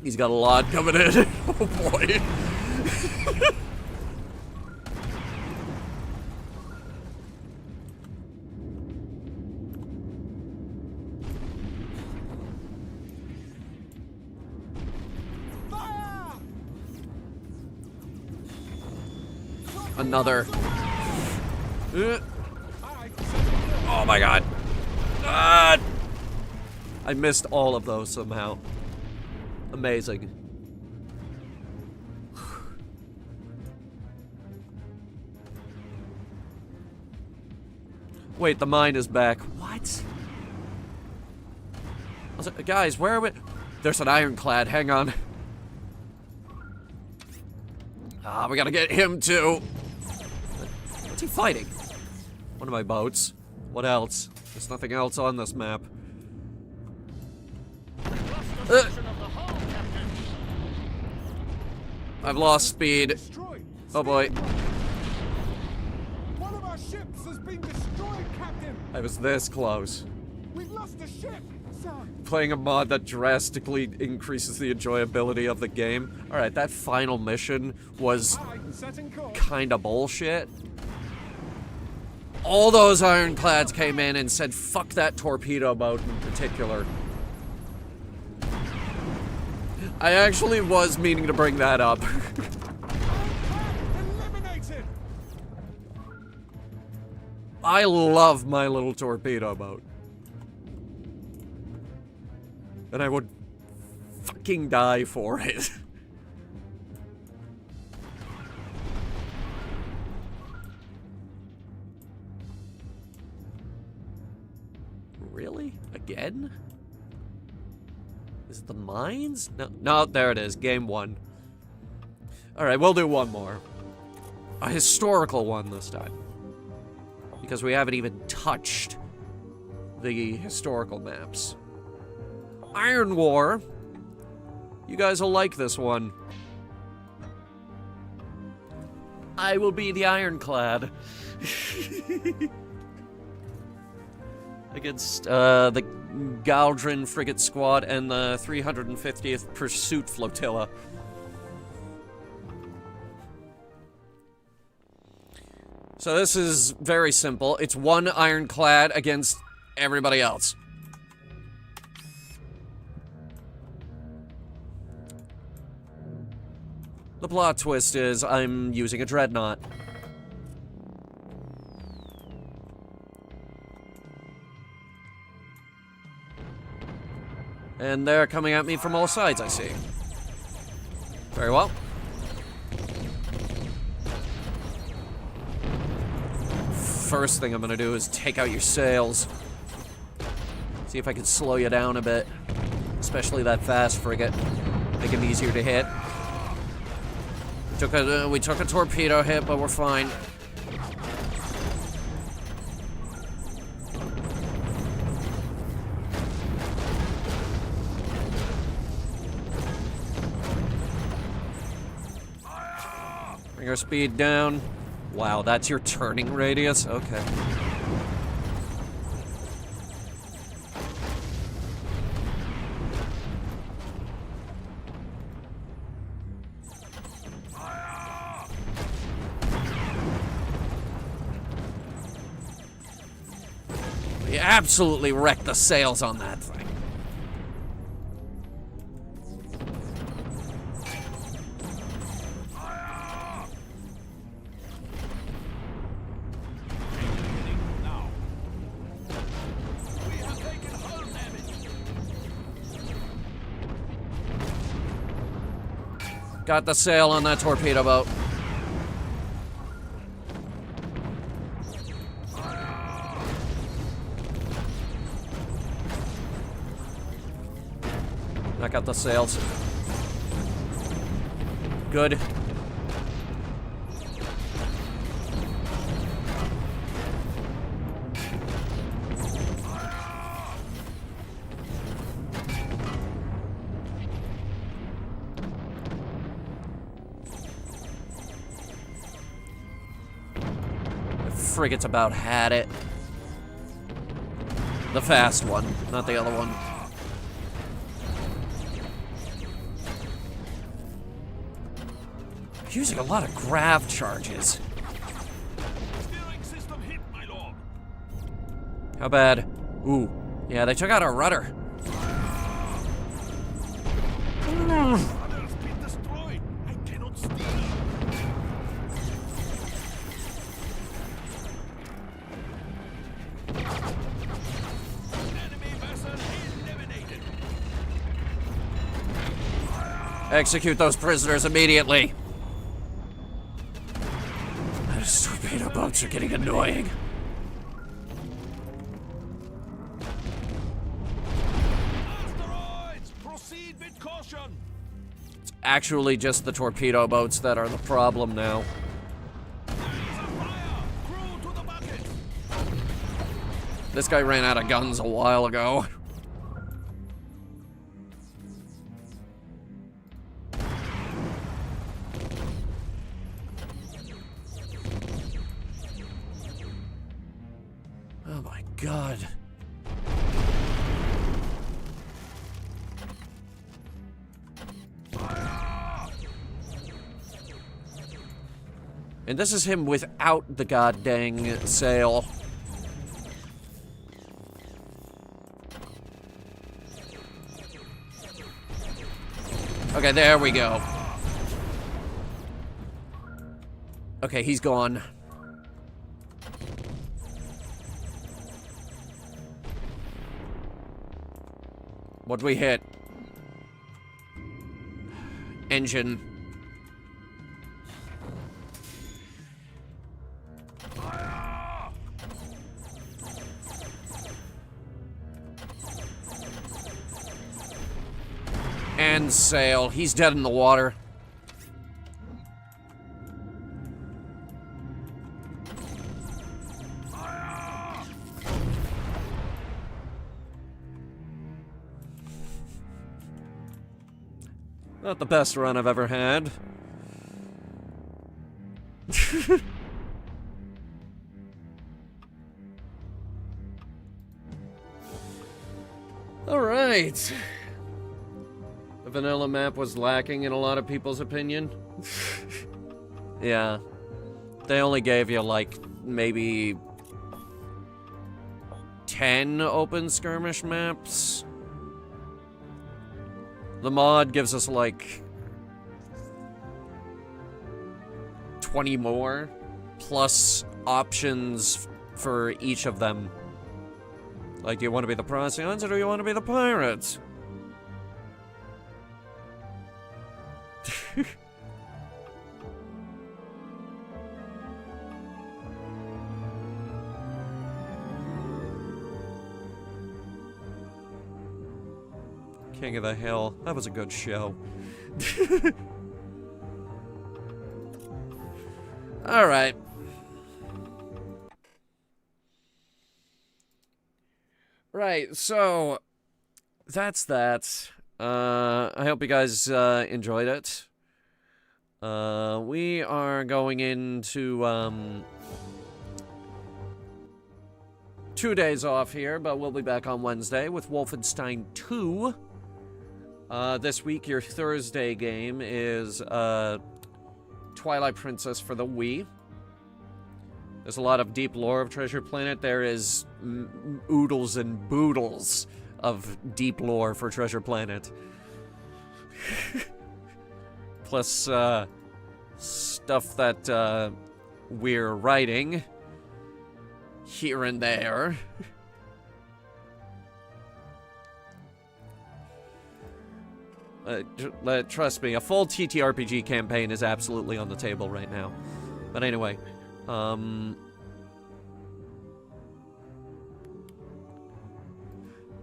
He's got a lot coming in. Oh boy. Fire! Another. Aye, setting course. Oh my god. Ah! I missed all of those somehow. Amazing. Wait, the mine is back. What? Guys, where are we? There's an ironclad. Hang on. Ah, we gotta get him too. What's he fighting? One of my boats. What else? There's nothing else on this map. I've lost speed. Destroyed. Oh boy. One of our ships has been destroyed, Captain! I was this close. We've lost a ship, sir! Playing a mod that drastically increases the enjoyability of the game. Alright, that final mission was Aye, setting course. kinda bullshit. All those ironclads came in and said, fuck that torpedo boat in particular. I actually was meaning to bring that up. Eliminated! I love my little torpedo boat. And I would fucking die for it. Really? Again? Is it the mines? No, there it is. Game 1. Alright, we'll do one more. A historical one this time. Because we haven't even touched the historical maps. Iron War. You guys will like this one. I will be the ironclad. Against the Galdrin Frigate Squad and the 350th Pursuit Flotilla. So this is very simple. It's one ironclad against everybody else. The plot twist is I'm using a dreadnought. And they're coming at me from all sides, I see. Very well. First thing I'm gonna do is take out your sails. See if I can slow you down a bit. Especially that fast frigate. Make him easier to hit. We took a torpedo hit, but we're fine. Bring our speed down. Wow, that's your turning radius? Okay. We absolutely wrecked the sails on that thing. Now. We have taken hull damage. Got the sail on that torpedo boat. Knock out the sails. Good. The frigate's about had it. The fast one, not the other one. Using a lot of grav charges. Steering system hit, my lord. How bad? Ooh. Yeah, they took out our rudder. Rudder's been destroyed. I cannot steer. Enemy vessel eliminated. Execute those prisoners immediately. Those torpedo boats are getting annoying. Asteroids, proceed with caution. It's actually just the torpedo boats that are the problem now. There is a fire. Crew to the bucket. This guy ran out of guns a while ago. Oh my god. And this is him without the goddamn sail. Okay, there we go. Okay, he's gone. What'd we hit? Engine. And sail. He's dead in the water. Not the best run I've ever had. All right. The vanilla map was lacking in a lot of people's opinion. Yeah. They only gave you, like, maybe 10 open skirmish maps. The mod gives us, like, 20 more, plus options for each of them. Like, do you want to be the Procyons, or do you want to be the pirates? King of the Hill. That was a good show. Alright. Right, so that's that. I hope you guys enjoyed it. We are going into 2 days off here, but we'll be back on Wednesday with Wolfenstein 2. This week, your Thursday game is Twilight Princess for the Wii. There's a lot of deep lore of Treasure Planet. There is oodles and boodles of deep lore for Treasure Planet. Plus, stuff that we're writing here and there. Trust me, a full TTRPG campaign is absolutely on the table right now. But anyway,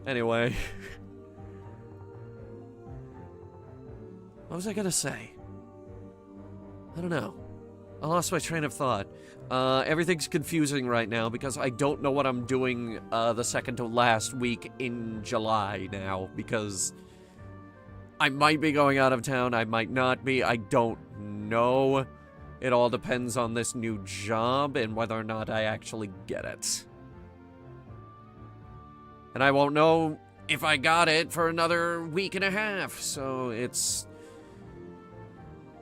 anyway. What was I gonna say? I don't know. I lost my train of thought. Everything's confusing right now because I don't know what I'm doing the second to last week in July now, because I might be going out of town, I might not be, I don't know. It all depends on this new job and whether or not I actually get it. And I won't know if I got it for another week and a half, so it's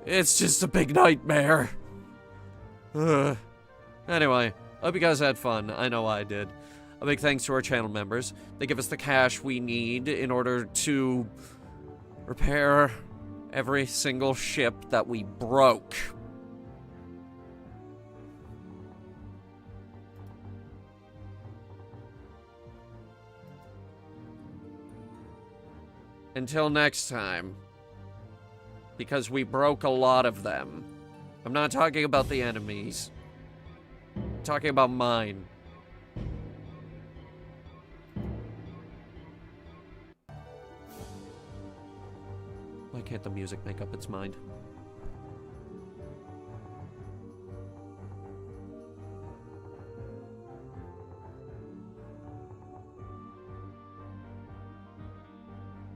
just a big nightmare. Ugh. Anyway, hope you guys had fun. I know I did. A big thanks to our channel members. They give us the cash we need in order to repair every single ship that we broke. Until next time. Because we broke a lot of them. I'm not talking about the enemies. I'm talking about mine. Why can't the music make up its mind?